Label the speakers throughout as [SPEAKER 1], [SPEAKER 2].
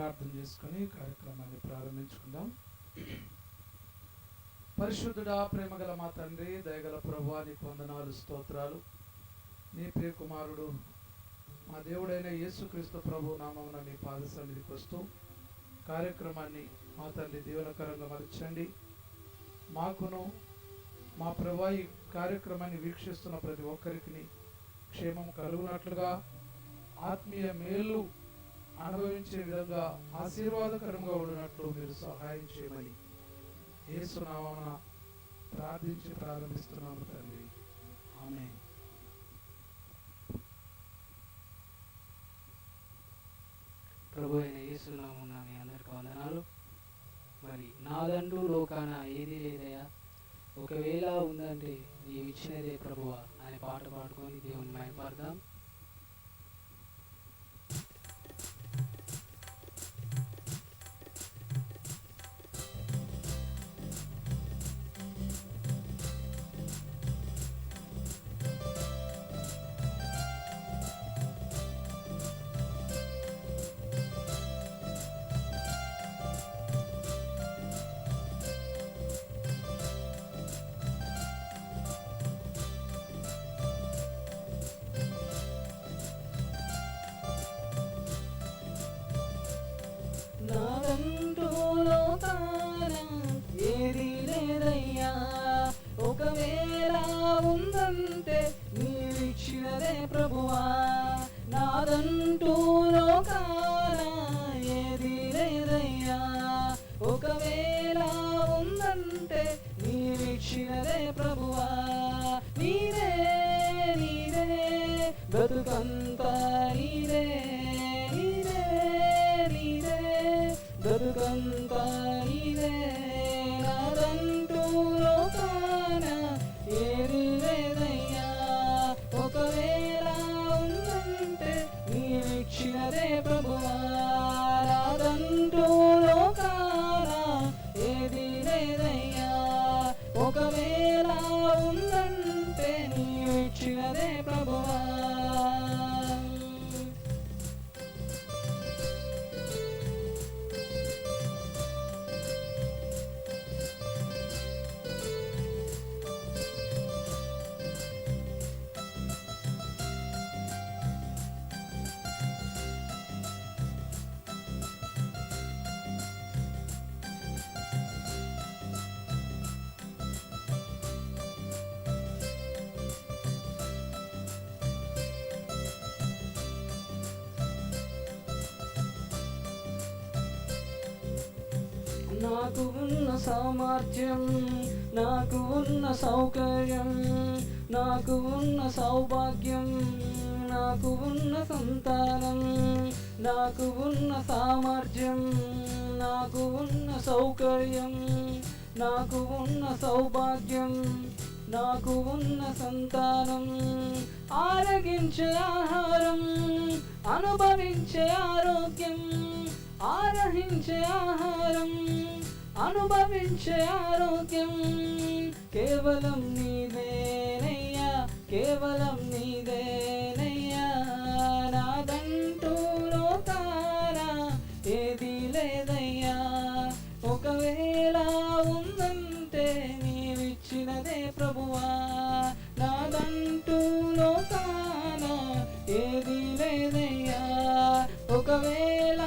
[SPEAKER 1] ప్రార్థన చేసుకుని కార్యక్రమాన్ని ప్రారంభించుకుందాం. పరిశుద్ధుడా, ప్రేమగల మా తండ్రి, దయగల ప్రభువా, నీకు వందనాలు, స్తోత్రాలు. నీ ప్రియ కుమారుడు మా దేవుడైన యేసుక్రీస్తు ప్రభు నామమున నీ పాద సన్నిధికి వస్తూ కార్యక్రమాన్ని మా తండ్రి దీవెనకరంగా మలచండి. మాకును మా ప్రభువా ఈ కార్యక్రమాన్ని వీక్షిస్తున్న ప్రతి ఒక్కరికి క్షేమం కలుగునట్లుగా, ఆత్మీయ మేలు అనుభవించే విధంగా ఆశీర్వాదకరంగా ఉండినట్లు మీరు సహాయం చేయమని యేసు నామమున ప్రార్థించి ప్రారంభిస్తున్నాము తండ్రి, ఆమేన్.
[SPEAKER 2] ప్రభు అయిన యేసు నామమున మీ అందరికీ వందనాలు. మరి నాదంటూ లోకాన ఏది లేదయ్యా, ఒకవేళ ఉందంటే నీవు ఇచ్చినదే ప్రభువా అనే పాట పాడుకొని దేవుని మహిమపడదాం. నాదంటూ లోకాన ఏది లేదయ్యా, ఒకవేళ ఉందంటే నీవిచ్చినదే ప్రభువా. నాదంటూ లోకాన ఏది లేదయ్యా, ఒకవేళ ఉందంటే నీవిచ్చినదే ప్రభువా. నీదే నీదే బ్రతుకంతా, నీదే నీదే నీదే బ్రతుకంతా నీదే. నాదంటూ లోకాన ఏది లేదయ్యా, ఒకవేళ ఉందంటే నీవిచ్చినదే ప్రభువా. నాదంటూ లోకాన ఏది లేదయ్యా, ఒకవేళ ఉందంటే నీవిచ్చినదే ప్రభువా. నాకు ఉన్న సామర్థ్యం, నాకు ఉన్న సౌకర్యం, నాకు ఉన్న సౌభాగ్యం, నాకు ఉన్న సంతానం, నాకు ఉన్న సామర్థ్యం, నాకు ఉన్న సౌకర్యం, నాకు ఉన్న సౌభాగ్యం, నాకు ఉన్న సంతానం, ఆరగించే ఆహారం, అనుభవించే ఆరోగ్యం, ఆరహించే ఆహారం, అనుభవించే ఆరోగ్యం, కేవలం నీదేనయ్యా, కేవలం నీదేనయ్యా. నాదంటూ లోకాన ఏది లేదయ్యా, ఒకవేళ ఉందంటే నీవిచ్చినదే ప్రభువా. నాదంటూ లోకాన ఏది లేదయ్యా, ఒకవేళ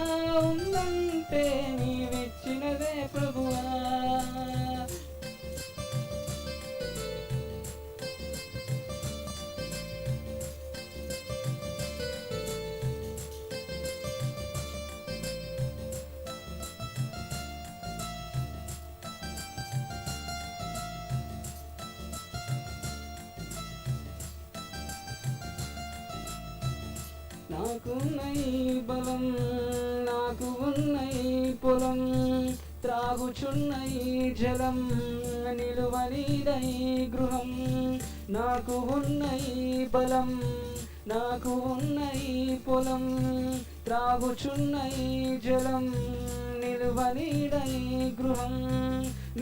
[SPEAKER 2] ఉందంటే నీవిచ్చినదే ప్రభువా. నాకున్న ఈ బలం, నాకు ఉన్న ఈ పొలం, త్రాగుచున్న ఈ జలం, నిలువనీద ఈ గృహం. నాకు ఉన్న ఈ బలం, నాకు ఉన్న ఈ పొలం, త్రాగుచున్న ఈ జలం, నిలువనీద ఈ గృహం.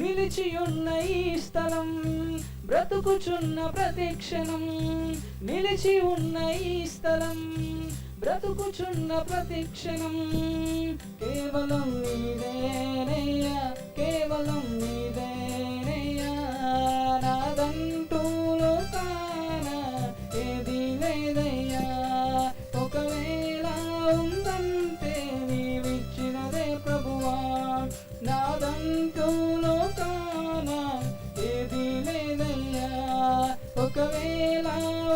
[SPEAKER 2] నిలిచి ఉన్న ఈ స్థలం, బ్రతుకుచున్న ప్రతి క్షణం, నిలిచి ఉన్న ఈ స్థలం, బ్రతుకుచున్న ప్రతి క్షణం కేవలం నీదేనయ్యా, కేవలం నీదేనయ్యా. నాదంటూ లోకాన ఏది లేదయ్యా, ఒకవేళ ఉందంటే నీవిచ్చినదే ప్రభువా. నాదంటూ లోకాన ఏది లేదయ్యా, ఒకవేళ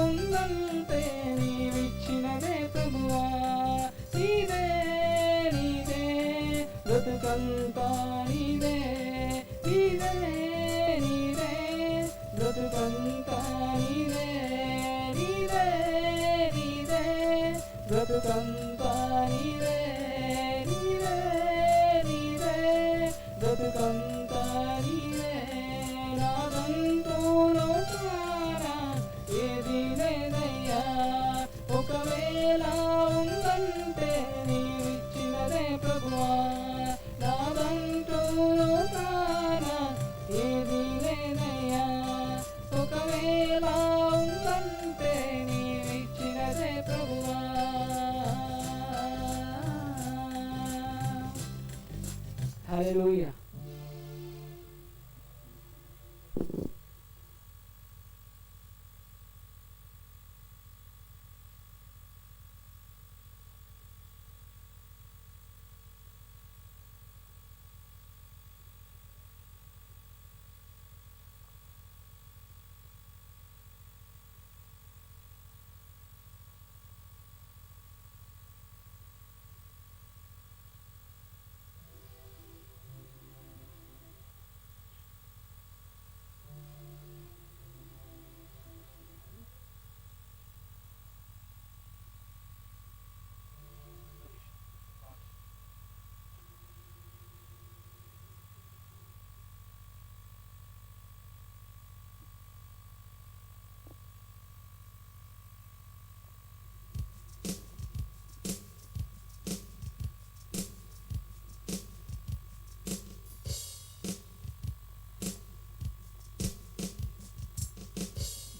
[SPEAKER 2] ఉందంటే నీవిచ్చినదే ప్రభువా. నీదే నీదే బ్రతుకంతా నీదే, నీదే నీదే బ్రతుకంతా నీదే, నీదే నీదే బ్రతుకంతా నీదే, నీదే నీదే బ్రతుకంతా నీదే. నాదంటూ లోకాన ఏది లేదయ్యా, ఒకవేళ ఉందంటే నీవిచ్చినదే ప్రభువా. నాదంటూ లోకాన ఏది లేదయ్యా, ఒకవేళ ఉందంటే నీవిచ్చినదే ప్రభువా. హల్లెలూయా.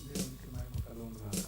[SPEAKER 1] దేవునికి మహిమ కలుగును గాక.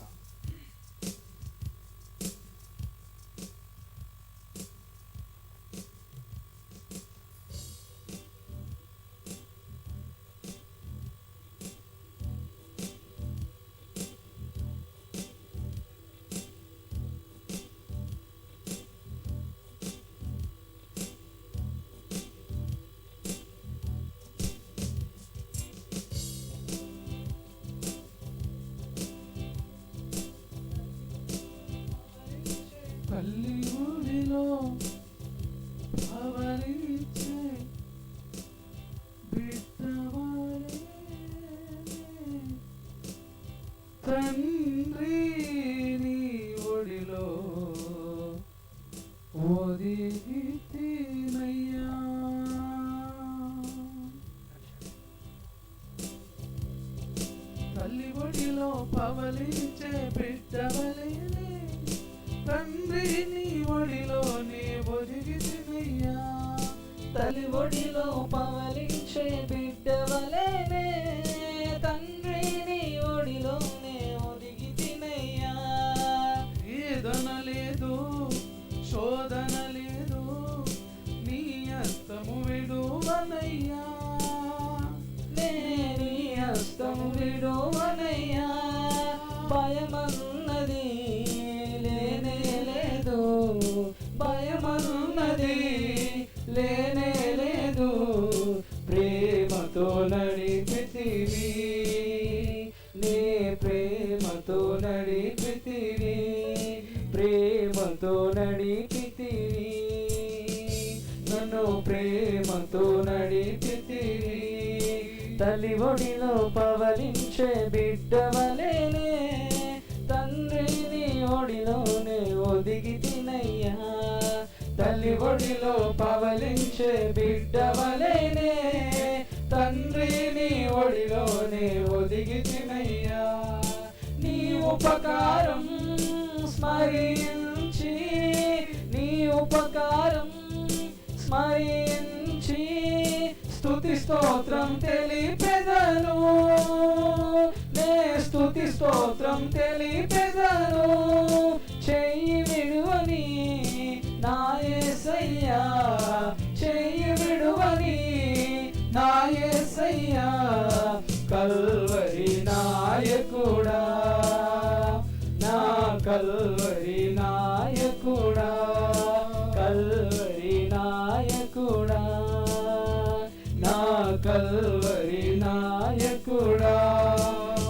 [SPEAKER 1] తల్లి ఊరిలో పవలించే బిడ్డవలే, తండ్రి నీ ఒడిలో ఒదిగితినయ్యా. తల్లి ఒడిలో పవలించే బిడ్డవలేనే, తండ్రి నీ ఒడిలోనే ఒదిగితినయ్యా.
[SPEAKER 2] తల్లి ఒడిలో పవలించే బిడ్డవలేనే, తండ్రి నీ ఒడిలోనే ఒదిగితినయ్యా.
[SPEAKER 1] వేదన లేదు, శోధన లేదు, నీ హస్తము విడువనయ్యా.
[SPEAKER 2] నీ హస్తము విడువనయ్యా. భయమన్నది లేనే లేదు, భయమన్నది లేనే లేదు. ప్రేమతో నడిపితివి, నీ ప్రేమతో నడిపితివి, ప్రేమతో నడిపితివి, నన్ను ప్రేమతో నడిపితివి. తల్లి ఒడిలో పవలించే బిడ్డవలేనే, తండ్రి నీ ఒడిలోనే ఒదిగితినయ్యా. తల్లి ఒడిలో పవలించే బిడ్డవలేనే, తండ్రి నీ ఒడిలోనే ఒదిగితినయ్యా. నీ ఉపకారం స్మరించి, నీ ఉపకారం స్మరించి స్తుతి స్తోత్రం తెలిపెదను, నే స్తుతి స్తోత్రం తెలిపెదను. చెయ్యి విడువని నా యేసయ్యా, చెయ్యి విడువని నా యేసయ్యా, కల్వరి నాయకుడా, నా కల్వరి నాయకుడా, కల్వరి నాయకుడా, నా కల్వరి నాయకుడా.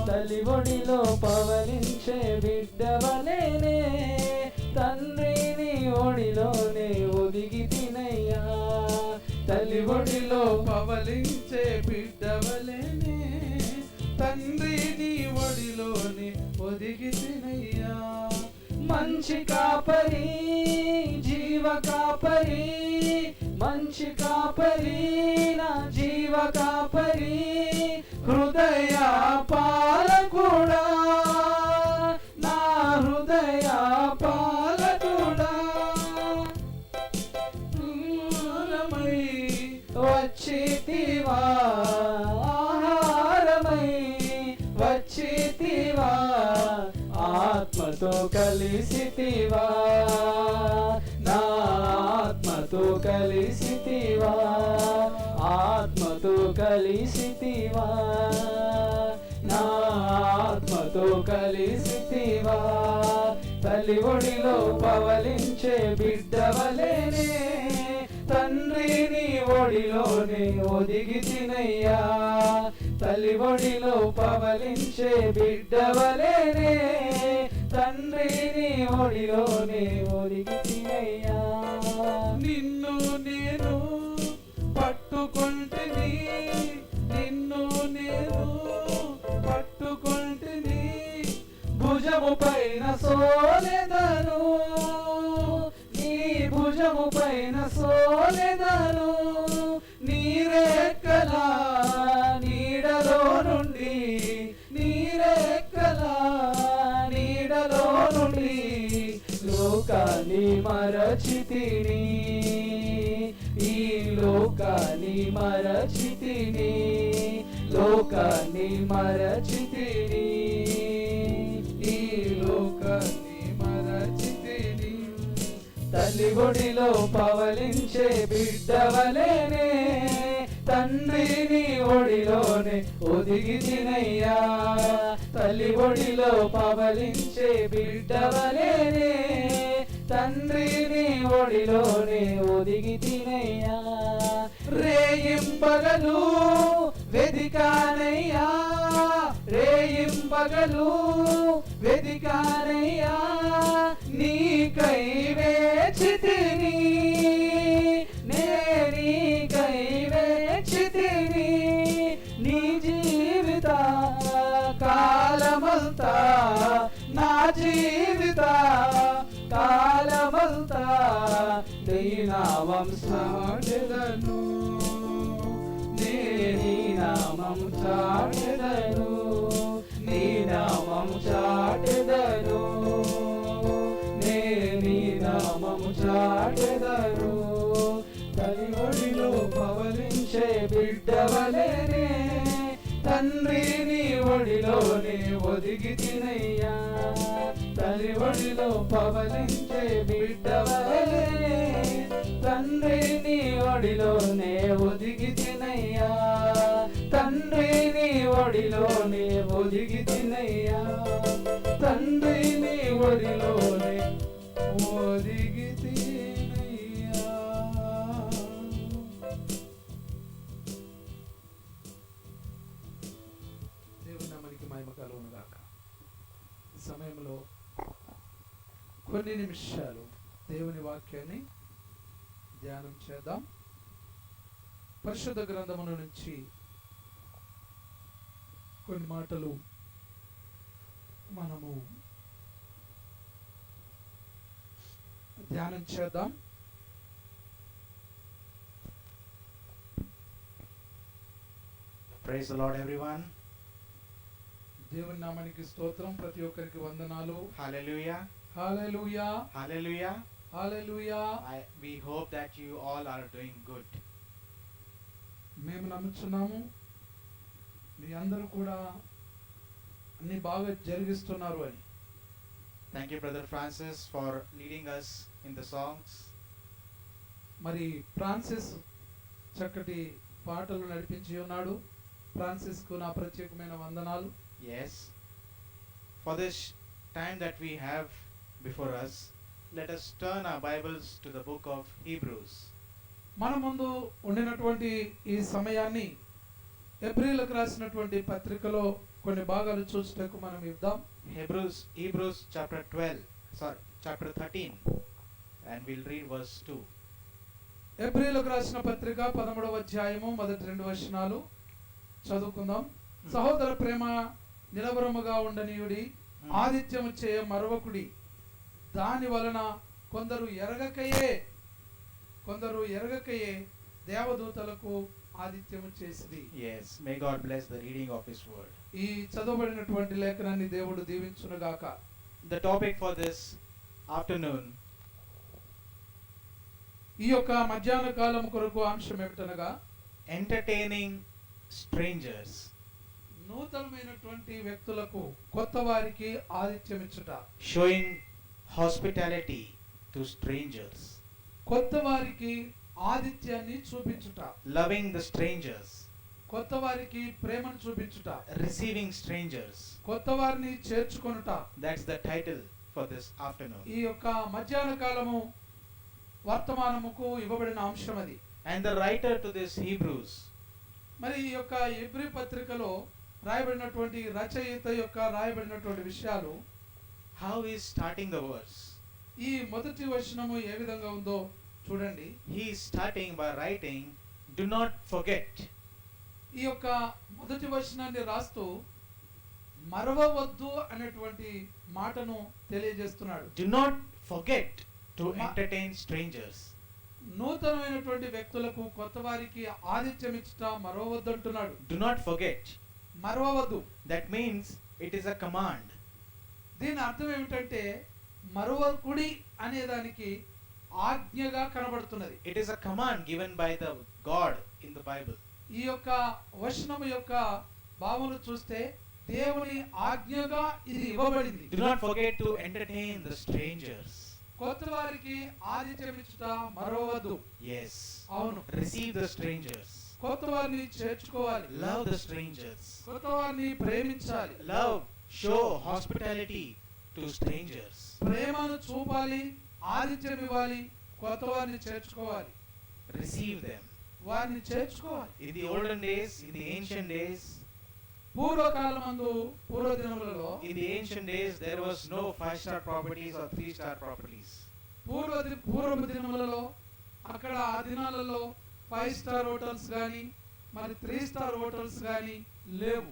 [SPEAKER 2] తల్లి ఒడిలో పవలించే బిడ్డవలేనే, తండ్రిని ఒడిలోనే ఒదిగి తినయ్యా.
[SPEAKER 1] తల్లి ఒడిలో పవలించే బిడ్డవలేనే, తండ్రిని ఒడిలోనే ఒదిగి తినయ్యా.
[SPEAKER 2] మంచి కాపరి, జీవ కాపరి, మంచి కాపరి, నా జీవ కాపరి, హృదయ పాలకుడా, నా హృదయ పాలకుడా. ఆహారమై వచ్చితివా, ఆహారమై వచ్చితివా, ఆత్మతో కలిసితివా, నా ఆత్మతో కలిసితివా, ఆత్మతో కలిసితివా, నా ఆత్మతో కలిసితివా. తల్లి ఒడిలో పవలించే బిడ్డవలేనే, తండ్రిని ఒడిలోనే ఒదిగి తినయ్యా. తల్లి ఒడిలో పవలించే బిడ్డవలేనే, తండ్రిని ఒడిలోనే ఒదిగి తినయ్యా.
[SPEAKER 1] నిన్ను నేను పట్టుకొంటిని, నిన్ను నేను పట్టుకొంటిని,
[SPEAKER 2] భుజము పైన సోలెదను, నీ భుజము పైన సోలెదను, నీరెక్కల నీడలో నుండి, నీరెక్కల నీడలో నుండి, లోకాన్ని మరచితిని, ఈ లోకాన్ని మరచితిని, లోకాన్ని మరచితిని, ఈ లోకాన్ని మరచితిని. తల్లి ఒడిలో పవలించే బిడ్డవలేనే, తండ్రిని ఒడిలోనే ఒదిగి తినయ్యా. తల్లి ఒడిలో పవలించే బిడ్డవలేనే, తండ్రిని ఒడిలోనే ఒదిగి తినయ్యా. రేయింబగలు వెదికానయ్యా, రేయింబగలు వెదికానయ్యా, నీకై వేచితిని, నే నీకై వేచితిని, నీ జీవిత కాలమంతా, నా జీవిత కాలమంతా నీ నామం చాటెదను, నీ నామం చాటెదను, నీ నామం చాటెదను, నీ నామం చాటెదను. తల్లి ఒడిలో పవలించే బిడ్డవలేనే, తండ్రిని ఒడిలోనే ఒదిగి తినయ్యా. తల్లి ఒడిలో పవలించే బిడ్డవలేనే, తండ్రిని ఒడిలోనే ఒదిగి తినయ్యా. తండ్రిని ఒడిలోనే ఒదిగి తినయ్యా, తండ్రిని ఒడిలోనే ఒదిగి తినయ్యా.
[SPEAKER 1] దేవుని నామానికి మహిమ కలుగును గాక. ఈ సమయంలో కొన్ని నిమిషాలు దేవుని వాక్యాన్ని ధ్యానం చేద్దాం. పరిశుద్ధ గ్రంథముల నుంచి కొన్ని మాటలు మనము ధ్యానం చేద్దాం.
[SPEAKER 3] Praise the Lord, everyone.
[SPEAKER 1] దేవుని నామానికి స్తోత్రం. ప్రతి ఒక్కరికి వందనాలు.
[SPEAKER 3] Hallelujah.
[SPEAKER 1] Hallelujah,
[SPEAKER 3] Hallelujah.
[SPEAKER 1] Hallelujah.
[SPEAKER 3] We hope that you all are doing good.
[SPEAKER 1] మేము నమ్ముచున్నాము మీ అందరూ కూడా అన్ని బాగా జరిగిస్తున్నారు అని.
[SPEAKER 3] Thank you, Brother Francis, for leading us in the songs.
[SPEAKER 1] మరి ఫ్రాన్సిస్ చక్కటి పాటలు నడిపించి ఉన్నాడు. ఫ్రాన్సిస్కు నా ప్రత్యేకమైన వందనాలు.
[SPEAKER 3] Yes. For this time that we have before us, let us turn our Bibles to the book of Hebrews.
[SPEAKER 1] మన ముందు ఉండినటువంటి ఈ సమయాన్ని ఎబ్రీలకు రాసినటువంటి పత్రికలో కొన్ని భాగాలు చూసుటకు మనం ఇద్దాం.
[SPEAKER 3] Hebrews chapter 13, and we'll read verse 2.
[SPEAKER 1] ఎబ్రీలకు రాసిన పత్రిక 13వ అధ్యాయము మొదటి 2 వచనాలు చదువుకుందాం. సహోదర ప్రేమ నిలవరముగా ఉండనీయుడి, ఆదిత్యము చేయ మరవకుడి, దాని వలన కొందరు ఎరగకయే దేవదూతలకు ఆదిత్యము చేసిది.
[SPEAKER 3] Yes, may God bless the reading of His word.
[SPEAKER 1] ఈ చదవబడినటువంటి లేఖనాన్ని దేవుడు దీవించునుగాక.
[SPEAKER 3] The topic for this afternoon,
[SPEAKER 1] ఈ యొక్క మధ్యాహ్న కాలం కొరకు అంశం ఏమిటనగా
[SPEAKER 3] entertaining strangers.
[SPEAKER 1] నూతనమైనటువంటి వ్యక్తులకు, కొత్త వారికి ఆతిథ్యం ఇచ్చుట.
[SPEAKER 3] Showing hospitality to strangers.
[SPEAKER 1] కొత్త వారికి ఆతిథ్యాన్ని చూపించుట.
[SPEAKER 3] Loving the strangers.
[SPEAKER 1] కొత్త వారికి ప్రేమను చూపించుట.
[SPEAKER 3] Receiving strangers.
[SPEAKER 1] కొత్త వారిని చేర్చుకొనుట.
[SPEAKER 3] That's the title for this afternoon.
[SPEAKER 1] ఈ యొక్క మధ్యాహ్న కాలము వర్తమానముకు ఇవ్వబడిన అంశం అది.
[SPEAKER 3] And the writer to this Hebrews,
[SPEAKER 1] మరి ఈ యొక్క హెబ్రీ పత్రికలో రాయబడినటువంటి రచయిత యొక్క రాయబడినటువంటి విషయాలు,
[SPEAKER 3] how he is starting the verse.
[SPEAKER 1] ఈ మొదటి వచనము ఏ విధంగా ఉందో చూడండి.
[SPEAKER 3] He is starting by writing, do not forget.
[SPEAKER 1] ఈ యొక్క మొదటి వచనాన్ని రాస్తూ మరవవద్దు అనేటువంటి మాటను తెలియజేస్తున్నాడు.
[SPEAKER 3] Do not forget to entertain strangers.
[SPEAKER 1] నూతనమైనటువంటి వ్యక్తులకు, కొత్త వారికి ఆతిథ్యం ఇచ్చుట మరవవద్దు అంటున్నాడు.
[SPEAKER 3] Do not forget.
[SPEAKER 1] మరవవద్దు.
[SPEAKER 3] That means it is a command.
[SPEAKER 1] దీని అర్థం ఏమిటంటే మరవకుడి అనే దానికి ఆజ్ఞగా కనబడుతున్నది.
[SPEAKER 3] It is a command given by the God in the Bible.
[SPEAKER 1] ఈ యొక్క వచనము యొక్క భావమును చూస్తే దేవుని ఆజ్ఞగా ఇది ఇవ్వబడింది.
[SPEAKER 3] Do not forget to entertain the strangers.
[SPEAKER 1] కొత్త వారికి ఆతిథ్యం ఇచ్చుట మరవవద్దు.
[SPEAKER 3] Yes.
[SPEAKER 1] అవును.
[SPEAKER 3] Receive the strangers.
[SPEAKER 1] కొత్త వారిని చేర్చుకోవాలి.
[SPEAKER 3] Love the strangers.
[SPEAKER 1] కొత్త వారిని ప్రేమించాలి.
[SPEAKER 3] Love, show hospitality to strangers.
[SPEAKER 1] ప్రేమను చూపాలి, ఆతిథ్యం ఇవ్వాలి, కొత్త వారిని చేర్చుకోవాలి.
[SPEAKER 3] Receive them.
[SPEAKER 1] వారిని చేర్చుకోవాలి.
[SPEAKER 3] In the olden days, in the ancient days,
[SPEAKER 1] పూర్వకాలమందు, పూర్వ దినములలో,
[SPEAKER 3] in the ancient days, there was no 5-star properties or 3-star properties.
[SPEAKER 1] పూర్వ దినములలో అక్కడ ఆ దినాలలో 5 స్టార్ హోటల్స్ గాని మరి 3 స్టార్ హోటల్స్ గాని లేవు.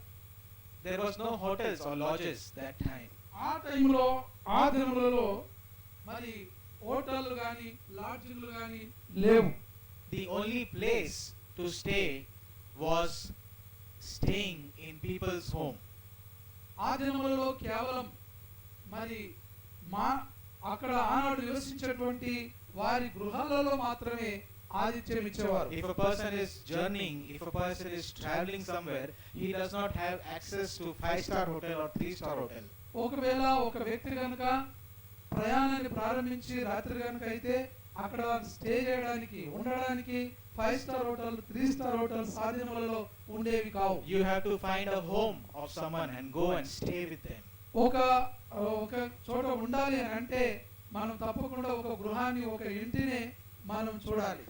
[SPEAKER 3] There was no hotels or lodges that time.
[SPEAKER 1] ఆ టైంలో, ఆ దినములలో మరి హోటళ్లు గాని లాడ్జింగ్లు గాని లేవు.
[SPEAKER 3] The only place to stay was staying in people's home.
[SPEAKER 1] ఆ దినములలో కేవలం మరి అక్కడ ఆనాడు నివసించేటువంటి వారి గృహాలలో మాత్రమే ఆతిథ్యం ఇచ్చేవారు.
[SPEAKER 3] If a person is journeying, if a person is traveling somewhere, he does not have access to 5-star hotel or 3-star hotel.
[SPEAKER 1] ఒకవేళ ఒక వ్యక్తి కనుక ప్రయాణాన్ని ప్రారంభించి రాత్రి కనుక అయితే అక్కడ స్టే చేయడానికి, ఉండడానికి 5 స్టార్ హోటల్, 3 స్టార్ హోటల్ సాధ్యములలో ఉండేవి కావు.
[SPEAKER 3] You have to find a home of someone and go and stay with them.
[SPEAKER 1] ఒక చోట ఉండాలి అని అంటే మనం తప్పకుండా ఒక గృహాన్ని, ఒక ఇంటిని మనం చూడాలి.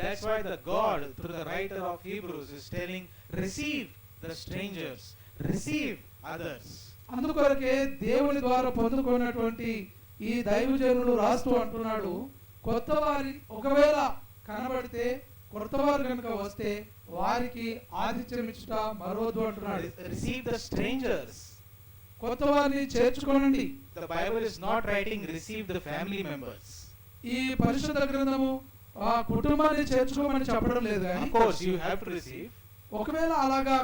[SPEAKER 3] That's why the God through the writer of Hebrews is telling, receive the strangers, receive others.
[SPEAKER 1] అందుకొరకే దేవుని ద్వారా పొందుకున్నటువంటి ఈ దైవజనుడు రాస్తూ అంటున్నాడు, కొత్త వారి ఒకవేళ కనబడితే, కొత్త వారు కనుక వస్తే వారికి ఆతిథ్యం ఇచ్చుట మరవద్దు అంటున్నాడు.
[SPEAKER 3] Receive the strangers.
[SPEAKER 1] కొత్త వారిని చేర్చుకోనండి.
[SPEAKER 3] The Bible is not writing receive the family members.
[SPEAKER 1] ఈ పరిశుద్ధ గ్రంథము ఆ కుటుంబాన్ని చేర్చుకోమని చెప్పడం లేదు.
[SPEAKER 3] Of course you have to receive.
[SPEAKER 1] ఒకవేళ అలాగా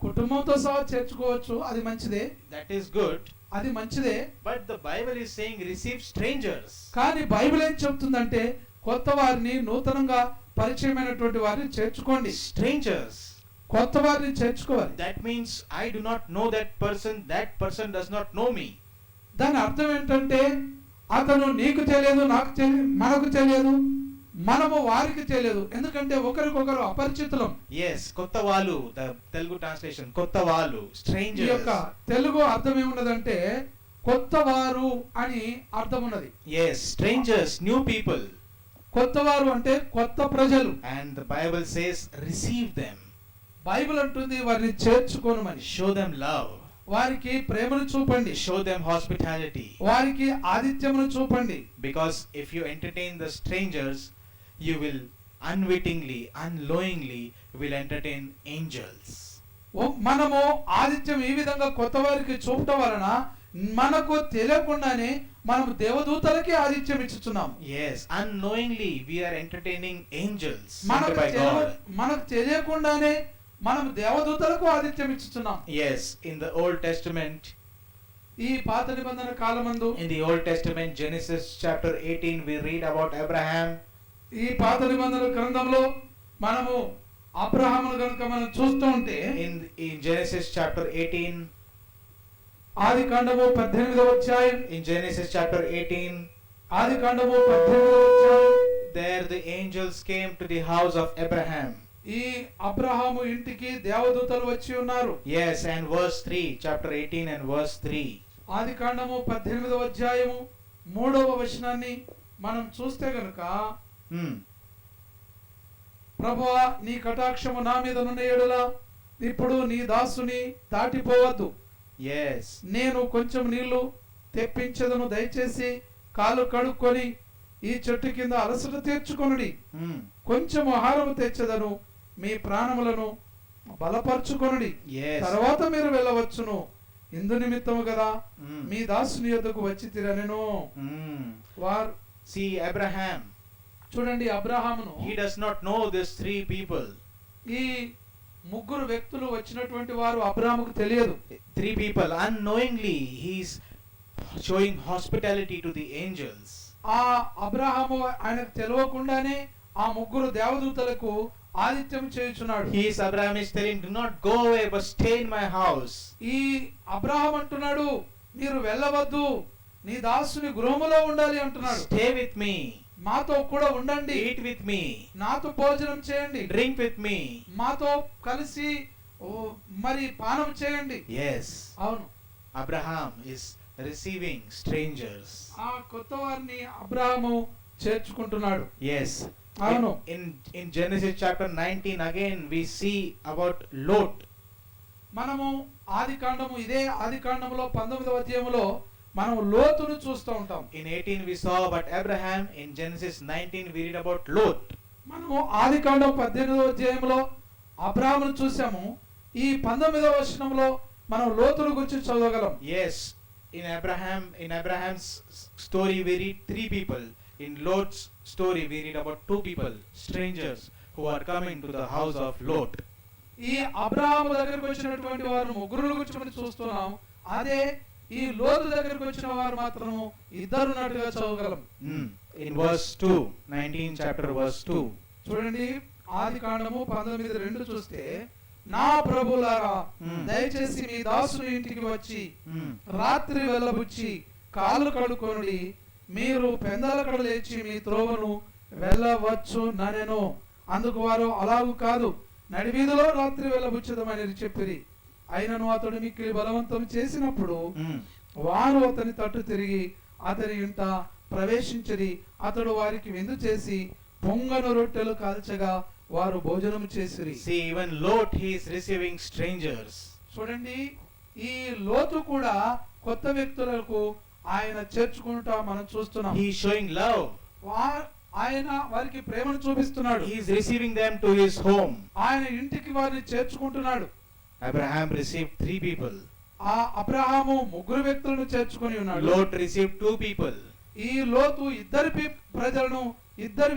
[SPEAKER 1] కుటుంబంతో సహా చేర్చుకోవచ్చు, అది మంచిదే.
[SPEAKER 3] That is good.
[SPEAKER 1] అది మంచిదే.
[SPEAKER 3] But the Bible is saying receive strangers.
[SPEAKER 1] కానీ బైబిల్ ఏం చెప్తుందంటే కొత్త వారిని, నూతనంగా పరిచయమైనటువంటి వారిని చేర్చుకోండి.
[SPEAKER 3] Strangers.
[SPEAKER 1] కొత్త వారిని చేర్చుకోవాలి.
[SPEAKER 3] That means I do not know that person does not know me.
[SPEAKER 1] దాని అర్థం ఏంటంటే అతను నీకు తెలియదు, నాకు తెలియదు, మనకు తెలియదు, మనము వారికి తెలియదు. ఎందుకంటే ఒకరికొకరు అపరిచితులం.
[SPEAKER 3] Yes, kottavalu, the Telugu translation, kottavalu,
[SPEAKER 1] ఈ
[SPEAKER 3] strangers.
[SPEAKER 1] యొక్క తెలుగు అర్థం ఏమున్నదంటే కొత్తవారు అని అర్థం ఉన్నది.
[SPEAKER 3] Yes, strangers, new people.
[SPEAKER 1] కొత్తవారు అంటే కొత్త ప్రజలు.
[SPEAKER 3] And the Bible says, receive them,
[SPEAKER 1] Bible అంటుంది వారిని చేర్చుకోనమని.
[SPEAKER 3] show them love,
[SPEAKER 1] వారికి ప్రేమను చూపండి,
[SPEAKER 3] show them hospitality.
[SPEAKER 1] వారికి ఆతిథ్యమును చూపండి.
[SPEAKER 3] Because if you entertain the strangers, you will unwittingly, unknowingly will entertain angels.
[SPEAKER 1] మనము ఆతిథ్యం ఈ విధంగా కొత్త వారికి చూపటం వలన మనకు తెలియకుండానే మనం దేవదూతలకి ఆతిథ్యం ఇచ్చుచున్నాం.
[SPEAKER 3] Yes, unknowingly we are entertaining angels sent
[SPEAKER 1] మనకు
[SPEAKER 3] by God.
[SPEAKER 1] మనకు తెలియకుండానే మనం దేవదూతలకు ఆతిథ్యం ఇచ్చుచున్నాం.
[SPEAKER 3] Yes, in the Old Testament,
[SPEAKER 1] ఈ పాత నిబంధన కాలమందు
[SPEAKER 3] in the Old Testament, Genesis chapter 18, we read about Abraham.
[SPEAKER 1] ఈ పాత నిబంధన గ్రంథంలో మనము అబ్రహామును గనుక మనం చూస్తూ ఉంటే
[SPEAKER 3] In Genesis chapter 18,
[SPEAKER 1] ఆది కాండము 18వ అధ్యాయం,
[SPEAKER 3] in Genesis chapter 18,
[SPEAKER 1] ఆది కాండము 18వ అధ్యాయం,
[SPEAKER 3] there the angels came to the house of Abraham.
[SPEAKER 1] ఈ అబ్రహాము ఇంటికి దేవదూతలు వచ్చి ఉన్నారు.
[SPEAKER 3] Yes, and verse 3, chapter 18 and verse 3.
[SPEAKER 1] ఆది కాండము 18వ అధ్యాయము 3వ వచనాన్ని మనం చూస్తే గనుక, ప్రభువా నీ కటాక్షము నా మీద నున్న యెడల ఇప్పుడు నీ దాసుని దాటిపోవద్దు.
[SPEAKER 3] Yes.
[SPEAKER 1] నేను కొంచెం నీళ్లు తెప్పించదను, దయచేసి కాలు కడుక్కొని ఈ చెట్టు కింద అలసట తీర్చుకొనుడి. కొంచెం ఆహారము తెచ్చదను, మీ ప్రాణములను బలపరచుకొనుడి.
[SPEAKER 3] Yes.
[SPEAKER 1] తర్వాత మీరు వెళ్ళవచ్చును. ఇందు నిమిత్తము కదా మీ దాసుని యొద్దకు వచ్చి తిరనెను. వారు
[SPEAKER 3] See, Abraham,
[SPEAKER 1] చూడండి అబ్రహామును,
[SPEAKER 3] he does not know these three people.
[SPEAKER 1] ఈ ముగ్గురు వ్యక్తులు వచ్చినటువంటి వారు అబ్రహాముకు తెలియదు.
[SPEAKER 3] Three people, unknowingly, he's showing hospitality to the angels.
[SPEAKER 1] ఆ అబ్రహాము ఆయనకు తెలియకుండానే ఆ ముగ్గురు దేవదూతలకు ఆతిథ్యం చేయుచున్నాడు.
[SPEAKER 3] Abraham is telling, do not go away, but stay in my house.
[SPEAKER 1] ఈ అబ్రహాం అంటున్నాడు, మీరు వెళ్ళవద్దు, నీ దాసుని గృహములో ఉండాలి అంటున్నాడు.
[SPEAKER 3] Stay with me,
[SPEAKER 1] మాతో కూడా ఉండండి,
[SPEAKER 3] eat with me,
[SPEAKER 1] నాతో భోజనం చేయండి,
[SPEAKER 3] drink with me.
[SPEAKER 1] మాతో కలిసి మరి పానం చేయండి.
[SPEAKER 3] Yes,
[SPEAKER 1] అవును,
[SPEAKER 3] Abraham is receiving strangers.
[SPEAKER 1] ఆ కొత్త వారిని అబ్రహాము చేర్చుకుంటున్నాడు.
[SPEAKER 3] Yes.
[SPEAKER 1] అవును.
[SPEAKER 3] In Genesis chapter 19 again we see about Lot.
[SPEAKER 1] మనము ఆది కాండము, ఇదే ఆది కాండములో 19వ అధ్యాయములో మనం లోతును చూస్తూ ఉంటాం.
[SPEAKER 3] In 18 we saw about Abraham. In Genesis 19 we read about Lot.
[SPEAKER 1] మనము ఆది కాండం 18వ అధ్యాయంలో అబ్రహామును చూసాము. ఈ 19వ వచనంలో మనం లోతును గురించి చదవగలం.
[SPEAKER 3] Yes, in Abraham's story we read three people. In Lot's story we read about two people, strangers who are coming to the house of Lot.
[SPEAKER 1] ఈ అబ్రహాము దగ్గరికి వచ్చినటువంటి వారు ముగ్గురు గురించి మనం చూస్తున్నాం. అదే ఈ లోతు దగ్గరికి వచ్చిన వారు మాత్రం ఇద్దరు ఉన్నట్టుగా చదవగలం.
[SPEAKER 3] In verse 2, 19 chapter verse 2.
[SPEAKER 1] చూడండి ఆది కాండము 19:2 చూస్తే, నా ప్రభులారా దయచేసి మీ దాసుని ఇంటికి వచ్చి రాత్రి వెళ్ళబుచ్చి కాళ్ళు కడుకొనుడి, మీరు పెందలకడ లేచి మీ త్రోవను వెళ్ళవచ్చు ననెను. అందుకు వారు అలాగు కాదు, నడివీధిలో రాత్రి వెళ్ళబుచ్చదమని చెప్పిరి. అయినను అతడు మిక్కిలి బలవంతం చేసినప్పుడు వారు అతని తట్టు తిరిగి అతని ఇంట ప్రవేశించిరి. అతడు వారికి విందు చేసి పొంగను రొట్టెలు కాల్చగా వారు భోజనం చేసిరి.
[SPEAKER 3] See, even Lot, he is receiving strangers.
[SPEAKER 1] చూడండి, ఈ లోతు కూడా కొత్త వ్యక్తులకు ఆయన చేర్చుకుంటా మనం చూస్తున్నాం.
[SPEAKER 3] He is showing love.
[SPEAKER 1] ఆయన వారికి ప్రేమను చూపిస్తున్నాడు.
[SPEAKER 3] He is receiving them to his home.
[SPEAKER 1] ఆయన ఇంటికి వారిని చేర్చుకుంటున్నాడు.
[SPEAKER 3] Abraham received three people.
[SPEAKER 1] ఆ అబ్రహాము ముగ్గురు వ్యక్తులను చేర్చుకొని ఉన్నాడు.
[SPEAKER 3] Lot received two people.
[SPEAKER 1] ఈ లోతు ఇద్దరు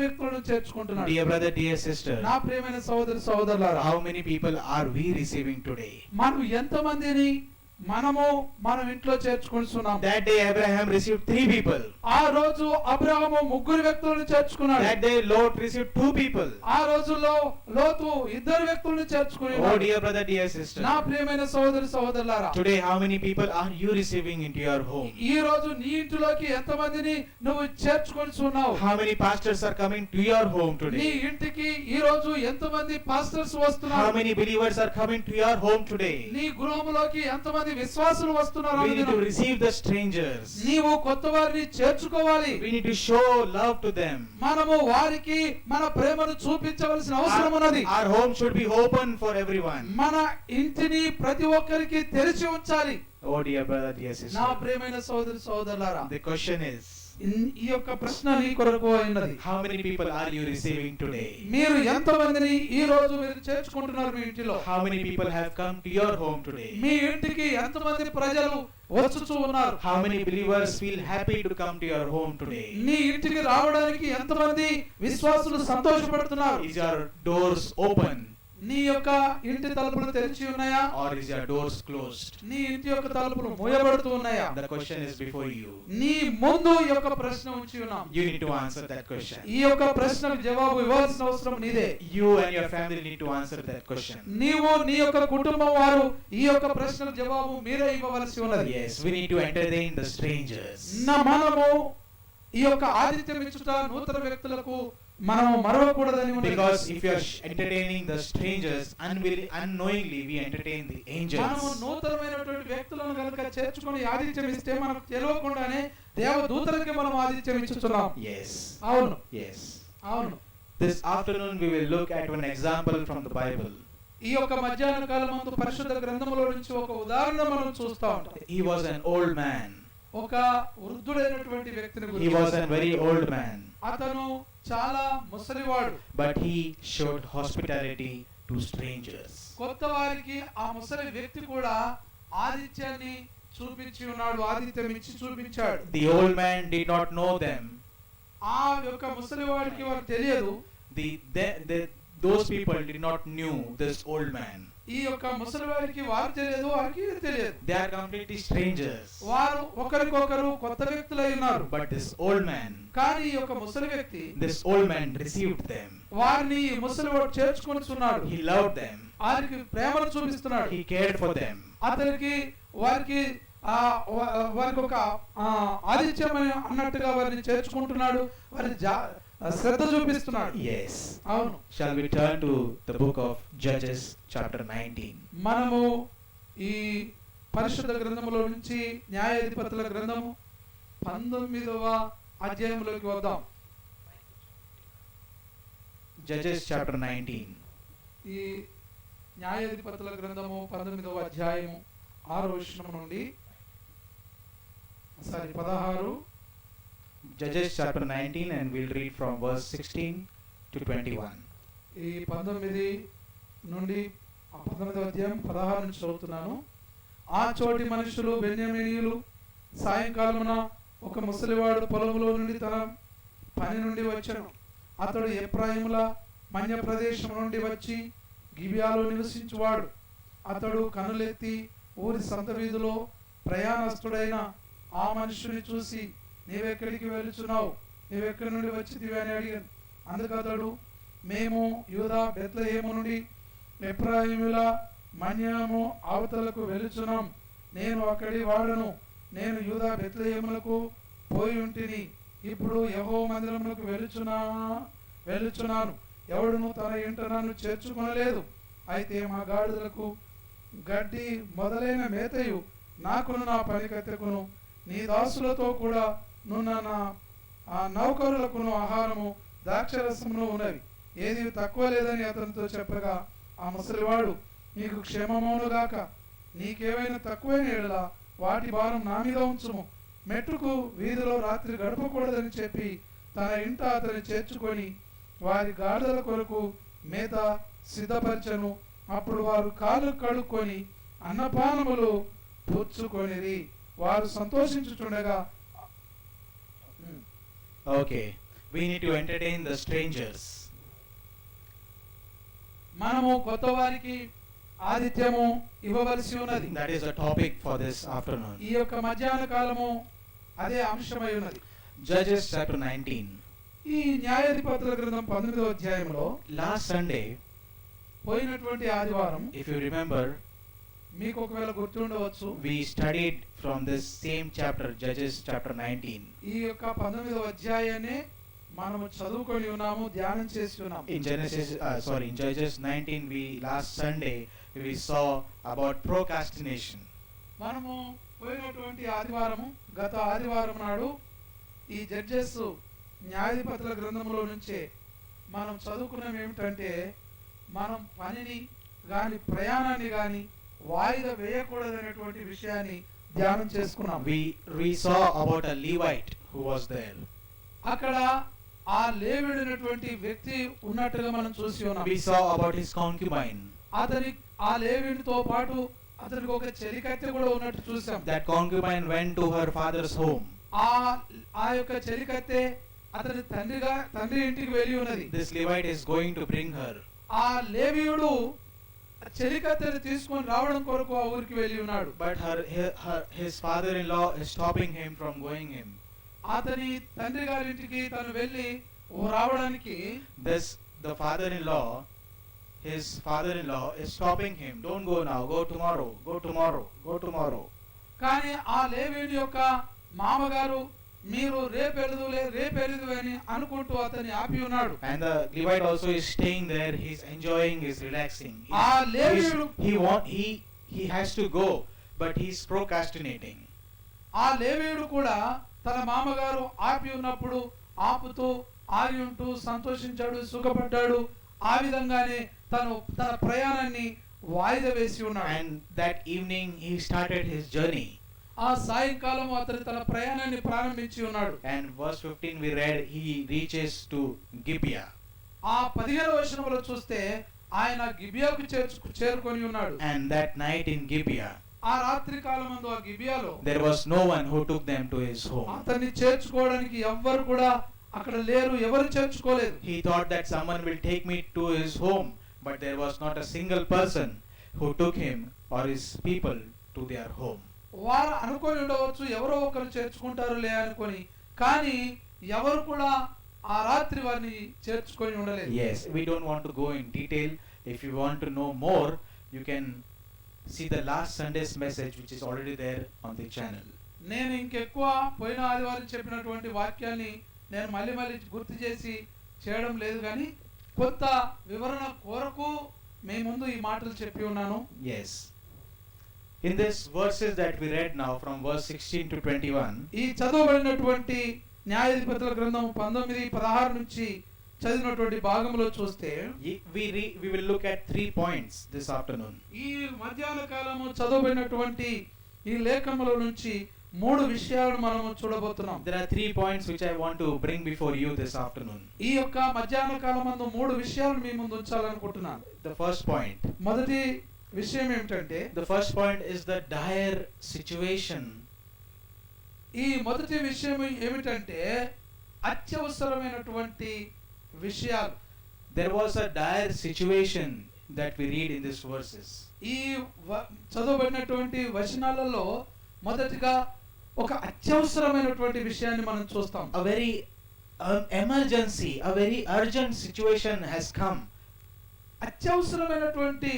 [SPEAKER 1] వ్యక్తులను చేర్చుకుంటున్నాడు.
[SPEAKER 3] Dear brother, dear sister,
[SPEAKER 1] నా ప్రియమైన సహోదరి సహోదరులారా,
[SPEAKER 3] how many people are we receiving today?
[SPEAKER 1] మనం ఎంతమందిని మనము మనం ఇంట్లో చేర్చుకుంటున్నాం.
[SPEAKER 3] That day Abraham received 3 people.
[SPEAKER 1] ఆ రోజు అబ్రహాము 3 వ్యక్తులను చేర్చుకున్నాడు.
[SPEAKER 3] That day Lot received 2 people.
[SPEAKER 1] ఆ రోజుల్లో లోతు 2 వ్యక్తులను
[SPEAKER 3] Oh
[SPEAKER 1] చేర్చుకున్నాడు.
[SPEAKER 3] dear brother, dear sister.
[SPEAKER 1] నా ప్రియమైన సోదరి సోదరులారా,
[SPEAKER 3] Today how many people are you receiving into your home?
[SPEAKER 1] ఈ రోజు నీ ఇంటిలోకి ఎంతమందిని నువ్వు చేర్చుకుంటున్నావు?
[SPEAKER 3] How many pastors are coming to your home
[SPEAKER 1] నీ
[SPEAKER 3] today?
[SPEAKER 1] ఇంటికి ఈ రోజు ఎంతమంది పాస్టర్స్
[SPEAKER 3] How
[SPEAKER 1] వస్తున్నారు?
[SPEAKER 3] many believers are coming to your home today?
[SPEAKER 1] నీ గృహములోకి ఎంతమంది విశ్వాసులు వస్తున్నారు?
[SPEAKER 3] We need to receive the strangers.
[SPEAKER 1] నీవు కొత్త వారిని చేర్చుకోవాలి.
[SPEAKER 3] We need to show love to them.
[SPEAKER 1] మనము వారికి మన ప్రేమను చూపించవలసిన అవసరం ఉన్నది.
[SPEAKER 3] Our home should be open for everyone.
[SPEAKER 1] మన ఇంటిని ప్రతి ఒక్కరికి తెరిచి ఉంచాలి.
[SPEAKER 3] Oh dear brother, dear
[SPEAKER 1] నా
[SPEAKER 3] sister.
[SPEAKER 1] ప్రియమైన సోదరి సోదరులారా,
[SPEAKER 3] The question is,
[SPEAKER 1] ఈ యొక్క ప్రశ్న నీ కొరకు అయినది.
[SPEAKER 3] how many people are you receiving today?
[SPEAKER 1] మీరు ఎంతమందిని ఈ రోజు మీరు చేర్చుకుంటున్నారు మీ ఇంటిలో?
[SPEAKER 3] How many people have come to your home today?
[SPEAKER 1] మీ ఇంటికి ఎంతమంది ప్రజలు వచ్చుచూ ఉన్నారు?
[SPEAKER 3] How many believers feel happy to come to your home today?
[SPEAKER 1] నీ ఇంటికి రావడానికి ఎంతమంది విశ్వాసులు సంతోషపడుతున్నారు?
[SPEAKER 3] Is your doors open
[SPEAKER 1] నీ యొక్క ఇంటి తలుపులు తెరిచి ఉన్నాయా?
[SPEAKER 3] or is your doors closed?
[SPEAKER 1] నీ ఇంటి యొక్క తలుపులు మూయబడుతూ ఉన్నాయా?
[SPEAKER 3] The question is before you.
[SPEAKER 1] నీ ముందు ఈ యొక్క ప్రశ్న ఉంచి ఉన్నాం.
[SPEAKER 3] You need to answer that question.
[SPEAKER 1] ఈ యొక్క ప్రశ్నకు జవాబు ఇవ్వాల్సిన అవసరం నీదే.
[SPEAKER 3] You and your family need to answer that question.
[SPEAKER 1] నీవు నీ యొక్క కుటుంబం వారు ఈ యొక్క ప్రశ్నకు జవాబు మీరే ఇవ్వవలసి ఉన్నది.
[SPEAKER 3] Yes, we need to entertain the strangers.
[SPEAKER 1] మనము ఈ యొక్క ఆతిథ్యం ఇచ్చుట నూతన వ్యక్తులకు మనము మరవకూడదని ఉన్నది.
[SPEAKER 3] Because if you are entertaining the strangers, unknowingly we entertain the
[SPEAKER 1] మనము
[SPEAKER 3] angels.
[SPEAKER 1] నూతనమైనటువంటి వ్యక్తులను కనుక చేర్చుకొని ఆతిథ్యం ఇస్తే మనకు తెలియకుండానే దేవదూతలకి మనం ఆతిథ్యం ఇచ్చుతున్నాం.
[SPEAKER 3] Yes.
[SPEAKER 1] అవును,
[SPEAKER 3] Yes.
[SPEAKER 1] అవును.
[SPEAKER 3] This afternoon we will look at one example from the Bible.
[SPEAKER 1] ఈ యొక్క మధ్యాహ్న కాలమందు పరిశుద్ధ గ్రంథములో నుంచి ఒక ఉదాహరణ మనం చూస్తా ఉంటాం.
[SPEAKER 3] He was an old man.
[SPEAKER 1] ఒక వృద్ధుడైనటువంటి వ్యక్తిని
[SPEAKER 3] He
[SPEAKER 1] గురించి.
[SPEAKER 3] was a very old man.
[SPEAKER 1] అతను చాలా ముసలివాడు.
[SPEAKER 3] But he showed hospitality to strangers.
[SPEAKER 1] కొత్త వారికి ఆ ముసలి వ్యక్తి కూడా ఆతిథ్యాన్ని చూపించి ఉన్నాడు, ఆతిథ్యం ఇచ్చి చూపించాడు.
[SPEAKER 3] The old man did not know them.
[SPEAKER 1] ఆ యొక్క ముసలివాడికి వారు తెలియదు.
[SPEAKER 3] Those people did not knew this old man.
[SPEAKER 1] ఈ యొక్క ముసలివాడికి వారు తెలియదు, వారికి తెలియదు.
[SPEAKER 3] They are completely strangers.
[SPEAKER 1] వారు ఒకరికొకరు కొత్త వ్యక్తులై ఉన్నారు.
[SPEAKER 3] But this old man,
[SPEAKER 1] కానీ ఈ యొక్క ముసలి వ్యక్తి
[SPEAKER 3] this old man received them.
[SPEAKER 1] వారిని ముసలివాడు చేర్చుకుంటున్నాడు.
[SPEAKER 3] He loved them.
[SPEAKER 1] వారికి ప్రేమను చూపిస్తున్నాడు.
[SPEAKER 3] He cared for them.
[SPEAKER 1] అతనికి వారికి వారికి ఒక ఆతిథ్యం అన్నట్టుగా వారిని చేర్చుకుంటున్నాడు. వారి శ్రద్ధ చూపిస్తున్నాడు.
[SPEAKER 3] Yes.
[SPEAKER 1] అవును.
[SPEAKER 3] Shall we turn to the book of Judges chapter 19?
[SPEAKER 1] మనము ఈ పరిశుద్ధ గ్రంథములో నుంచి న్యాయాధిపతుల గ్రంథము 19వ అధ్యాయంలోకి వద్దాం.
[SPEAKER 3] Judges chapter 19.
[SPEAKER 1] ఈ న్యాయాధిపతుల గ్రంథము 19వ అధ్యాయము 6వ వచనం నుండి 16
[SPEAKER 3] Judges chapter 19, and we'll read from verse 16 to 21.
[SPEAKER 1] ఈ 19 నుండి 19వ అధ్యాయం 16 నుంచి చదువుతున్నాను. ఆ చోటి మనుషులు బెన్యామీనీయులు సాయంకాలమున ఒక ముసలివాడు పొలములో నుండి తన పని నుండి వచ్చాను. అతడు ఎఫ్రాయిముల మన్య ప్రదేశం నుండి వచ్చి గిబియాలో నివసించువాడు. అతడు కనులెత్తి ఊరి సంత వీధిలో ప్రయాణస్తుడైన ఆ మనుషుని చూసి, నీవెక్కడికి వెళుచున్నావు, నీవెక్కడి నుండి వచ్చితివి అని అడిగాను. అందుకు అతడు, మేము యూదా బెత్లెహేము నుండి ఎఫ్రాయిముల మన్యాము అవతలకు వెళుచున్నాం. నేను అక్కడి వాడను. నేను యూదా బెత్లెహేములకు పోయి ఉంటిని. ఇప్పుడు యెహోవా మందిరములకు వెళ్ళుచున్నాను. ఎవడును తన ఇంట నన్ను చేర్చుకొనలేదు. అయితే మా గాడిదలకు గడ్డి మొదలైన మేతయు నాకును నా పనికత్తెకును నీ దాసులతో కూడా నున్న నా ఆ నౌకరులకును ఆహారము ద్రాక్షరసమును ఉన్నవి. ఏది తక్కువ లేదని అతనితో చెప్పగా, ఆ ముసలివాడు, నీకు క్షేమమౌనుగాక, నీకేవైనా తక్కువైన ఎడల వాటి భారం నా మీద ఉంచుము. మెట్టుకు వీధిలో రాత్రి గడపకూడదని చెప్పి తన ఇంట అతని చేర్చుకొని వారి గాడిదల కొరకు మేత సిద్ధపరచను. అప్పుడు వారు కాళ్ళు కడుక్కొని అన్నపానములు పుచ్చుకొనిరి. వారు సంతోషించుచుండగా.
[SPEAKER 3] Okay, we need to entertain the strangers.
[SPEAKER 1] మనము కొత్త వారికి ఆతిథ్యము ఇవ్వవలసి ఉన్నది.
[SPEAKER 3] That is the topic for this afternoon.
[SPEAKER 1] ఈ యొక్క మధ్యాహ్న కాలము అదే అంశమై ఉన్నది.
[SPEAKER 3] Judges chapter 19.
[SPEAKER 1] ఈ న్యాయాధిపతుల గ్రంథం 19వ అధ్యాయంలో
[SPEAKER 3] Last Sunday,
[SPEAKER 1] పోయినటువంటి ఆదివారం
[SPEAKER 3] if you remember,
[SPEAKER 1] మీకు ఒకవేళ గుర్తుండవచ్చు,
[SPEAKER 3] we studied from this same chapter, Judges chapter 19.
[SPEAKER 1] ఈ యొక్క 19వ అధ్యాయాన్ని మనము చదువుకొని ఉన్నాము, ధ్యానం చేసి ఉన్నాము.
[SPEAKER 3] In Judges 19, last Sunday we saw about procrastination.
[SPEAKER 1] మనము పోయినటువంటి ఆదివారము, గత ఆదివారం నాడు ఈ జడ్జెస్ న్యాయాధిపతుల గ్రంథంలో నుంచే మనం చదువుకున్నాం ఏమిటంటే, మనం పనిని గాని ప్రయాణాన్ని గాని వాయిదా వేయకూడదనేటువంటి విషయాన్ని ధ్యానం చేసుకున్నాం.
[SPEAKER 3] We saw about a Levite who was there.
[SPEAKER 1] అక్కడ ఆ లేవీయుడైనటువంటి వ్యక్తి ఉన్నట్టుగా మనం చూసి ఉన్నాం.
[SPEAKER 3] We saw about his concubine.
[SPEAKER 1] అతని ఆ లేవీయుడితో పాటు అతనికి ఒక చెలికత్తె కూడా ఉన్నట్టు చూసాం.
[SPEAKER 3] That concubine went to her father's home.
[SPEAKER 1] ఆ యొక్క చెలికత్తె అతని తండ్రి ఇంటికి వెళ్ళి ఉన్నది.
[SPEAKER 3] This Levite is going to bring her.
[SPEAKER 1] ఆ లేవీయుడు చెలికత్తెను తీసుకొని రావడం కొరకు ఆ ఊరికి వెళ్ళి ఉన్నాడు.
[SPEAKER 3] But his father-in-law is stopping him from going him.
[SPEAKER 1] అతని తండ్రి గారింటికి తను వెళ్ళి రావడానికి
[SPEAKER 3] The father-in-law, his father-in-law is stopping him. Don't go now, go tomorrow, go tomorrow, go tomorrow.
[SPEAKER 1] కానీ ఆ లేవీయుడి యొక్క మామగారు మీరు రేపెలుదు అని అనుకుంటూ అతన్ని ఆపి ఉన్నాడు.
[SPEAKER 3] And the Levite also is staying there. He's enjoying, he's relaxing.
[SPEAKER 1] ఆ లేవీయుడు
[SPEAKER 3] He has to go, but he's procrastinating.
[SPEAKER 1] ఆ లేవీయుడు కూడా తన మామగారు ఆపి ఉన్నప్పుడు ఆపుతూ ఆగి ఉంటూ సంతోషించాడు, సుఖపడ్డాడు. ఆ విధంగానే తన ప్రయాణాన్ని వాయిదా వేసి ఉన్నాడు.
[SPEAKER 3] And that evening he started his journey.
[SPEAKER 1] ఆ సాయంకాలం అతను తన ప్రయాణాన్ని ప్రారంభించి ఉన్నాడు.
[SPEAKER 3] And verse 15 we read, he reaches to Gibeah.
[SPEAKER 1] ఆ 15వ వచనంలో చూస్తే ఆయన గిబియాకు చేరుకొని ఉన్నాడు.
[SPEAKER 3] And that night in Gibeah,
[SPEAKER 1] ఆ రాత్రి కాలమందు ఆ గిబియాలో
[SPEAKER 3] there was no one who took them to his home.
[SPEAKER 1] అతన్ని చేర్చుకోవడానికి ఎవ్వరు కూడా అక్కడ లేరు, ఎవరు చేర్చుకోలేదు.
[SPEAKER 3] He thought that someone will take me to his home, but there was not a single person who took him or his people to their home.
[SPEAKER 1] వారు అనుకొని ఉండవచ్చు, ఎవరో ఒకరు చేర్చుకుంటారులే అనుకొని, కానీ ఎవరు కూడా ఆ రాత్రి వారిని చేర్చుకొని ఉండలేదు.
[SPEAKER 3] Yes, we don't want to go in detail. If you want to know more, you can see the last Sunday's message which is already there on the channel.
[SPEAKER 1] నేను ఇంకెక్కువ పోయిన ఆదివారం చెప్పినటువంటి వాక్యాన్ని నేను మళ్ళీ గుర్తు చేసి చేయడం లేదు, కానీ కొత్త వివరణ కొరకు మీ ముందు ఈ మాటలు చెప్పి ఉన్నాను.
[SPEAKER 3] Yes. In this verses that we read now from verse 16 to 21,
[SPEAKER 1] ఈ చదవబడినటువంటి న్యాయాధిపతుల గ్రంథం 19-16 నుంచి చదివినటువంటి భాగంలో చూస్తే
[SPEAKER 3] we will look at 3 points this afternoon.
[SPEAKER 1] ఈ మధ్యాహ్న కాలము చదవబడినటువంటి ఈ లేఖనముల నుంచి 3 విషయాలను మనము చూడబోతున్నాం.
[SPEAKER 3] There are 3 points which I want to bring before you this afternoon.
[SPEAKER 1] ఈ యొక్క మధ్యాహ్న కాలమందు 3 విషయాలు మీ ముందు ఉంచాలనుకుంటున్నాను.
[SPEAKER 3] The first point.
[SPEAKER 1] మొదటి విషయం ఏమిటంటే,
[SPEAKER 3] The first point is the dire situation.
[SPEAKER 1] ఈ మొదటి విషయం ఏమిటంటే అత్యవసరమైనటువంటి విషయాలు.
[SPEAKER 3] There was a dire situation that we read in these verses.
[SPEAKER 1] ఈ చదవబడినటువంటి వచనాలలో మొదటిగా ఒక అత్యవసరమైనటువంటి విషయాన్ని మనం చూస్తాం.
[SPEAKER 3] A very emergency, a very urgent situation has come.
[SPEAKER 1] అత్యవసరమైనటువంటి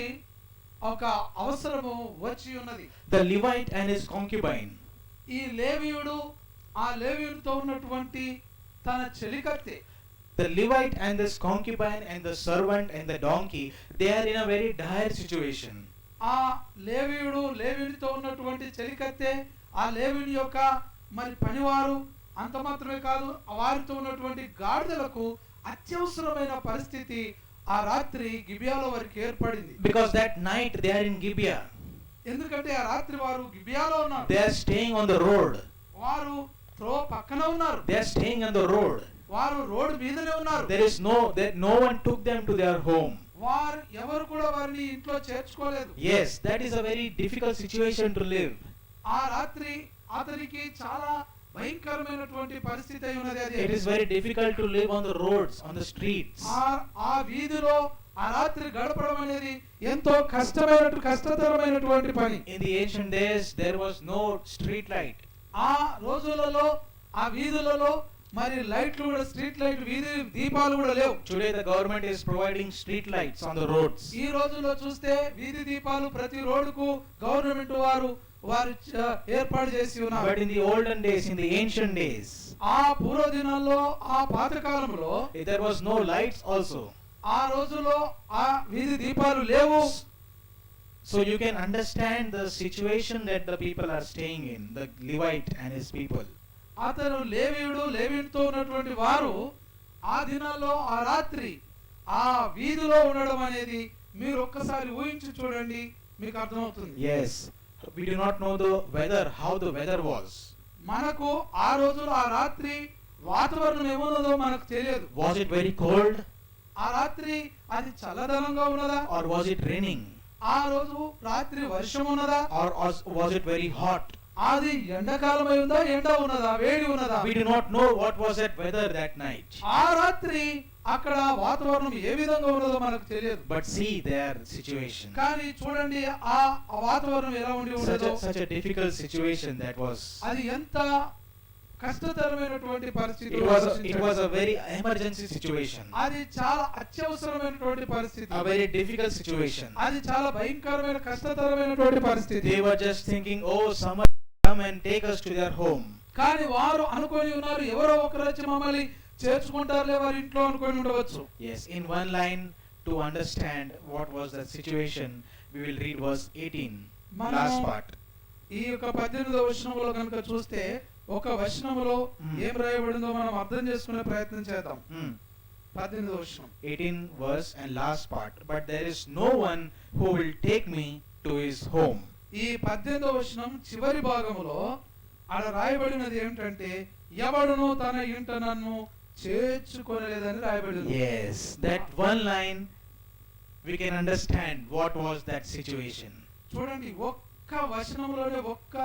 [SPEAKER 1] ఒక అవసరము వచ్చి ఉన్నది.
[SPEAKER 3] The Levite and his concubine.
[SPEAKER 1] ఈ లేవీయుడు ఆ లేవీయుడితో ఉన్నటువంటి తన చెలికత్తె.
[SPEAKER 3] The Levite and this concubine and the servant and the donkey, they are in a very dire situation.
[SPEAKER 1] ఆ లేవీయుడితో ఉన్నటువంటి చెలికత్తె, ఆ లేవీయుని యొక్క మరి పనివారు, అంత మాత్రమే కాదు వారితో ఉన్నటువంటి గాడిదలకు అత్యవసరమైన పరిస్థితి ఆ రాత్రి గిబియాలో వారికి ఏర్పడింది.
[SPEAKER 3] Because that night they are in Gibeah.
[SPEAKER 1] ఎందుకంటే ఆ రాత్రి వారు గిబియాలో ఉన్నారు.
[SPEAKER 3] They are staying on the road.
[SPEAKER 1] వారు పక్కన ఉన్నారు.
[SPEAKER 3] They are staying on the road.
[SPEAKER 1] వారు రోడ్ మీదనే ఉన్నారు.
[SPEAKER 3] No one took them to their home.
[SPEAKER 1] వారు ఎవరు కూడా వారిని ఇంట్లో చేర్చుకోలేదు.
[SPEAKER 3] Yes, that is a very difficult situation to live.
[SPEAKER 1] ఆ రాత్రి అతనికి చాలా భయంకరమైనటువంటి పరిస్థితి అయి ఉన్నది. అది
[SPEAKER 3] It is very difficult to live on the roads, on the streets.
[SPEAKER 1] ఆ వీధిలో ఆ రాత్రి గడపడం అనేది ఎంతో కష్టతరమైనటువంటి పని.
[SPEAKER 3] In the ancient days, there was no street light.
[SPEAKER 1] ఆ రోజులలో ఆ వీధులలో మరి లైట్లు కూడా, స్ట్రీట్ లైట్, వీధి దీపాలు కూడా లేవు.
[SPEAKER 3] Today, the government is providing street lights on the roads.
[SPEAKER 1] ఈ రోజుల్లో చూస్తే వీధి దీపాలు ప్రతి రోడ్డుకు గవర్నమెంట్ వారు ఏర్పాటు చేసి ఉన్నారు.
[SPEAKER 3] But in the olden days, in the ancient days,
[SPEAKER 1] ఆ పూర్వ దినాల్లో, ఆ పాత కాలంలో
[SPEAKER 3] there was no lights also.
[SPEAKER 1] ఆ రోజుల్లో ఆ వీధి దీపాలు లేవు.
[SPEAKER 3] So you can understand the situation that the people are staying in, the Levite and his people.
[SPEAKER 1] అతను లేవీయుడితో ఉన్నటువంటి వారు ఆ దినాల్లో ఆ రాత్రి ఆ వీధిలో ఉండడం అనేది మీరు ఒక్కసారి ఊహించి చూడండి, మీకు అర్థమవుతుంది.
[SPEAKER 3] Yes, we do not know the weather, how the weather was.
[SPEAKER 1] మనకు ఆ రోజులో ఆ రాత్రి వాతావరణం ఏమున్నదో మనకు తెలియదు.
[SPEAKER 3] Was it very cold?
[SPEAKER 1] ఆ రాత్రి అది చల్లదనంగా ఉన్నదా,
[SPEAKER 3] Or was it raining?
[SPEAKER 1] ఆ రోజు రాత్రి వర్షం ఉన్నదా,
[SPEAKER 3] Or was it very hot?
[SPEAKER 1] అది ఎండాకాలం అయి ఉందా, ఎండ ఉన్నదా, వేడి ఉన్నదా?
[SPEAKER 3] We do not know what was that weather that night.
[SPEAKER 1] ఆ రాత్రి అక్కడ వాతావరణం ఏ విధంగా ఉన్నదో మనకు తెలియదు.
[SPEAKER 3] But see their situation.
[SPEAKER 1] కానీ చూడండి ఆ వాతావరణం ఎలా ఉండి ఉండదో.
[SPEAKER 3] Such a difficult situation that was.
[SPEAKER 1] అది ఎంత కష్టతరమైనటువంటి పరిస్థితి.
[SPEAKER 3] It was a very emergency situation.
[SPEAKER 1] అది చాలా అత్యవసరమైనటువంటి పరిస్థితి.
[SPEAKER 3] A very difficult situation.
[SPEAKER 1] అది చాలా భయంకరమైన కష్టతరమైనటువంటి పరిస్థితి.
[SPEAKER 3] They were just thinking, oh, someone come and take us to their home.
[SPEAKER 1] కానీ వారు అనుకొని ఉన్నారు, ఎవరో ఒకరు వచ్చి మమ్మల్ని చేర్చుకుంటారులే వారి ఇంట్లో అనుకొని ఉండవచ్చు.
[SPEAKER 3] Yes, in one line to understand what was the situation, we will read verse 18, last part.
[SPEAKER 1] ఈ యొక్క 18వ వచనంలో కనుక చూస్తే ఒక వచనంలో ఏం రాయబడిందో మనం అర్థం చేసుకునే ప్రయత్నం చేద్దాం. 18వ వచనం
[SPEAKER 3] 18 verse and last part. But there is no one who will take me to his home.
[SPEAKER 1] ఈ 18వ వచనం చివరి భాగంలో అక్కడ రాయబడినది ఏమిటంటే, ఎవడును తన ఇంట నన్ను చేర్చుకొనలేదని రాయబడింది.
[SPEAKER 3] Yes, that one line we can understand what was that situation.
[SPEAKER 1] చూడండి, ఒక్క వచనంలోనే, ఒక్క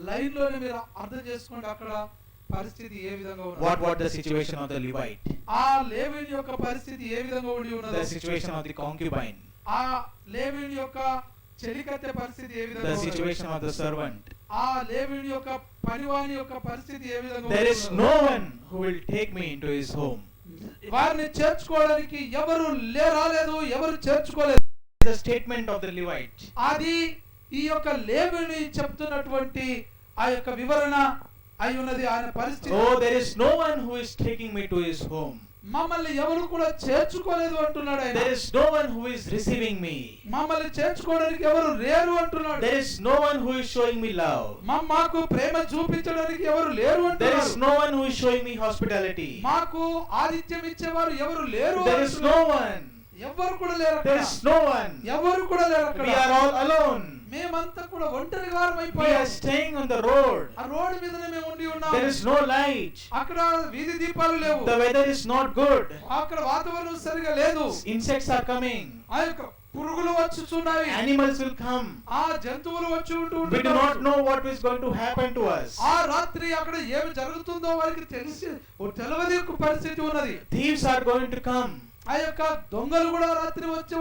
[SPEAKER 1] లైన్ లోనే మీరు అర్థం చేసుకోండి అక్కడ పరిస్థితి ఏ విధంగా ఉన్నది.
[SPEAKER 3] What was the situation of the Levite?
[SPEAKER 1] ఆ లేవీయుని యొక్క పరిస్థితి ఏ విధంగా ఉండి ఉన్నది.
[SPEAKER 3] The situation of the concubine.
[SPEAKER 1] ఆ లేవీయుని యొక్క చెలికత్తె పరిస్థితి ఏ విధంగా
[SPEAKER 3] The
[SPEAKER 1] ఉన్నది.
[SPEAKER 3] situation of the servant.
[SPEAKER 1] ఆ లేవీయుని యొక్క పనివాని యొక్క పరిస్థితి ఏ విధంగా
[SPEAKER 3] There is
[SPEAKER 1] ఉన్నది.
[SPEAKER 3] no one who will take me into his home.
[SPEAKER 1] వారిని చేర్చుకోవడానికి ఎవరు రాలేదు, ఎవరు చేర్చుకోలేదు.
[SPEAKER 3] The statement of the Levite.
[SPEAKER 1] అది ఈ యొక్క లేవీయుని చెప్తున్నటువంటి ఆ యొక్క వివరణ అయి ఉన్నది. ఆయన పరిస్థితి,
[SPEAKER 3] Oh, there is no one who is taking me to his home.
[SPEAKER 1] మమ్మల్ని ఎవరు కూడా చేర్చుకోలేదు అంటున్నాడు ఆయన.
[SPEAKER 3] There is no one who is receiving me.
[SPEAKER 1] మమ్మల్ని చేర్చుకోవడానికి ఎవరు లేరు అంటున్నాడు.
[SPEAKER 3] There is no one who is showing me love.
[SPEAKER 1] మాకు ప్రేమ చూపించడానికి ఎవరు లేరు
[SPEAKER 3] There
[SPEAKER 1] అంటున్నాడు.
[SPEAKER 3] is no one who is showing me hospitality.
[SPEAKER 1] మాకు ఆతిథ్యం ఇచ్చేవారు ఎవరు లేరు
[SPEAKER 3] There is no one.
[SPEAKER 1] ఎవరు కూడా లేరు అక్కడ.
[SPEAKER 3] There is no one.
[SPEAKER 1] ఎవరు కూడా లేరు అక్కడ.
[SPEAKER 3] We are all alone.
[SPEAKER 1] మేమంతా కూడా ఒంటరిగా
[SPEAKER 3] We are
[SPEAKER 1] అయిపోయాం.
[SPEAKER 3] staying on the road.
[SPEAKER 1] ఆ రోడ్డు మీదనే మేము ఉండి ఉన్నాం.
[SPEAKER 3] There is no light.
[SPEAKER 1] అక్కడ వీధి దీపాలు లేవు.
[SPEAKER 3] The weather is not good.
[SPEAKER 1] అక్కడ వాతావరణం సరిగా లేదు.
[SPEAKER 3] Insects are coming.
[SPEAKER 1] ఆ యొక్క పురుగులు వచ్చుచున్నాయి.
[SPEAKER 3] Animals will come.
[SPEAKER 1] ఆ జంతువులు వచ్చి
[SPEAKER 3] We do not know what is going to happen to us.
[SPEAKER 1] ఆ రాత్రి అక్కడ ఏమి జరుగుతుందో వారికి తెలియని పరిస్థితి ఉన్నది.
[SPEAKER 3] Thieves are going to come.
[SPEAKER 1] ఆ యొక్క దొంగలు కూడా రాత్రి వచ్చి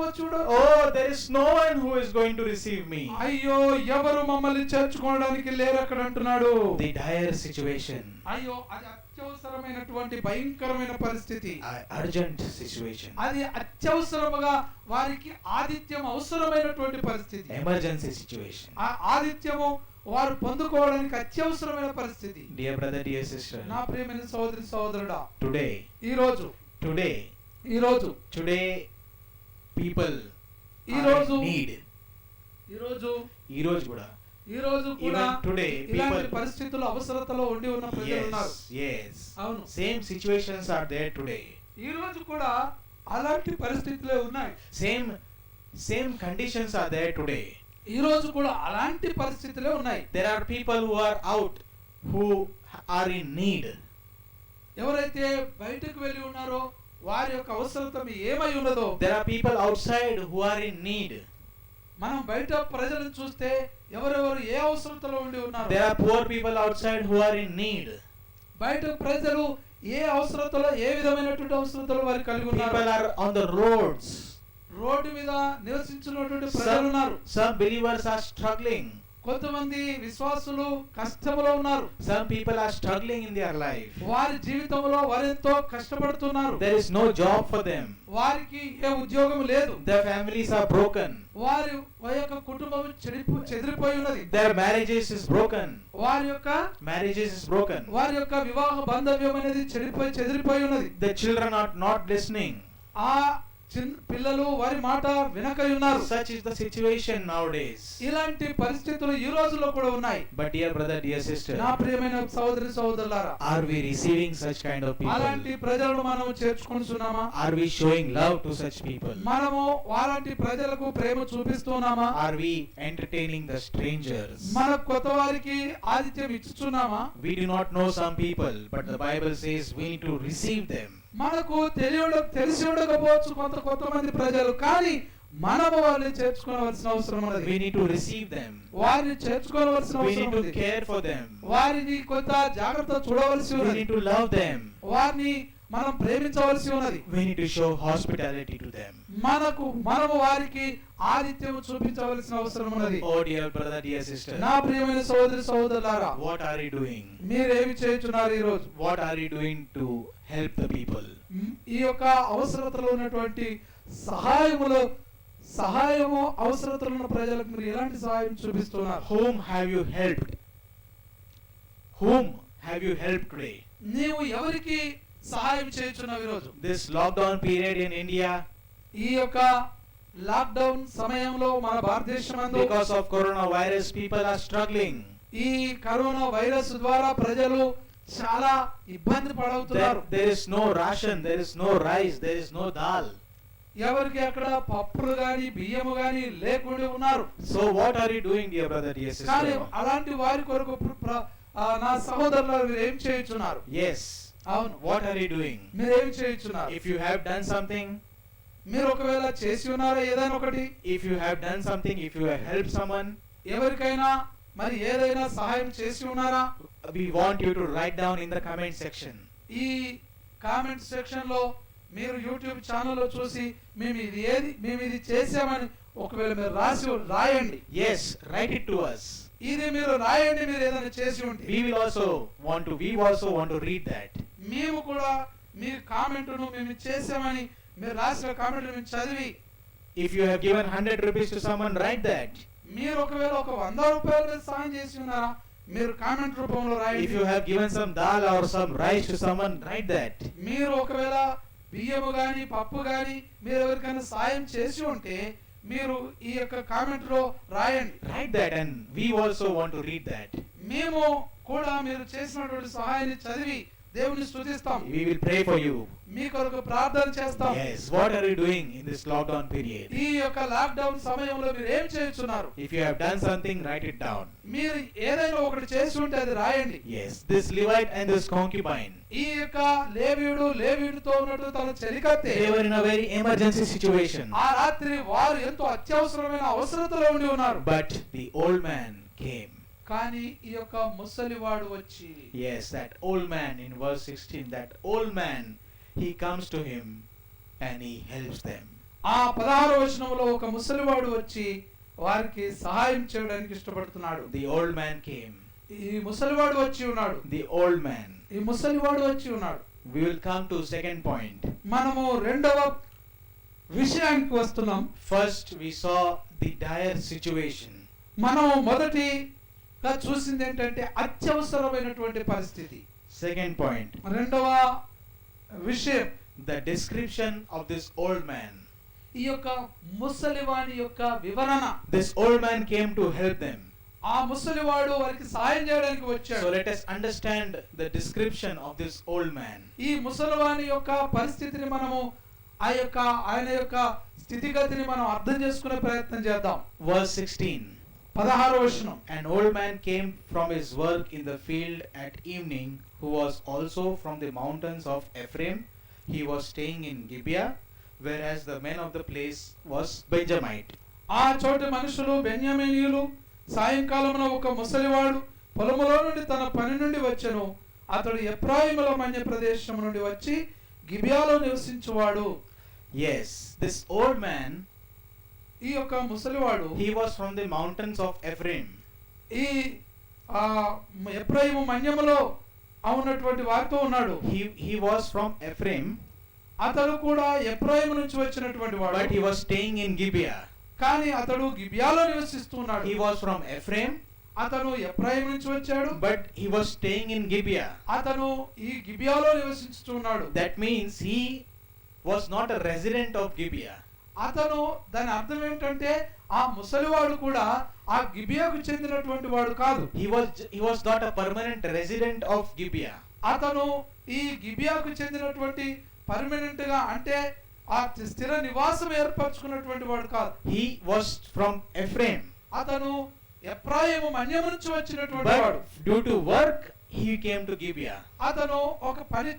[SPEAKER 3] Oh, there is no one who is going to receive me.
[SPEAKER 1] అయ్యో, ఎవరు మమ్మల్ని చేర్చుకోవడానికి లేరు అక్కడ అంటున్నాడు.
[SPEAKER 3] The dire situation.
[SPEAKER 1] అయ్యో, అది అత్యవసరమైనటువంటి భయంకరమైన పరిస్థితి.
[SPEAKER 3] Urgent situation.
[SPEAKER 1] అది అత్యవసరముగా వారికి ఆతిథ్యం అవసరమైనటువంటి పరిస్థితి.
[SPEAKER 3] Emergency situation.
[SPEAKER 1] ఆ ఆతిథ్యము వారు పొందుకోవడానికి అత్యవసరమైన పరిస్థితి.
[SPEAKER 3] Dear brother, dear sister.
[SPEAKER 1] నా ప్రియమైన సోదరి సోదరుడా,
[SPEAKER 3] Today
[SPEAKER 1] ఈ రోజు
[SPEAKER 3] people
[SPEAKER 1] ఈ రోజు
[SPEAKER 3] need. ఈ రోజు కూడా
[SPEAKER 1] కూడా
[SPEAKER 3] even today
[SPEAKER 1] ఇలాంటి
[SPEAKER 3] people
[SPEAKER 1] పరిస్థితుల్లో అవసరతలో ఉండి ఉన్న ప్రజలు ఉన్నారు.
[SPEAKER 3] yes
[SPEAKER 1] అవును,
[SPEAKER 3] same situations are there today.
[SPEAKER 1] ఈ రోజు కూడా అలాంటి పరిస్థితులే ఉన్నాయి.
[SPEAKER 3] same conditions are there today.
[SPEAKER 1] ఈ రోజు కూడా అలాంటి పరిస్థితులే ఉన్నాయి.
[SPEAKER 3] There are people who are out who are in need.
[SPEAKER 1] ఎవరైతే బయటకు వెళ్ళి ఉన్నారో వారి యొక్క అవసరత ఏమై ఉన్నదో.
[SPEAKER 3] There are people outside who are in need.
[SPEAKER 1] మనం బయట ప్రజలను చూస్తే ఎవరెవరు ఏ అవసరతలో ఉండి ఉన్నారు.
[SPEAKER 3] There are poor people outside who are in need.
[SPEAKER 1] బయట ప్రజలు ఏ అవసరతలో, ఏ విధమైనటువంటి అవసరతలో వారు కలిగి ఉన్నారు.
[SPEAKER 3] People are on the roads.
[SPEAKER 1] Road మీద నివసించినటువంటి ప్రజలు ఉన్నారు.
[SPEAKER 3] Some believers are struggling.
[SPEAKER 1] కొంతమంది విశ్వాసులు కష్టంలో ఉన్నారు.
[SPEAKER 3] Some people are struggling in their life.
[SPEAKER 1] వారి జీవితంలో వారెంతో కష్టపడుతున్నారు.
[SPEAKER 3] There is no job for them.
[SPEAKER 1] వారికి ఏ ఉద్యోగం లేదు.
[SPEAKER 3] Their families are broken.
[SPEAKER 1] వారి యొక్క కుటుంబం చెదిరిపోయి ఉన్నది.
[SPEAKER 3] Their marriages is broken.
[SPEAKER 1] వారి యొక్క
[SPEAKER 3] Marriages is broken.
[SPEAKER 1] వారి యొక్క వివాహ బాంధవ్యం అనేది చెదిరిపోయి ఉన్నది.
[SPEAKER 3] The children are not listening.
[SPEAKER 1] ఆ పిల్లలు వారి మాట వినకై ఉన్నారు.
[SPEAKER 3] Such is the situation nowadays.
[SPEAKER 1] ఇలాంటి పరిస్థితులు ఈ రోజుల్లో కూడా ఉన్నాయి.
[SPEAKER 3] But dear brother, dear sister,
[SPEAKER 1] నా ప్రియమైన సహోదరి సహోదరులారా,
[SPEAKER 3] are we receiving such kind of people?
[SPEAKER 1] అలాంటి ప్రజలను మనం చేర్చుకుంటున్నామా?
[SPEAKER 3] Are we showing love to such people?
[SPEAKER 1] మనము అలాంటి ప్రజలకు ప్రేమ చూపిస్తున్నామా?
[SPEAKER 3] Are we entertaining the strangers?
[SPEAKER 1] మన కొత్త వారికి ఆతిథ్యం ఇచ్చుచున్నామా?
[SPEAKER 3] We do not know some people, but the Bible says we need to receive them.
[SPEAKER 1] మనకు తెలిసి ఉండకపోవచ్చు కొంతమంది ప్రజలు, కానీ మనము వారిని చేర్చుకోవాల్సిన అవసరం ఉన్నది.
[SPEAKER 3] We need to receive them.
[SPEAKER 1] వారిని చేర్చుకోవాల్సిన
[SPEAKER 3] We
[SPEAKER 1] అవసరం
[SPEAKER 3] need to
[SPEAKER 1] ఉంది.
[SPEAKER 3] care for them.
[SPEAKER 1] వారిని కొంత జాగ్రత్త చూడవలసి
[SPEAKER 3] We
[SPEAKER 1] ఉన్నది.
[SPEAKER 3] need to love them.
[SPEAKER 1] వారిని మనం ప్రేమించవలసి ఉన్నది.
[SPEAKER 3] We need to show hospitality to them.
[SPEAKER 1] మనము వారికి ఆతిథ్యం చూపించవలసిన అవసరం ఉన్నది.
[SPEAKER 3] Oh dear brother, dear sister,
[SPEAKER 1] నా ప్రియమైన సహోదరి సహోదరులారా,
[SPEAKER 3] what are you doing?
[SPEAKER 1] మీరేమి చేస్తున్నారు ఈ రోజు?
[SPEAKER 3] What are you doing to help the people?
[SPEAKER 1] ఈ యొక్క అవసరతలో ఉన్నటువంటి సహాయము అవసరతలో ఉన్న ప్రజలకు మీరు ఎలాంటి సహాయం చూపిస్తున్నారు?
[SPEAKER 3] Whom have you helped? Whom have you helped today?
[SPEAKER 1] నీవు ఎవరికి సహాయం చేస్తున్నావు ఈ రోజు?
[SPEAKER 3] This lockdown period in India,
[SPEAKER 1] ఈ యొక్క లాక్డౌన్ సమయంలో మన భారతదేశమందు
[SPEAKER 3] because of coronavirus, people are struggling.
[SPEAKER 1] ఈ కరోనా వైరస్ ద్వారా ప్రజలు చాలా ఇబ్బంది పడవుతున్నారు.
[SPEAKER 3] There is no ration, there is no rice, there is no dal.
[SPEAKER 1] ఎవరికి అక్కడ పప్పులు గాని బియ్యము గాని లేకుండా ఉన్నారు.
[SPEAKER 3] So what are you doing, dear brother, dear
[SPEAKER 1] కానీ
[SPEAKER 3] sister?
[SPEAKER 1] అలాంటి వారి కొరకు నా సహోదరులు మీరు ఏం చేయుచున్నారు?
[SPEAKER 3] Yes.
[SPEAKER 1] అవును,
[SPEAKER 3] What are you doing?
[SPEAKER 1] మీరు ఏం చేయుచున్నారు?
[SPEAKER 3] If you have done something,
[SPEAKER 1] మీరు ఒకవేళ చేసి ఉన్నారా ఏదైనా ఒకటి?
[SPEAKER 3] if you have done something, if you have helped someone,
[SPEAKER 1] ఎవరికైనా మరి ఏదైనా సహాయం చేసి ఉన్నారా?
[SPEAKER 3] we want you to write down in the comment section.
[SPEAKER 1] ఈ కామెంట్ సెక్షన్ లో మీరు యూట్యూబ్ ఛానల్లో చూసి మేము ఇది చేసామని ఒకవేళ మీరు రాయండి.
[SPEAKER 3] Yes, write it to us.
[SPEAKER 1] ఇది మీరు రాయండి, మీరు ఏదైనా చేసి ఉంటే.
[SPEAKER 3] We also want to read that.
[SPEAKER 1] మేము కూడా మీ కామెంట్ను మేము చేసామని మీరు రాసిన కామెంట్ మేము చదివి,
[SPEAKER 3] If you have given 100 rupees to someone, write that.
[SPEAKER 1] మీరు ఒకవేళ ఒక 100 రూపాయలు మీరు సహాయం చేసి ఉన్నారా, మీరు కామెంట్ రూపంలో
[SPEAKER 3] If
[SPEAKER 1] రాయండి.
[SPEAKER 3] you have given some dal or some rice to someone, write that.
[SPEAKER 1] మీరు ఒకవేళ బియ్యము గాని పప్పు గాని మీరు ఎవరికైనా సాయం చేసి ఉంటే మీరు ఈ యొక్క కామెంట్ లో రాయండి.
[SPEAKER 3] Write that, and we also want to read that.
[SPEAKER 1] మేము కూడా మీరు చేసినటువంటి సహాయాన్ని చదివి దేవుని స్తుతిస్తాం.
[SPEAKER 3] We will pray for you.
[SPEAKER 1] మీ కొరకు ప్రార్థన చేస్తాం.
[SPEAKER 3] Yes, what are you doing in this lockdown period?
[SPEAKER 1] ఈ యొక్క లాక్ డౌన్ సమయంలో మీరు ఏం చేస్తున్నారు?
[SPEAKER 3] If you have done something, write it down.
[SPEAKER 1] మీరు ఏదైనా ఒకటి చేసి ఉంటే అది రాయండి.
[SPEAKER 3] Yes, this Levite and this concubine,
[SPEAKER 1] ఈ యొక్క లేవీయుడితో ఉన్నట్టు తన చెలికత్తె
[SPEAKER 3] they were in a very emergency situation.
[SPEAKER 1] ఆ రాత్రి వారు ఎంతో అత్యవసరమైన అవసరతలో ఉండి ఉన్నారు.
[SPEAKER 3] But the old man came.
[SPEAKER 1] కానీ ఈ యొక్క ముసలివాడు వచ్చి,
[SPEAKER 3] Yes, that old man in verse 16, that old man, he comes to him and he helps them.
[SPEAKER 1] ఆ 16వ వచనంలో ఒక ముసలివాడు వచ్చి వారికి సహాయం చేయడానికి ఇష్టపడుతున్నాడు.
[SPEAKER 3] The old man came.
[SPEAKER 1] ఈ ముసలివాడు వచ్చి ఉన్నాడు.
[SPEAKER 3] The old man.
[SPEAKER 1] ఈ ముసలివాడు వచ్చి ఉన్నాడు.
[SPEAKER 3] We will come to second point.
[SPEAKER 1] మనము రెండవ విషయానికి వస్తున్నాం.
[SPEAKER 3] First, we saw the dire situation.
[SPEAKER 1] మనం మొదటిగా చూసింది ఏంటంటే అత్యవసరమైనటువంటి పరిస్థితి.
[SPEAKER 3] Second point,
[SPEAKER 1] రెండవ విషయం
[SPEAKER 3] the description of this old man.
[SPEAKER 1] ఈ యొక్క ముసలివాని యొక్క వివరణ.
[SPEAKER 3] This old man came to help them.
[SPEAKER 1] ఆ ముసలివాడు వారికి సహాయం చేయడానికి
[SPEAKER 3] So
[SPEAKER 1] వచ్చాడు.
[SPEAKER 3] let us understand the description of this old man.
[SPEAKER 1] ఈ ముసలివాని యొక్క పరిస్థితిని మనము ఆయన యొక్క స్థితిగతిని మనం అర్థం చేసుకునే ప్రయత్నం చేద్దాం.
[SPEAKER 3] Verse 16.
[SPEAKER 1] 16వ వచనం.
[SPEAKER 3] An old man came from his work in the field at evening, who was also from the mountains of Ephraim. He was staying in Gibeah, whereas the men of the place was Benjamite.
[SPEAKER 1] ఆ చోటి మనుషులు బెన్యామీనీయులు. సాయంకాలమున ఒక ముసలివాడు పొలములో నుండి తన పని నుండి వచ్చెను. అతడు ఎఫ్రాయిముల మన్య ప్రదేశం నుండి వచ్చి గిబియాలో నివసించువాడు.
[SPEAKER 3] Yes, this old man
[SPEAKER 1] ఈ యొక్క ముసలివాడు
[SPEAKER 3] He was from the mountains of Ephraim.
[SPEAKER 1] ఈ ఆ ఎఫ్రాయిము మన్యములో ఉన్నటువంటి వారితో ఉన్నాడు.
[SPEAKER 3] He was from Ephraim,
[SPEAKER 1] అతడు కూడా ఎఫ్రాయిము నుంచి వచ్చినటువంటి వాడు.
[SPEAKER 3] but he was staying in Gibeah.
[SPEAKER 1] కానీ అతడు గిబియాలో నివసిస్తున్నాడు.
[SPEAKER 3] He was from Ephraim,
[SPEAKER 1] అతను ఎఫ్రాయిము నుంచి వచ్చాడు.
[SPEAKER 3] but he was staying in Gibeah.
[SPEAKER 1] అతను ఈ గిబియాలో నివసిస్తున్నాడు.
[SPEAKER 3] That means he was not a resident of Gibeah.
[SPEAKER 1] అతను దాని అర్థం ఏంటంటే ఆ ముసలివాడు కూడా ఆ గిబియాకు చెందినటువంటి వాడు కాదు.
[SPEAKER 3] He was not a permanent resident of Gibeah.
[SPEAKER 1] అతను ఈ గిబియాకు చెందినటువంటి పర్మనెంట్ గా అంటే ఆ స్థిర నివాసం ఏర్పరచుకున్నటువంటి వాడు కాదు.
[SPEAKER 3] He was from Ephraim,
[SPEAKER 1] అతను ఎఫ్రాయిము మన్యము నుంచి వచ్చినటువంటి వాడు.
[SPEAKER 3] but due to work he came to Gibeah.
[SPEAKER 1] అతను ఒక పని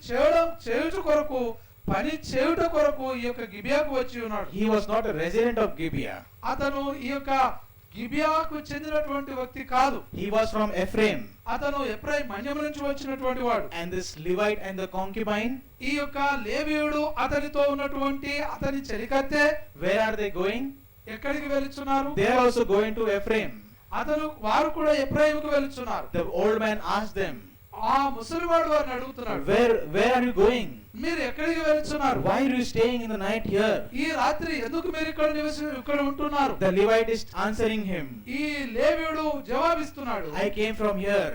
[SPEAKER 1] చేయుట కొరకు ఈ యొక్క గిబియాకు వచ్చి ఉన్నాడు.
[SPEAKER 3] He was not a resident of Gibeah.
[SPEAKER 1] అతను ఈ యొక్క గిబియాకు చెందినటువంటి వ్యక్తి కాదు.
[SPEAKER 3] He was from Ephraim.
[SPEAKER 1] అతను ఎఫ్రాయిము మన్యము నుంచి వచ్చినటువంటి వాడు.
[SPEAKER 3] And this Levite and the concubine,
[SPEAKER 1] ఈ యొక్క లేవీయుడు అతనితో ఉన్నటువంటి అతని చెలికత్తె
[SPEAKER 3] where are they going?
[SPEAKER 1] ఎక్కడికి వెళ్తున్నారు?
[SPEAKER 3] They are also going to Ephraim.
[SPEAKER 1] వారు కూడా ఎఫ్రాయిముకు వెళ్తున్నారు.
[SPEAKER 3] The old man asked them,
[SPEAKER 1] ఆ ముసలివాడు వారిని అడుగుతున్నాడు,
[SPEAKER 3] where are you going?
[SPEAKER 1] మీరు ఎక్కడికి వెళ్తున్నారు?
[SPEAKER 3] Why are you staying in the night here?
[SPEAKER 1] ఈ రాత్రి ఎందుకు మీరు ఇక్కడ ఉంటున్నారు?
[SPEAKER 3] The Levite is answering him,
[SPEAKER 1] ఈ లేవీయుడు జవాబిస్తున్నాడు,
[SPEAKER 3] I came from here,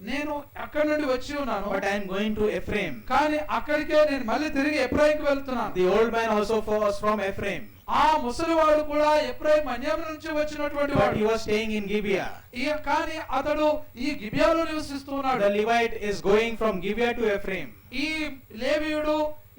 [SPEAKER 1] నేను అక్కడి నుండి వచ్చి ఉన్నాను,
[SPEAKER 3] but I am going to Ephraim.
[SPEAKER 1] కానీ అక్కడికే నేను మళ్ళీ తిరిగి ఎఫ్రాయిముకు వెళ్తున్నాను.
[SPEAKER 3] The old man also was from Ephraim,
[SPEAKER 1] ఆ ముసలివాడు కూడా ఎఫ్రాయిము మన్యము నుంచి వచ్చినటువంటి
[SPEAKER 3] but
[SPEAKER 1] వాడు.
[SPEAKER 3] he was staying in Gibeah.
[SPEAKER 1] కానీ అతడు ఈ గిబియాలో నివసిస్తున్నాడు.
[SPEAKER 3] The Levite is going from Gibeah to Ephraim.
[SPEAKER 1] ఈ లేవీయుడు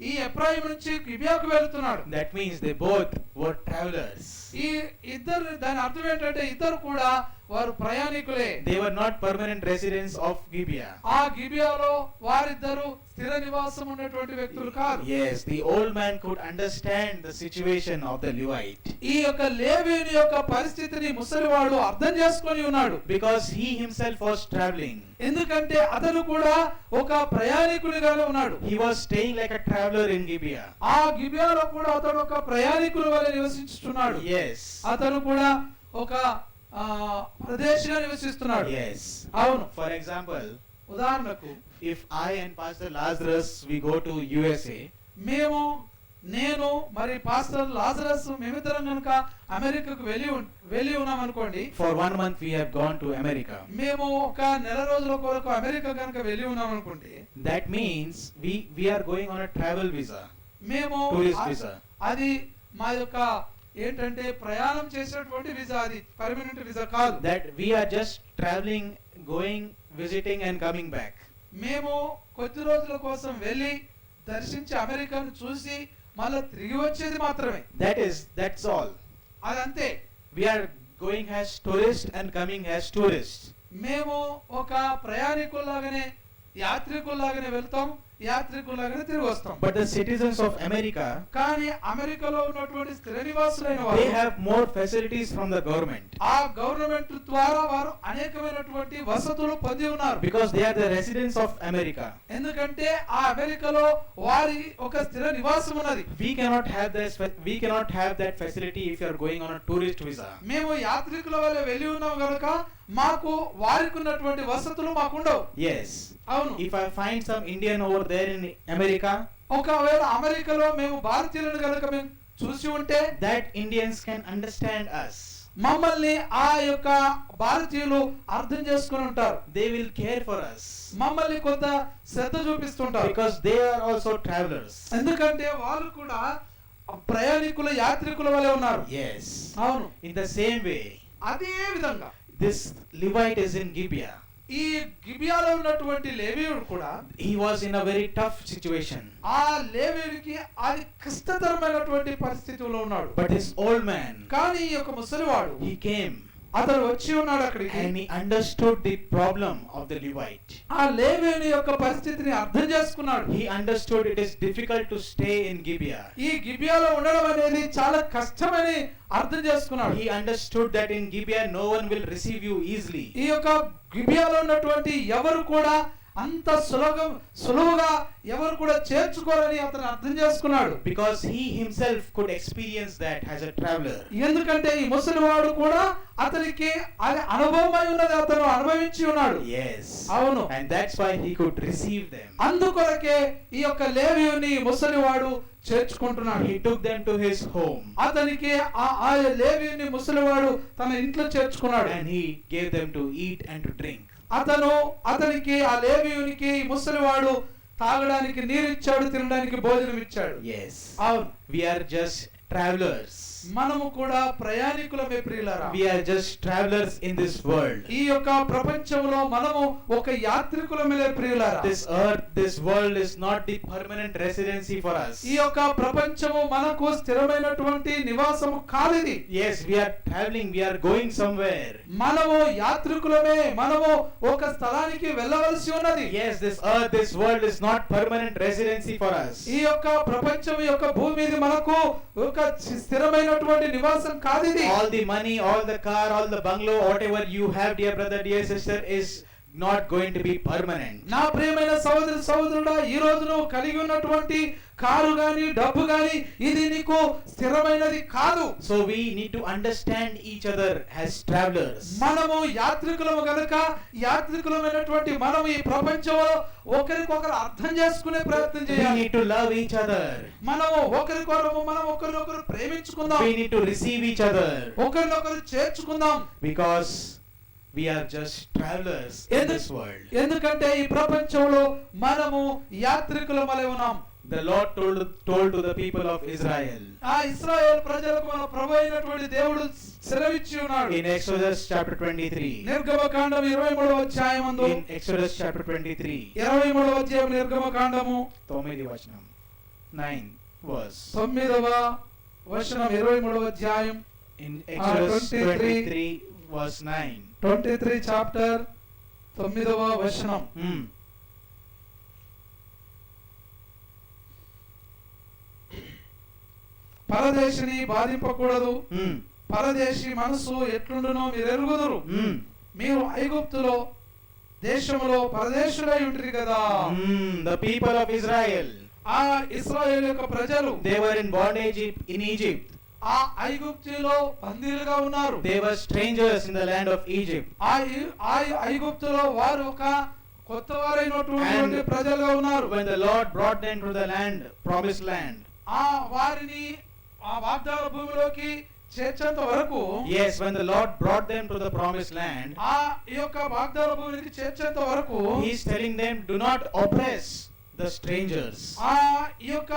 [SPEAKER 1] ఈ ఎఫ్రాయిము నుంచి గిబియాకు వెళ్తున్నాడు.
[SPEAKER 3] That means they both were travelers.
[SPEAKER 1] ఈ ఇద్దరు దాని అర్థం ఏంటంటే ఇద్దరు కూడా వారు ప్రయాణికులే.
[SPEAKER 3] They were not permanent residents of Gibeah.
[SPEAKER 1] ఆ గిబియాలో వారిద్దరు స్థిర నివాసం ఉన్నటువంటి వ్యక్తులు కాదు.
[SPEAKER 3] Yes, the old man could understand the situation of the Levite,
[SPEAKER 1] ఈ యొక్క లేవీయుని యొక్క పరిస్థితిని ముసలివాడు అర్థం చేసుకొని ఉన్నాడు.
[SPEAKER 3] because he himself was traveling.
[SPEAKER 1] ఎందుకంటే అతను కూడా ఒక ప్రయాణికునిగానే ఉన్నాడు.
[SPEAKER 3] He was staying like a traveler in Gibeah.
[SPEAKER 1] ఆ గిబియాలో కూడా అతడు ఒక ప్రయాణికుని వలె నివసించుతున్నాడు.
[SPEAKER 3] Yes.
[SPEAKER 1] అతను కూడా ఒక ప్రదేశంగా నివసిస్తున్నాడు.
[SPEAKER 3] Yes.
[SPEAKER 1] అవును.
[SPEAKER 3] For example,
[SPEAKER 1] ఉదాహరణకు
[SPEAKER 3] if I and Pastor Lazarus we go to USA,
[SPEAKER 1] నేను మరి పాస్టర్ లాజరస్ మేమిద్దరం కనుక అమెరికాకు వెళ్ళి ఉన్నాం అనుకోండి.
[SPEAKER 3] for 1 month we have gone to America.
[SPEAKER 1] మేము ఒక నెల రోజుల కొరకు అమెరికా కనుక వెళ్ళి ఉన్నాం అనుకోండి.
[SPEAKER 3] That means we are going on a travel visa,
[SPEAKER 1] మేము
[SPEAKER 3] tourist visa.
[SPEAKER 1] అది మా యొక్క ఏంటంటే ప్రయాణం చేసేటువంటి వీసా, అది పర్మనెంట్ వీసా కాదు.
[SPEAKER 3] That we are just traveling, going, visiting and coming back.
[SPEAKER 1] మేము కొద్ది రోజుల కోసం వెళ్ళి దర్శించి అమెరికాను చూసి మళ్ళీ తిరిగి వచ్చేది మాత్రమే.
[SPEAKER 3] That's all.
[SPEAKER 1] అదంతే.
[SPEAKER 3] We are going as tourists and coming as tourists.
[SPEAKER 1] మేము ఒక ప్రయాణికుల్లాగానే యాత్రికుల్లాగానే వెళ్తాం, యాత్రికుల్లాగానే తిరిగి వస్తాం.
[SPEAKER 3] But the citizens of America,
[SPEAKER 1] కానీ అమెరికాలో ఉన్నటువంటి స్థిర నివాసులైన
[SPEAKER 3] they
[SPEAKER 1] వారు
[SPEAKER 3] have more facilities from the government,
[SPEAKER 1] ఆ గవర్నమెంట్ ద్వారా వారు అనేకమైనటువంటి వసతులు పొంది ఉన్నారు.
[SPEAKER 3] because they are the residents of America.
[SPEAKER 1] ఎందుకంటే ఆ అమెరికాలో వారి ఒక స్థిర నివాసం ఉన్నది.
[SPEAKER 3] We cannot have that facility if you are going on a tourist visa.
[SPEAKER 1] మేము యాత్రికుల వల్ల వెళ్ళి ఉన్నాం కనుక మాకు వారికి ఉన్నటువంటి వసతులు మాకుండవు.
[SPEAKER 3] Yes.
[SPEAKER 1] అవును.
[SPEAKER 3] If I find some Indian over there in America,
[SPEAKER 1] ఒకవేళ అమెరికాలో మేము భారతీయులను కనుక మేము చూసి ఉంటే
[SPEAKER 3] that Indians can understand us.
[SPEAKER 1] మమ్మల్ని ఆ యొక్క భారతీయులు అర్థం చేసుకుని ఉంటారు.
[SPEAKER 3] They will care for us,
[SPEAKER 1] మమ్మల్ని కొంత శ్రద్ధ చూపిస్తుంటారు.
[SPEAKER 3] because they are also travelers.
[SPEAKER 1] ఎందుకంటే వాళ్ళు కూడా ప్రయాణికుల యాత్రికుల వలె ఉన్నారు.
[SPEAKER 3] Yes.
[SPEAKER 1] అవును.
[SPEAKER 3] In the same way,
[SPEAKER 1] అదే విధంగా
[SPEAKER 3] this Levite is in Gibeah.
[SPEAKER 1] ఈ గిబియాలో ఉన్నటువంటి లేవీయుడు కూడా
[SPEAKER 3] He was in a very tough situation.
[SPEAKER 1] ఆ లేవీయుడికి అది కష్టతరమైనటువంటి పరిస్థితిలో ఉన్నాడు.
[SPEAKER 3] But this old man,
[SPEAKER 1] కానీ ఈ యొక్క ముసలివాడు
[SPEAKER 3] he came
[SPEAKER 1] అతను వచ్చి ఉన్నాడు అక్కడికి.
[SPEAKER 3] and he understood the problem of the Levite.
[SPEAKER 1] ఆ లేవీయుని యొక్క పరిస్థితిని అర్థం చేసుకున్నాడు.
[SPEAKER 3] He understood it is difficult to stay in Gibeah.
[SPEAKER 1] ఈ గిబియాలో ఉండడం అనేది చాలా కష్టమని అర్థం చేసుకున్నాడు.
[SPEAKER 3] He understood that in Gibeah no one will receive you easily.
[SPEAKER 1] ఈ యొక్క గిబియాలో ఉన్నటువంటి ఎవరు కూడా అంత సులువుగా ఎవరు కూడా చేర్చుకోరని అతను అర్థం చేసుకున్నాడు.
[SPEAKER 3] Because he himself could experience that as a traveler.
[SPEAKER 1] ఎందుకంటే ఈ ముసలివాడు కూడా అతనికి అది అనుభవమై ఉన్నది, అతను అనుభవించి ఉన్నాడు.
[SPEAKER 3] Yes.
[SPEAKER 1] అవును.
[SPEAKER 3] And that's why he could receive them.
[SPEAKER 1] అందుకొరకే ఈ యొక్క లేవీయుని ముసలివాడు చేర్చుకుంటున్నాడు.
[SPEAKER 3] He took them to his home.
[SPEAKER 1] అతనికి ఆ లేవీయుని ముసలివాడు తన ఇంట్లో చేర్చుకున్నాడు.
[SPEAKER 3] And he gave them to eat and to drink.
[SPEAKER 1] అతనికి ఆ లేవీయునికి ముసలివాడు తాగడానికి నీరు ఇచ్చాడు, తినడానికి భోజనం ఇచ్చాడు.
[SPEAKER 3] Yes.
[SPEAKER 1] అవును.
[SPEAKER 3] We are just travelers.
[SPEAKER 1] మనము కూడా ప్రయాణికులమే ప్రియులారా.
[SPEAKER 3] We are just travelers in this world.
[SPEAKER 1] ఈ యొక్క ప్రపంచంలో మనము ఒక యాత్రికులమే ప్రియులారా.
[SPEAKER 3] This earth, this world is not the permanent residency for us.
[SPEAKER 1] ఈ యొక్క ప్రపంచము మనకు స్థిరమైనటువంటి నివాసము కాదిది.
[SPEAKER 3] Yes, we are traveling, we are going somewhere.
[SPEAKER 1] మనము యాత్రికులమే, మనము ఒక స్థలానికి వెళ్ళవలసి ఉన్నది.
[SPEAKER 3] Yes, this earth, this world is not permanent residency for us.
[SPEAKER 1] ఈ యొక్క ప్రపంచం యొక్క భూమి మీద మనకు ఒక స్థిరమైనటువంటి నివాసం కాదిది.
[SPEAKER 3] All the money, all the car, all the bungalow, whatever you have, dear brother, dear sister, is not going to be permanent.
[SPEAKER 1] నా ప్రియమైన సహోదరుడా, ఈ రోజు నువ్వు కలిగి ఉన్నటువంటి కారు గాని డబ్బు గాని ఇది నీకు స్థిరమైనది కాదు.
[SPEAKER 3] So we need to understand each other as travelers.
[SPEAKER 1] మనము యాత్రికులము గనుక యాత్రికులమైనటువంటి మనం ఈ ప్రపంచంలో ఒకరికొకరు అర్థం చేసుకునే ప్రయత్నం
[SPEAKER 3] We
[SPEAKER 1] చేయాలి.
[SPEAKER 3] need to love each other.
[SPEAKER 1] మనము ఒకరినొకరు ప్రేమించుకుందాం.
[SPEAKER 3] We need to receive each other.
[SPEAKER 1] ఒకరినొకరు చేర్చుకుందాం.
[SPEAKER 3] Because we are just travelers in this world.
[SPEAKER 1] ఎందుకంటే ఈ ప్రపంచంలో మనము యాత్రికులమై ఉన్నాం.
[SPEAKER 3] The Lord told to the people of Israel.
[SPEAKER 1] ఆ ఇశ్రాయేలు ప్రజలకు మన ప్రభువు అయినటువంటి దేవుడు సెలవిచ్చి ఉన్నాడు.
[SPEAKER 3] In Exodus chapter 23.
[SPEAKER 1] నిర్గమకాండం 23వ అధ్యాయమందు.
[SPEAKER 3] In Exodus chapter 23.
[SPEAKER 1] 23వ అధ్యాయం నిర్గమకాండము
[SPEAKER 3] 9వ వచనం. 9 verse.
[SPEAKER 1] 9వ వచనం 23వ అధ్యాయం.
[SPEAKER 3] In Exodus 23 verse 9.
[SPEAKER 1] 23 చాప్టర్ 9వ వచనం. పరదేశిని బాధింపకూడదు. పరదేశి మనసు ఎట్లుండునో మీరు ఎరుగుదురు. మీరు ఐగుప్తులో దేశములో పరదేశులై ఉంటిరి కదా.
[SPEAKER 3] The people of Israel.
[SPEAKER 1] ఆ ఇశ్రాయేలు యొక్క ప్రజలు
[SPEAKER 3] They were in bondage in Egypt.
[SPEAKER 1] ఆ ఐగుప్తులో బందీలుగా ఉన్నారు.
[SPEAKER 3] They were strangers in the land of Egypt.
[SPEAKER 1] ఆ ఐగుప్తులో వారు ఒక కొత్త వారైనటువంటి ప్రజలుగా ఉన్నారు.
[SPEAKER 3] When the Lord brought them to the land, promised land.
[SPEAKER 1] ఆ వారిని ఆ వాగ్దాన భూమిలోకి చేర్చేంత వరకు.
[SPEAKER 3] Yes, when the Lord brought them to the promised land,
[SPEAKER 1] ఆ యొక్క వాగ్దాన భూమికి చేర్చేంత వరకు
[SPEAKER 3] He is telling them, do not oppress the strangers.
[SPEAKER 1] ఆ యొక్క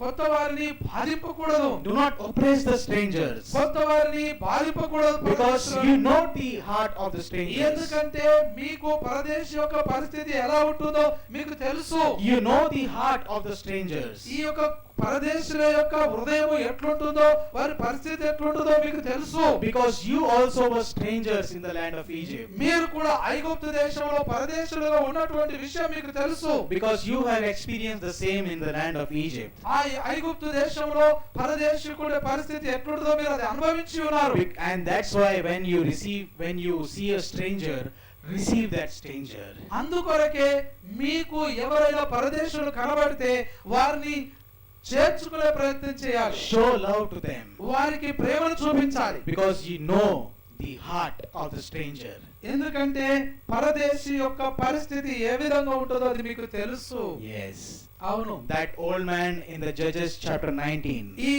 [SPEAKER 1] కొత్త వారిని బాధింపకూడదు.
[SPEAKER 3] Do not oppress the strangers.
[SPEAKER 1] కొత్త వారిని బాధింపకూడదు.
[SPEAKER 3] Because you know the heart of the strangers.
[SPEAKER 1] ఎందుకంటే మీకు పరదేశి యొక్క పరిస్థితి ఎలా ఉంటుందో మీకు తెలుసు.
[SPEAKER 3] You know the heart of the strangers.
[SPEAKER 1] ఈ యొక్క పరదేశుల యొక్క హృదయం ఎట్లుంటుందో, వారి పరిస్థితి ఎట్లుంటుందో మీకు తెలుసు.
[SPEAKER 3] Because you also were strangers in the land of Egypt.
[SPEAKER 1] మీరు కూడా ఐగుప్తు దేశంలో పరదేశులుగా ఉన్నటువంటి విషయం మీకు తెలుసు.
[SPEAKER 3] Because you have experienced the same in the land of Egypt.
[SPEAKER 1] ఆ ఐగుప్తు దేశంలో పరదేశికుడి పరిస్థితి ఎట్లుంటుందో మీరు అది అనుభవించి ఉన్నారు.
[SPEAKER 3] And that's why when you see a stranger, receive that stranger.
[SPEAKER 1] అందుకొరకే మీకు ఎవరైనా పరదేశులు కనబడితే వారిని చేర్చుకునే ప్రయత్నం చేయాలి.
[SPEAKER 3] Show love to them.
[SPEAKER 1] వారికి ప్రేమను చూపించాలి.
[SPEAKER 3] Because you know the heart of the stranger.
[SPEAKER 1] ఎందుకంటే పరదేశి యొక్క పరిస్థితి ఏ విధంగా ఉంటుందో అది మీకు తెలుసు.
[SPEAKER 3] Yes.
[SPEAKER 1] అవును.
[SPEAKER 3] That old man in the Judges chapter 19.
[SPEAKER 1] ఈ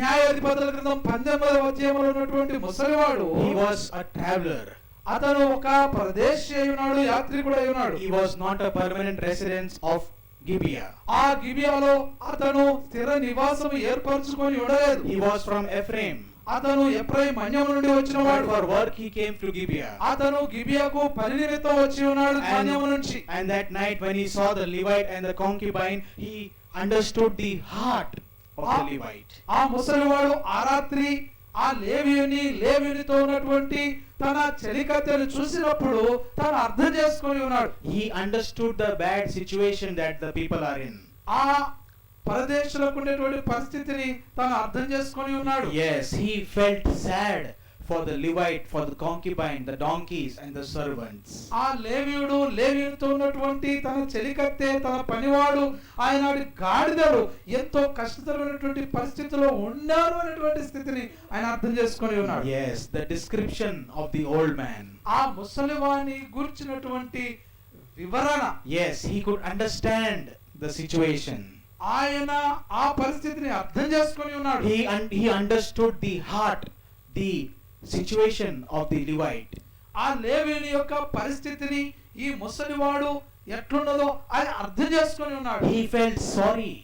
[SPEAKER 1] న్యాయాధిపతుల గ్రంథం 18వ అధ్యాయంలో ఉన్నటువంటి ముసలివాడు.
[SPEAKER 3] He was a traveler.
[SPEAKER 1] అతను ఒక పరదేశి అయి ఉన్నాడు, యాత్రికుడు అయి ఉన్నాడు.
[SPEAKER 3] He was not a permanent resident of Gibeah.
[SPEAKER 1] ఆ గిబియాలో అతను స్థిర నివాసం ఏర్పరచుకొని ఉండలేదు.
[SPEAKER 3] He was from Ephraim.
[SPEAKER 1] అతను ఎఫ్రాయిం మన్యం నుండి వచ్చిన
[SPEAKER 3] But
[SPEAKER 1] వాడు.
[SPEAKER 3] for work he came to Gibeah.
[SPEAKER 1] అతను గిబియాకు పని నిమిత్తం వచ్చి ఉన్నాడు మన్యం నుంచి.
[SPEAKER 3] And that night when he saw the Levite and the concubine, he understood the heart of the Levite.
[SPEAKER 1] ఆ ముసలివాడు ఆ రాత్రి ఆ లేవీయునితో ఉన్నటువంటి తన చెలికత్తెను చూసినప్పుడు తను అర్థం చేసుకొని ఉన్నాడు.
[SPEAKER 3] He understood the bad situation that the people are in.
[SPEAKER 1] ఆ పరదేశులకు ఉండేటువంటి పరిస్థితిని తను అర్థం చేసుకొని ఉన్నాడు.
[SPEAKER 3] Yes, he felt sad for the Levite, for the concubine, the donkeys and the servants.
[SPEAKER 1] ఆ లేవీయుడితో ఉన్నటువంటి తన చెలికత్తె, తన పనివాడు, ఆయన గాడిదలు ఎంతో కష్టతరమైనటువంటి పరిస్థితిలో ఉన్నారు అనేటువంటి స్థితిని ఆయన అర్థం చేసుకొని ఉన్నాడు.
[SPEAKER 3] Yes, the description of the old man.
[SPEAKER 1] ఆ ముసలివాని గురించినటువంటి వివరణ.
[SPEAKER 3] Yes, he could understand the situation.
[SPEAKER 1] ఆయన ఆ పరిస్థితిని అర్థం చేసుకొని ఉన్నాడు.
[SPEAKER 3] He understood the heart, the situation of the Levite.
[SPEAKER 1] ఆ లేవీయుని యొక్క పరిస్థితిని ఈ ముసలివాడు ఎట్లున్నదో ఆయన అర్థం చేసుకొని ఉన్నాడు.
[SPEAKER 3] He felt sorry.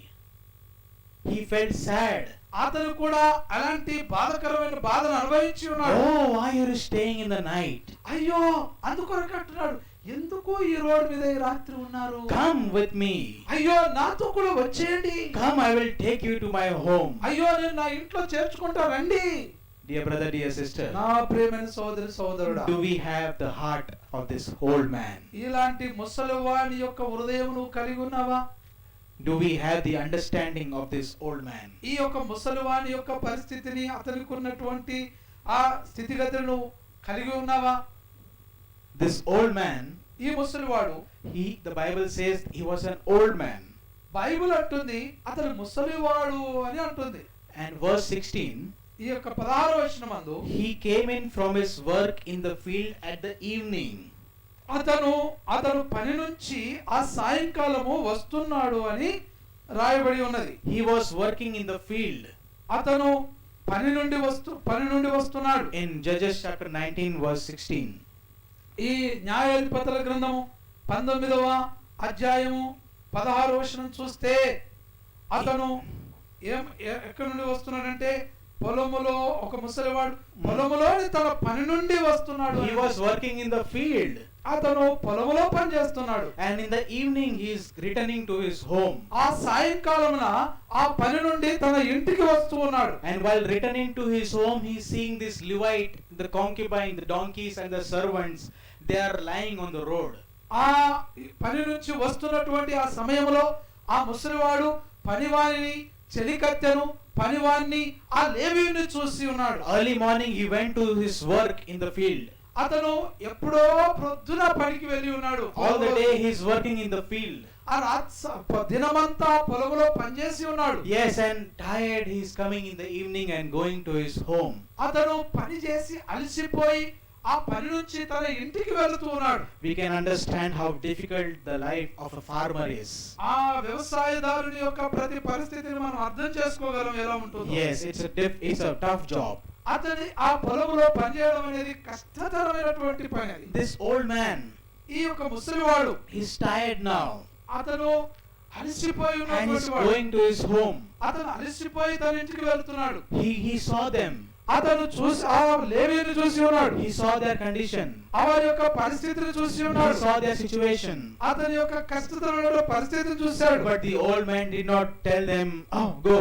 [SPEAKER 3] He felt sad.
[SPEAKER 1] అతను కూడా అలాంటి బాధకరమైన బాధను అనుభవించి ఉన్నాడు.
[SPEAKER 3] Oh, why are you staying in the night?
[SPEAKER 1] అయ్యో అందుకొరకు అంటున్నాడు, ఎందుకు ఈ రోడ్డు మీద ఈ రాత్రి ఉన్నారు?
[SPEAKER 3] Come with me.
[SPEAKER 1] అయ్యో నాతో కూడా వచ్చేయండి.
[SPEAKER 3] Come, I will take you to my home.
[SPEAKER 1] అయ్యో నేను నా ఇంట్లో చేర్చుకుంటా రండి.
[SPEAKER 3] Dear brother, dear sister,
[SPEAKER 1] నా ప్రియమైన సోదరుడా,
[SPEAKER 3] do we have the heart of this old man?
[SPEAKER 1] ఇలాంటి ముసలివాని యొక్క హృదయం నువ్వు కలిగి ఉన్నావా?
[SPEAKER 3] Do we have the understanding of this old man?
[SPEAKER 1] ఈ యొక్క ముసలివాని యొక్క పరిస్థితిని, అతనికి ఉన్నటువంటి ఆ స్థితిగతులను కలిగి ఉన్నావా?
[SPEAKER 3] This old man,
[SPEAKER 1] ఈ ముసలివాడు,
[SPEAKER 3] the Bible says he was an old man.
[SPEAKER 1] Bible అంటుంది అతను ముసలివాడు అని అంటుంది.
[SPEAKER 3] And verse 16,
[SPEAKER 1] ఈ యొక్క 16వ వచనమందు
[SPEAKER 3] he came in from his work in the field at the evening.
[SPEAKER 1] అతను పని నుంచి ఆ సాయంకాలము వస్తున్నాడు అని రాయబడి ఉన్నది.
[SPEAKER 3] He was working in the field.
[SPEAKER 1] అతను పని నుండి వస్తున్నాడు.
[SPEAKER 3] In Judges chapter 19 verse 16.
[SPEAKER 1] ఈ న్యాయాధిపతుల గ్రంథము 19వ అధ్యాయము 16వ వచనం చూస్తే అతను ఎక్కడి నుండి వస్తున్నాడంటే పొలములో, ఒక ముసలివాడు పొలములో తన పని నుండి వస్తున్నాడు.
[SPEAKER 3] He was working in the field.
[SPEAKER 1] అతను పొలములో పని చేస్తున్నాడు.
[SPEAKER 3] And in the evening he is returning to his home.
[SPEAKER 1] ఆ సాయంకాలమున ఆ పని నుండి తన ఇంటికి వస్తూ ఉన్నాడు.
[SPEAKER 3] And while returning to his home, he is seeing this Levite, the concubine, the donkeys and the servants. They are lying on the road.
[SPEAKER 1] ఆ పని నుంచి వస్తున్నటువంటి ఆ సమయంలో ఆ ముసలివాడు పనివారిని, చెలికత్తెను, పనివారిని, ఆ లేవీయుని చూసి ఉన్నాడు.
[SPEAKER 3] Early morning he went to his work in the field.
[SPEAKER 1] అతను ఎప్పుడో ప్రొద్దున పనికి వెళ్ళి ఉన్నాడు.
[SPEAKER 3] All the day he is working in the field.
[SPEAKER 1] ఆ దినమంతా పొలములో పనిచేసి ఉన్నాడు.
[SPEAKER 3] Yes, and tired he is coming in the evening and going to his home.
[SPEAKER 1] అతను పని చేసి అలసిపోయి ఆ పని నుంచి తన ఇంటికి వెళ్తూ ఉన్నాడు.
[SPEAKER 3] We can understand how difficult the life of a farmer is.
[SPEAKER 1] ఆ వ్యవసాయదారుని యొక్క ప్రతి పరిస్థితిని మనం అర్థం చేసుకోగలం ఎలా ఉంటుందో.
[SPEAKER 3] Yes, it's a tough job.
[SPEAKER 1] అతని ఆ పొలములో పనిచేయడం అనేది కష్టతరమైనటువంటి పని అది.
[SPEAKER 3] This old man,
[SPEAKER 1] ఈ యొక్క ముసలివాడు,
[SPEAKER 3] he's tired now.
[SPEAKER 1] అతను అలసిపోయి
[SPEAKER 3] And he's
[SPEAKER 1] ఉన్నటువంటి వాడు.
[SPEAKER 3] going to his home.
[SPEAKER 1] అతను అలసిపోయి తన ఇంటికి వెళ్తున్నాడు.
[SPEAKER 3] He saw them.
[SPEAKER 1] అతను చూసి ఆ లేవీయుని చూసి ఉన్నాడు.
[SPEAKER 3] He saw their condition.
[SPEAKER 1] వారి యొక్క పరిస్థితిని చూసి
[SPEAKER 3] He
[SPEAKER 1] ఉన్నాడు.
[SPEAKER 3] saw their situation.
[SPEAKER 1] అతని యొక్క కష్టతరమైన పరిస్థితిని చూశాడు.
[SPEAKER 3] But the old man did not tell them, "Oh, go.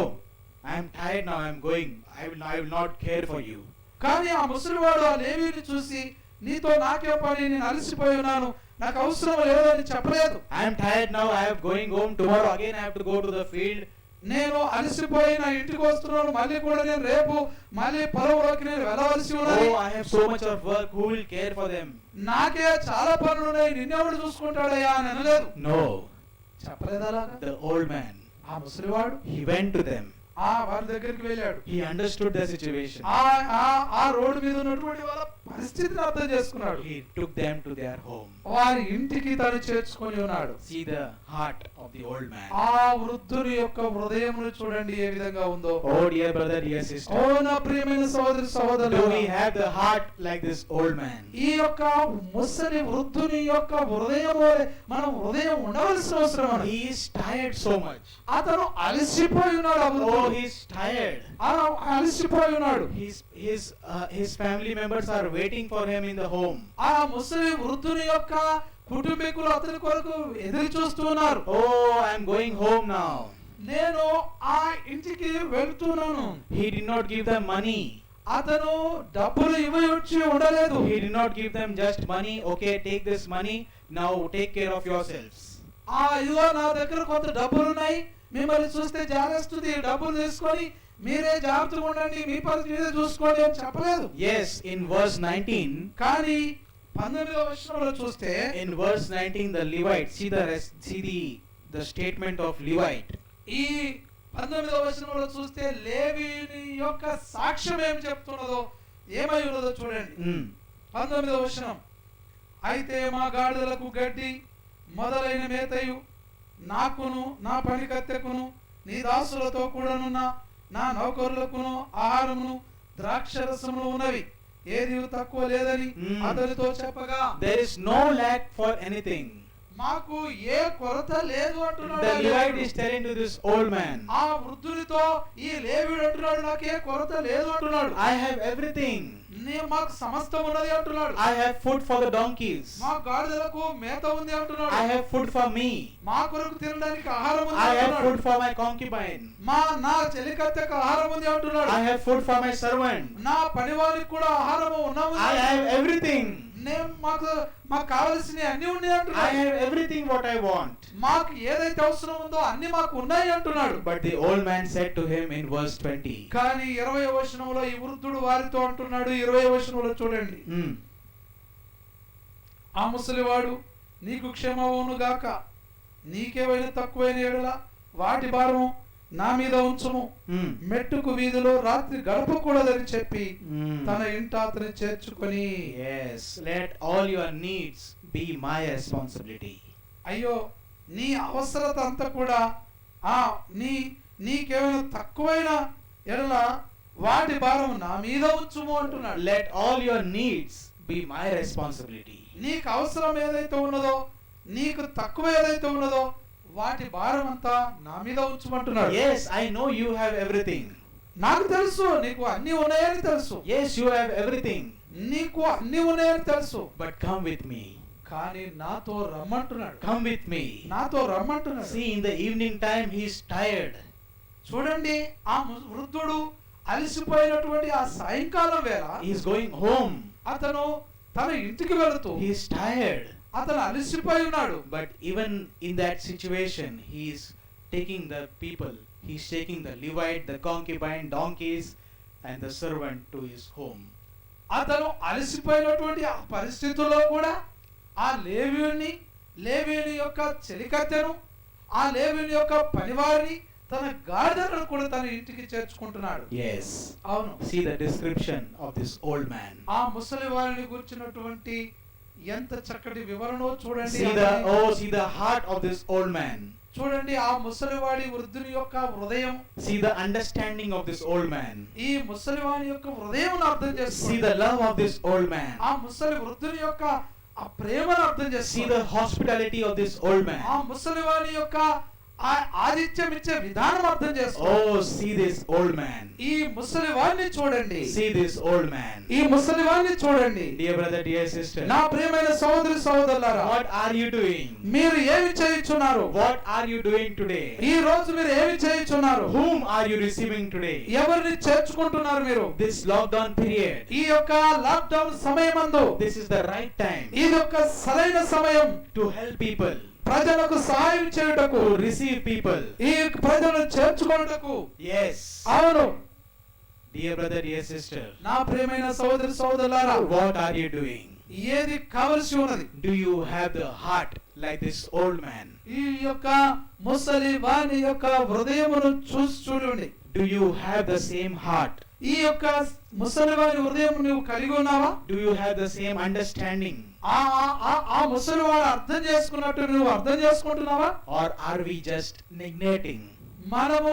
[SPEAKER 3] I am tired now. I am going. I will not care for you."
[SPEAKER 1] కానీ ఆ ముసలివాడు ఆ లేవీయుని చూసి, నీతో నాకే పని, నేను అలసిపోయి ఉన్నాను, నాకు అవసరం లేదని చెప్పలేదు.
[SPEAKER 3] I am tired now. I am going home. Tomorrow again I have to go to the field.
[SPEAKER 1] నేను అలసిపోయి నా ఇంటికి వస్తున్నాను, మళ్ళీ కూడా నేను రేపు మళ్ళీ పొలంలోకి నేను వెళ్ళవలసి ఉన్నది.
[SPEAKER 3] Oh, I have so much of work. Who will care for them?
[SPEAKER 1] నాకే చాలా పనులు ఉన్నాయి, నిన్నెవడు చూసుకుంటాడయ్యా అని అనలేదు.
[SPEAKER 3] No.
[SPEAKER 1] చెప్పలేదు అలాగా.
[SPEAKER 3] The old man,
[SPEAKER 1] ఆ ముసలివాడు
[SPEAKER 3] he went to them.
[SPEAKER 1] వారి దగ్గరికి వెళ్ళాడు.
[SPEAKER 3] He understood their situation.
[SPEAKER 1] ఆ రోడ్డు మీద ఉన్నటువంటి వాళ్ళ పరిస్థితిని అర్థం చేసుకున్నాడు.
[SPEAKER 3] He took them to their home.
[SPEAKER 1] వారి ఇంటికి తను చేర్చుకొని ఉన్నాడు.
[SPEAKER 3] See the heart of the old man.
[SPEAKER 1] ఆ వృద్ధుని యొక్క హృదయమును చూడండి ఏ విధంగా ఉందో.
[SPEAKER 3] Oh, dear brother, dear sister.
[SPEAKER 1] ఓ నా ప్రియమైన సోదరి సహోదరులు,
[SPEAKER 3] Do we have the heart like this old man?
[SPEAKER 1] ఈ యొక్క ముసలి వృద్ధుని యొక్క హృదయం వలె మనం హృదయం ఉండవలసిన అవసరం ఉంది.
[SPEAKER 3] He is tired so much.
[SPEAKER 1] అతను అలసిపోయి ఉన్నాడు.
[SPEAKER 3] Oh, he is tired.
[SPEAKER 1] అలసిపోయి ఉన్నాడు.
[SPEAKER 3] His family members are waiting for him in the home.
[SPEAKER 1] ఆ ముసలి వృద్ధుని యొక్క కుటుంబీకులు అతని కొరకు ఎదురు చూస్తున్నారు.
[SPEAKER 3] Oh, I am going home now.
[SPEAKER 1] నేను ఆ ఇంటికి వెళ్తున్నాను.
[SPEAKER 3] He did not give them money.
[SPEAKER 1] అతను డబ్బులు ఇవ్వచ్చి ఉండలేదు.
[SPEAKER 3] He did not give them just money. Okay, take this money. Now take care of yourselves.
[SPEAKER 1] ఇదిగో నా దగ్గర కొంత డబ్బులు ఉన్నాయి, మిమ్మల్ని చూస్తే జాలేస్తుంది, డబ్బులు తీసుకొని మీరే జాగ్రత్తగా ఉండండి, మీ పరిస్థితి మీరే చూసుకోండి అని చెప్పలేదు.
[SPEAKER 3] Yes, in verse 19,
[SPEAKER 1] కానీ 19వ వచనంలో చూస్తే
[SPEAKER 3] in verse 19 the Levite, the statement of Levite.
[SPEAKER 1] ఈ 19వ వచనంలో చూస్తే లేవీయుని యొక్క సాక్ష్యం ఏం చెప్తున్నదో, ఏమై ఉన్నదో చూడండి. 19వ వచనం, అయితే మా గాడిదలకు గడ్డి మొదలైన మేతయు నాకును నా పనికత్తెకును నీ దాసులతో కూడానున్న నా నౌకరులకును ఆహారమును ద్రాక్షరసములు ఉన్నవి, ఏది తక్కువ లేదని అతనితో చెప్పగా,
[SPEAKER 3] There is no lack for anything.
[SPEAKER 1] మాకు ఏ కొరత లేదు అంటున్నాడు.
[SPEAKER 3] The Levite is telling to this old man,
[SPEAKER 1] ఆ వృద్ధునితో ఈ లేవీయుడు అంటున్నాడు, నాకు ఏ కొరత లేదు అంటున్నాడు.
[SPEAKER 3] I have everything.
[SPEAKER 1] మాకు సమస్తం ఉన్నది అంటున్నాడు.
[SPEAKER 3] I have food for the donkeys.
[SPEAKER 1] మా గాడిదలకు మేత ఉంది అంటున్నాడు.
[SPEAKER 3] I have food for me.
[SPEAKER 1] మా కొరకు తినడానికి ఆహారం ఉంది
[SPEAKER 3] I have
[SPEAKER 1] అంటున్నాడు.
[SPEAKER 3] food for my concubine.
[SPEAKER 1] నా చెలికత్తెకు ఆహారం ఉంది అంటున్నాడు.
[SPEAKER 3] I have food for my servant.
[SPEAKER 1] నా పనివారికి కూడా ఆహారము ఉన్నది.
[SPEAKER 3] I have everything.
[SPEAKER 1] మాకు కావలసిన అన్ని ఉన్నాయి
[SPEAKER 3] I
[SPEAKER 1] అంటున్నాడు.
[SPEAKER 3] have everything what I want.
[SPEAKER 1] మాకు ఏదైతే అవసరం ఉందో అన్ని మాకు ఉన్నాయి అంటున్నాడు.
[SPEAKER 3] But the old man said to him in verse 20.
[SPEAKER 1] కానీ 20వ వచనంలో ఈ వృద్ధుడు వారితో అంటున్నాడు. 20వ వచనంలో చూడండి, ఆ ముసలివాడు నీకు క్షేమవును గాక, నీకేమైనా తక్కువైన ఎడల వాటి భారము నా మీద ఉంచుము, మెట్టుకు వీధిలో రాత్రి గడపకూడదని చెప్పి తన ఇంట అతని చేర్చుకొని.
[SPEAKER 3] Yes, let all your needs be my responsibility.
[SPEAKER 1] అయ్యో, నీ అవసరత అంతా కూడా నీకేమైనా తక్కువైన ఎడల వాటి భారం నా మీద ఉంచుము అంటున్నాడు.
[SPEAKER 3] Let all your needs be my responsibility.
[SPEAKER 1] నీకు అవసరం ఏదైతే ఉన్నదో, నీకు తక్కువ ఏదైతే ఉన్నదో వాటి భారం అంతా నా మీద ఉంచమంటున్నాడు.
[SPEAKER 3] Yes, I know you have everything.
[SPEAKER 1] నాకు తెలుసు నీకు అన్ని ఉన్నాయని తెలుసు.
[SPEAKER 3] Yes, you have everything.
[SPEAKER 1] నీకు అన్ని ఉన్నాయని తెలుసు.
[SPEAKER 3] But come with me.
[SPEAKER 1] కానీ నాతో రమ్మంటున్నాడు.
[SPEAKER 3] Come with me.
[SPEAKER 1] నాతో రమ్మంటున్నాడు.
[SPEAKER 3] See, in the evening time he is tired.
[SPEAKER 1] చూడండి, ఆ వృద్ధుడు అలసిపోయినటువంటి ఆ సాయంకాలం వేళ
[SPEAKER 3] He is going home.
[SPEAKER 1] అతను తన ఇంటికి వెళుతూ
[SPEAKER 3] He is tired.
[SPEAKER 1] అతను అలసిపోయి ఉన్నాడు.
[SPEAKER 3] But even in that situation, he is taking the people. He is taking the Levite, the concubine, donkeys, and the servant to his home.
[SPEAKER 1] అతను అలసిపోయినటువంటి ఆ పరిస్థితుల్లో కూడా ఆ లేవీయుని యొక్క చెలికత్తెను, ఆ లేవీయుని యొక్క పనివారిని, తన గాడిదలను కూడా తన ఇంటికి చేర్చుకుంటున్నాడు.
[SPEAKER 3] Yes.
[SPEAKER 1] అవును.
[SPEAKER 3] See the description of this old man.
[SPEAKER 1] ఆ ముసలి వారిని గురించినటువంటి ఎంత చక్కటి వివరణో చూడండి.
[SPEAKER 3] See the heart of this old man.
[SPEAKER 1] చూడండి, ఆ ముసలివాడి వృద్ధుని యొక్క హృదయం.
[SPEAKER 3] See the understanding of this old man.
[SPEAKER 1] ఈ ముసలివాడి యొక్క హృదయం అర్థం చేసుకోండి.
[SPEAKER 3] See the love of this old man.
[SPEAKER 1] ఆ ముసలి వృద్ధుని యొక్క ఆ ప్రేమను అర్థం చేసుకోండి.
[SPEAKER 3] See the hospitality of this old man.
[SPEAKER 1] ఆ ముసలివాడి యొక్క ఆ ఆతిథ్యం ఇచ్చే విధానం అర్థం చేసుకోండి.
[SPEAKER 3] Oh, see this old man.
[SPEAKER 1] ఈ ముసలివాడిని చూడండి.
[SPEAKER 3] See this old man.
[SPEAKER 1] ఈ ముసలివాడిని చూడండి.
[SPEAKER 3] Dear brother, dear sister.
[SPEAKER 1] నా ప్రియమైన సహోదరి సహోదరులారా,
[SPEAKER 3] What are you doing?
[SPEAKER 1] మీరు ఏమి చేయుచున్నారు?
[SPEAKER 3] What are you doing today?
[SPEAKER 1] ఈ రోజు మీరు ఏమి చేయుచున్నారు?
[SPEAKER 3] Whom are you receiving today?
[SPEAKER 1] ఎవరిని చేర్చుకుంటున్నారు మీరు?
[SPEAKER 3] This lockdown period.
[SPEAKER 1] ఈ యొక్క లాక్డౌన్ సమయమందు
[SPEAKER 3] This is the right time
[SPEAKER 1] ఇది ఒక సరైన సమయం
[SPEAKER 3] to help people,
[SPEAKER 1] ప్రజలకు సహాయం చేయుటకు,
[SPEAKER 3] to receive people.
[SPEAKER 1] ఈ ప్రజలను చేర్చుకొనుటకు.
[SPEAKER 3] Yes.
[SPEAKER 1] అవును.
[SPEAKER 3] Dear brother, dear sister.
[SPEAKER 1] నా ప్రియమైన సహోదరి సహోదరులారా,
[SPEAKER 3] What are you doing?
[SPEAKER 1] ఏది కావలసి ఉన్నది?
[SPEAKER 3] Do you have the heart like this old man?
[SPEAKER 1] ఈ యొక్క ముసలి వాని యొక్క హృదయమును చూడండి.
[SPEAKER 3] Do you have the same heart?
[SPEAKER 1] ఈ యొక్క ముసలి వాని హృదయం నువ్వు కలిగి ఉన్నావా?
[SPEAKER 3] Do you have the same understanding?
[SPEAKER 1] ఆ ముసలివాడు అర్థం చేసుకున్నట్టు నువ్వు అర్థం చేసుకుంటున్నావా?
[SPEAKER 3] Or are we just neglecting?
[SPEAKER 1] మనము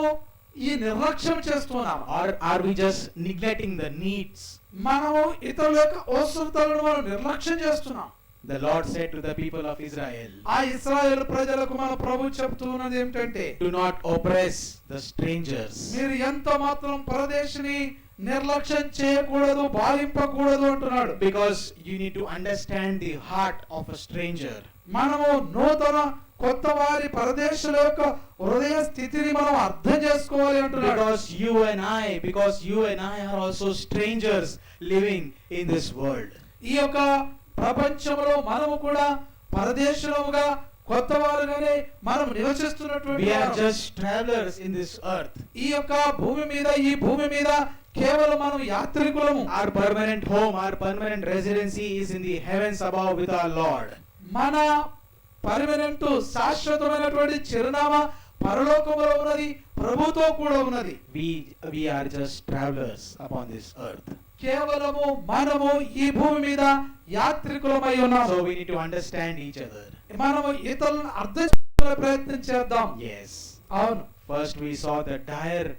[SPEAKER 1] ఈ నిర్లక్ష్యం చేస్తున్నామా?
[SPEAKER 3] Or are we just neglecting the needs?
[SPEAKER 1] మనము ఇతరుల యొక్క అవసరతలను మనం నిర్లక్ష్యం చేస్తున్నాం.
[SPEAKER 3] The Lord said to the people of Israel,
[SPEAKER 1] ఆ ఇశ్రాయేలు ప్రజలకు మన ప్రభు చెప్తున్నది ఏమిటంటే,
[SPEAKER 3] do not oppress the strangers.
[SPEAKER 1] మీరు ఎంత మాత్రం పరదేశిని నిర్లక్ష్యం చేయకూడదు, బాధింపకూడదు అంటున్నాడు.
[SPEAKER 3] Because you need to understand the heart of a stranger.
[SPEAKER 1] మనము నూతన కొత్త వారి పరదేశుల యొక్క హృదయ స్థితిని మనం అర్థం చేసుకోవాలి అంటున్నాడు.
[SPEAKER 3] Because you and I are also strangers living in this world.
[SPEAKER 1] ఈ యొక్క ప్రపంచంలో మనము కూడా పరదేశులముగా కొత్త వారుగానే మనం నివసిస్తున్నటువంటి
[SPEAKER 3] We are
[SPEAKER 1] వారం.
[SPEAKER 3] just travelers in this earth.
[SPEAKER 1] ఈ యొక్క భూమి మీద కేవలం మనం యాత్రికులము.
[SPEAKER 3] Our permanent home, our permanent residency is in the heavens above with our Lord.
[SPEAKER 1] మన పర్మనెంట్ శాశ్వతమైనటువంటి చిరునామా పరలోకములో ఉన్నది, ప్రభుతో కూడా ఉన్నది.
[SPEAKER 3] We are just travelers upon this earth.
[SPEAKER 1] కేవలము మనము ఈ భూమి మీద యాత్రికులమై ఉన్నాము.
[SPEAKER 3] So we need to understand each other.
[SPEAKER 1] మనము ఇతరులను అర్థం చేసుకునే ప్రయత్నం చేద్దాం.
[SPEAKER 3] Yes.
[SPEAKER 1] అవును.
[SPEAKER 3] First we saw the dire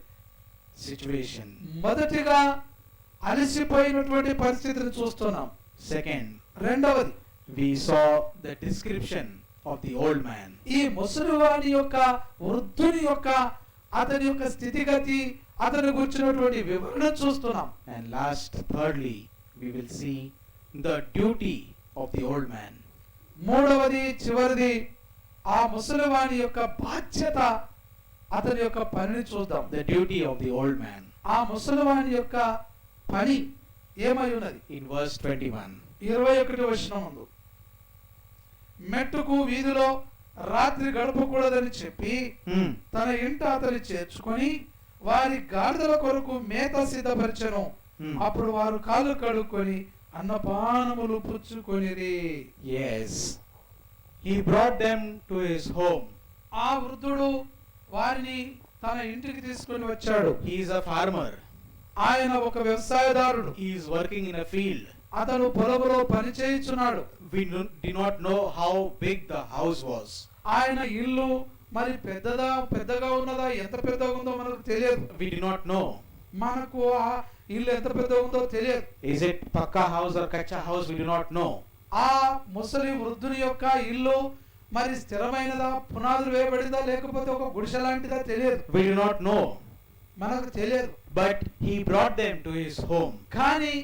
[SPEAKER 3] situation.
[SPEAKER 1] మొదటిగా అలసిపోయినటువంటి పరిస్థితిని చూస్తున్నాం.
[SPEAKER 3] Second,
[SPEAKER 1] రెండవది
[SPEAKER 3] we saw the description of the old man.
[SPEAKER 1] ఈ ముసలివాని యొక్క వృద్ధుని యొక్క అతని యొక్క స్థితిగతి, అతని గురించినటువంటి వివరణ చూస్తున్నాం.
[SPEAKER 3] And last, thirdly, we will see the duty of the old man.
[SPEAKER 1] మూడవది చివరిది ఆ ముసలివాని యొక్క బాధ్యత, అతని యొక్క పనిని చూద్దాం.
[SPEAKER 3] The duty of the old man.
[SPEAKER 1] ఆ ముసలివాని యొక్క పని ఏమై ఉన్నది?
[SPEAKER 3] In verse 21.
[SPEAKER 1] 21వ వచనమందు, మెట్టుకు వీధిలో రాత్రి గడపకూడదని చెప్పి తన ఇంట అతని చేర్చుకొని వారి గాడిదల కొరకు మేత సిద్ధపరిచెను. అప్పుడు వారు కాళ్ళు కడుక్కొని అన్నపానములు పుచ్చుకొనిరి.
[SPEAKER 3] Yes. He brought them to his home.
[SPEAKER 1] ఆ వృద్ధుడు వారిని తన ఇంటికి తీసుకొని వచ్చాడు.
[SPEAKER 3] He is a farmer.
[SPEAKER 1] ఆయన ఒక వ్యవసాయదారుడు.
[SPEAKER 3] He is working in a field.
[SPEAKER 1] అతను పొలంలో పని చేయుచున్నాడు.
[SPEAKER 3] We do not know how big the house was.
[SPEAKER 1] ఆయన ఇల్లు మరి పెద్దగా ఉన్నదా, ఎంత పెద్దగా ఉందో మనకు తెలియదు.
[SPEAKER 3] We do not know.
[SPEAKER 1] మనకు ఆ ఇల్లు ఎంత పెద్దగా ఉందో తెలియదు.
[SPEAKER 3] Is it pakka house or kacha house? We do not know.
[SPEAKER 1] ఆ ముసలి వృద్ధుని యొక్క ఇల్లు మరి స్థిరమైనదా, పునాదులు వేయబడిందా, లేకపోతే ఒక గుడిసె లాంటిదా తెలియదు.
[SPEAKER 3] We do not know.
[SPEAKER 1] మనకు తెలియదు.
[SPEAKER 3] But he brought them to his home.
[SPEAKER 1] కానీ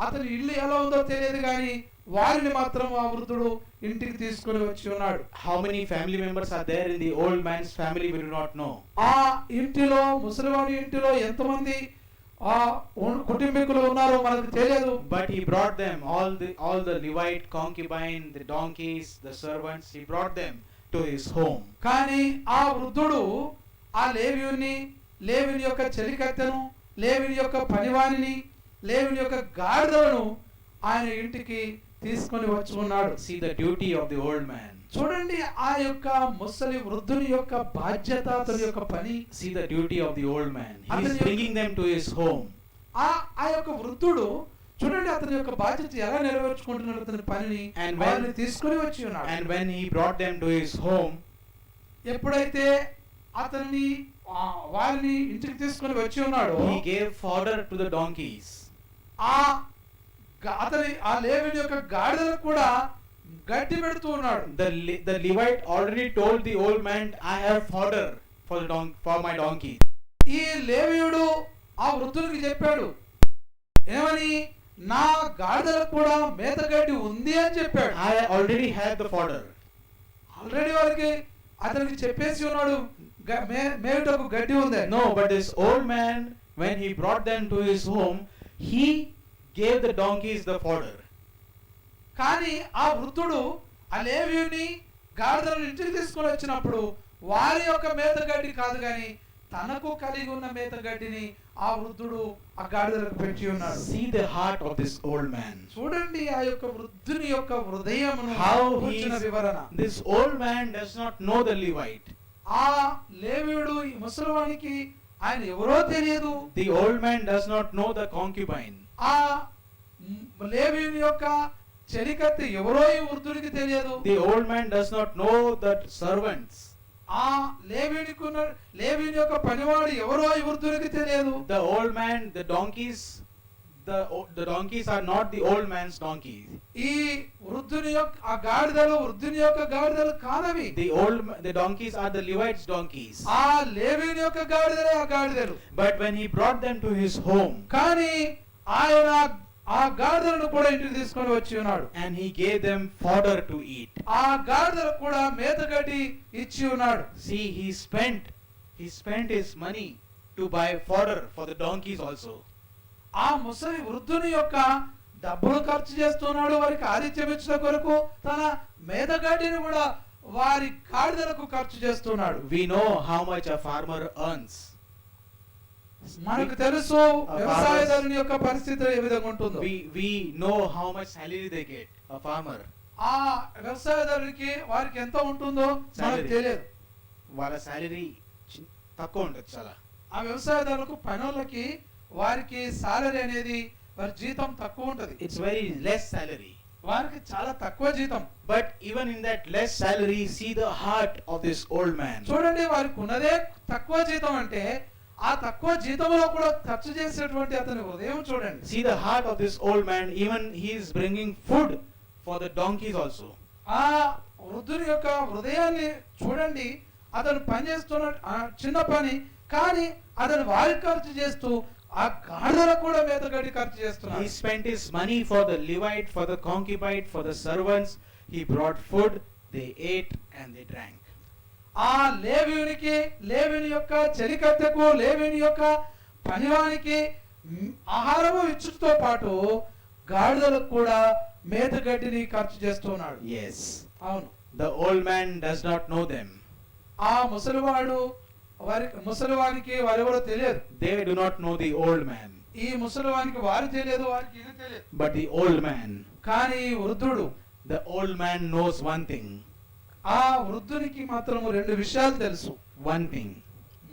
[SPEAKER 1] అతని ఇల్లు ఎలా ఉందో తెలియదు, కానీ వారిని మాత్రం ఆ వృద్ధుడు ఇంటికి తీసుకొని వచ్చి ఉన్నాడు.
[SPEAKER 3] How many family members are there in the old man's family? We do not know.
[SPEAKER 1] ఆ ఇంటిలో, ముసలివాడి ఇంటిలో ఎంతమంది ఆ కుటుంబీకులు ఉన్నారో మనకు తెలియదు.
[SPEAKER 3] But he brought them, all the Levite concubine, the donkeys, the servants. He brought them to his home.
[SPEAKER 1] కానీ ఆ వృద్ధుడు ఆ లేవిని యొక్క చెలికత్తెను, లేవిని యొక్క పనివానిని, లేవిని యొక్క గాడిదలను ఆయన ఇంటికి తీసుకొని వచ్చి ఉన్నాడు.
[SPEAKER 3] See the duty of the old man.
[SPEAKER 1] చూడండి ఆ యొక్క ముసలి వృద్ధుని యొక్క బాధ్యత, అతని యొక్క పని.
[SPEAKER 3] See the duty of the old man. He is
[SPEAKER 1] Atani-
[SPEAKER 3] bringing them to his home.
[SPEAKER 1] ఆ యొక్క వృద్ధుడు చూడండి అతని యొక్క బాధ్యత ఎలా నెరవేర్చుకుంటున్నాడు, అతని పనిని
[SPEAKER 3] And when-
[SPEAKER 1] వారిని తీసుకొని వచ్చి ఉన్నాడు.
[SPEAKER 3] And when he brought them to his home,
[SPEAKER 1] ఎప్పుడైతే అతన్ని వారిని ఇంటికి తీసుకొని వచ్చి ఉన్నాడు,
[SPEAKER 3] he gave fodder to the donkeys.
[SPEAKER 1] ఆ లేవిని యొక్క గాడిదలకు కూడా గడ్డి పెడుతూ ఉన్నాడు.
[SPEAKER 3] The Levite already told the old man, I have fodder for my donkey.
[SPEAKER 1] ఈ లేవీయుడు ఆ వృద్ధునికి చెప్పాడు, ఏమని? నా గాడిదలకు కూడా మేతగడ్డి ఉంది అని చెప్పాడు.
[SPEAKER 3] I already had the fodder.
[SPEAKER 1] Already వారికి అతనికి చెప్పేసి ఉన్నాడు మేటకు గడ్డి ఉంది.
[SPEAKER 3] No, but this old man, when he brought them to his home, he gave the donkeys the fodder.
[SPEAKER 1] కానీ ఆ వృద్ధుడు ఆ లేవీయుని గాడిదలను ఇంటికి తీసుకొని వచ్చినప్పుడు వారి యొక్క మేతగడ్డి కాదు, కానీ తనకు కలిగి ఉన్న మేతగడ్డిని ఆ వృద్ధుడు ఆ గాడిదలకు పెట్టి ఉన్నాడు.
[SPEAKER 3] See the heart of this old man.
[SPEAKER 1] చూడండి ఆ యొక్క వృద్ధుని యొక్క హృదయమును
[SPEAKER 3] How
[SPEAKER 1] కూర్చున్న వివరణ.
[SPEAKER 3] this old man does not know the Levite.
[SPEAKER 1] ఆ లేవీయుడు ఈ ముసలివానికి ఆయన ఎవరో తెలియదు.
[SPEAKER 3] The old man does not know the concubine.
[SPEAKER 1] ఆ లేవీయుని యొక్క చెలికత్తె ఎవరో ఈ వృద్ధునికి తెలియదు.
[SPEAKER 3] The old man does not know the servants.
[SPEAKER 1] ఆ లేవీయుని యొక్క పనివాడు ఎవరో ఈ వృద్ధునికి తెలియదు.
[SPEAKER 3] The old man, the donkeys are not the old man's donkeys.
[SPEAKER 1] ఈ వృద్ధుని యొక్క ఆ గాడిదలు వృద్ధుని యొక్క గాడిదలు కాదవి.
[SPEAKER 3] The donkeys are the Levite's donkeys.
[SPEAKER 1] ఆ లేవీయుని యొక్క గాడిదలే ఆ గాడిదలు.
[SPEAKER 3] But when he brought them to his home,
[SPEAKER 1] కానీ ఆయన ఆ గాడిదలను కూడా ఇంటికి తీసుకొని వచ్చి ఉన్నాడు.
[SPEAKER 3] and he gave them fodder to eat.
[SPEAKER 1] ఆ గాడిదలకు కూడా మేతగడ్డి ఇచ్చి ఉన్నాడు.
[SPEAKER 3] See, he spent his money to buy fodder for the donkeys also.
[SPEAKER 1] ఆ ముసలి వృద్ధుని యొక్క డబ్బులు ఖర్చు చేస్తున్నాడు వారికి ఆతిథ్యం ఇచ్చిన కొరకు, తన మేతగడ్డిని కూడా వారి గాడిదలకు ఖర్చు చేస్తున్నాడు.
[SPEAKER 3] We know how much a farmer earns.
[SPEAKER 1] మనకు తెలుసు వ్యవసాయదారుని యొక్క పరిస్థితి ఏ విధంగా ఉంటుందో.
[SPEAKER 3] We know how much salary they get, a farmer.
[SPEAKER 1] ఆ వ్యవసాయదారునికి వారికి ఎంత ఉంటుందో మనకు తెలియదు.
[SPEAKER 3] వాళ్ళ సాలరీ తక్కువ ఉంటుంది చాలా.
[SPEAKER 1] ఆ వ్యవసాయదారులకు పనులకి వారికి సాలరీ అనేది వారి జీతం తక్కువ ఉంటది.
[SPEAKER 3] It's very less salary.
[SPEAKER 1] వారికి చాలా తక్కువ జీతం.
[SPEAKER 3] But even in that less salary, see the heart of this old man.
[SPEAKER 1] చూడండి, వారికి ఉన్నదే తక్కువ జీతం అంటే ఆ తక్కువ జీతంలో కూడా ఖర్చు చేసేటువంటి అతని హృదయం చూడండి.
[SPEAKER 3] See the heart of this old man. Even he is bringing food for the donkeys also.
[SPEAKER 1] ఆ వృద్ధుని యొక్క హృదయాన్ని చూడండి. అతను పని చేస్తున్న చిన్న పని, కానీ అతను వారికి ఖర్చు చేస్తూ ఆ గాడిదలకు కూడా మేతగడ్డి ఖర్చు చేస్తున్నాడు.
[SPEAKER 3] He spent his money for the Levite, for the concubine, for the servants. He brought food, they ate and they drank.
[SPEAKER 1] ఆ లేవీయునికి, లేవీయుని యొక్క చెలికత్తెకు, లేవీయుని యొక్క పనివానికి ఆహారము ఇచ్చుతో పాటు గాడిదలకు కూడా మేతగడ్డిని ఖర్చు చేస్తున్నాడు.
[SPEAKER 3] Yes.
[SPEAKER 1] అవును.
[SPEAKER 3] The old man does not know them.
[SPEAKER 1] ఆ ముసలివానికి వారెవరో తెలియదు.
[SPEAKER 3] They do not know the old man.
[SPEAKER 1] ఈ ముసలివానికి వారు తెలియదు, వారికి ఇది తెలియదు.
[SPEAKER 3] But the old man,
[SPEAKER 1] కానీ వృద్ధుడు,
[SPEAKER 3] the old man knows one thing.
[SPEAKER 1] ఆ వృద్ధునికి మాత్రము రెండు విషయాలు తెలుసు.
[SPEAKER 3] One thing.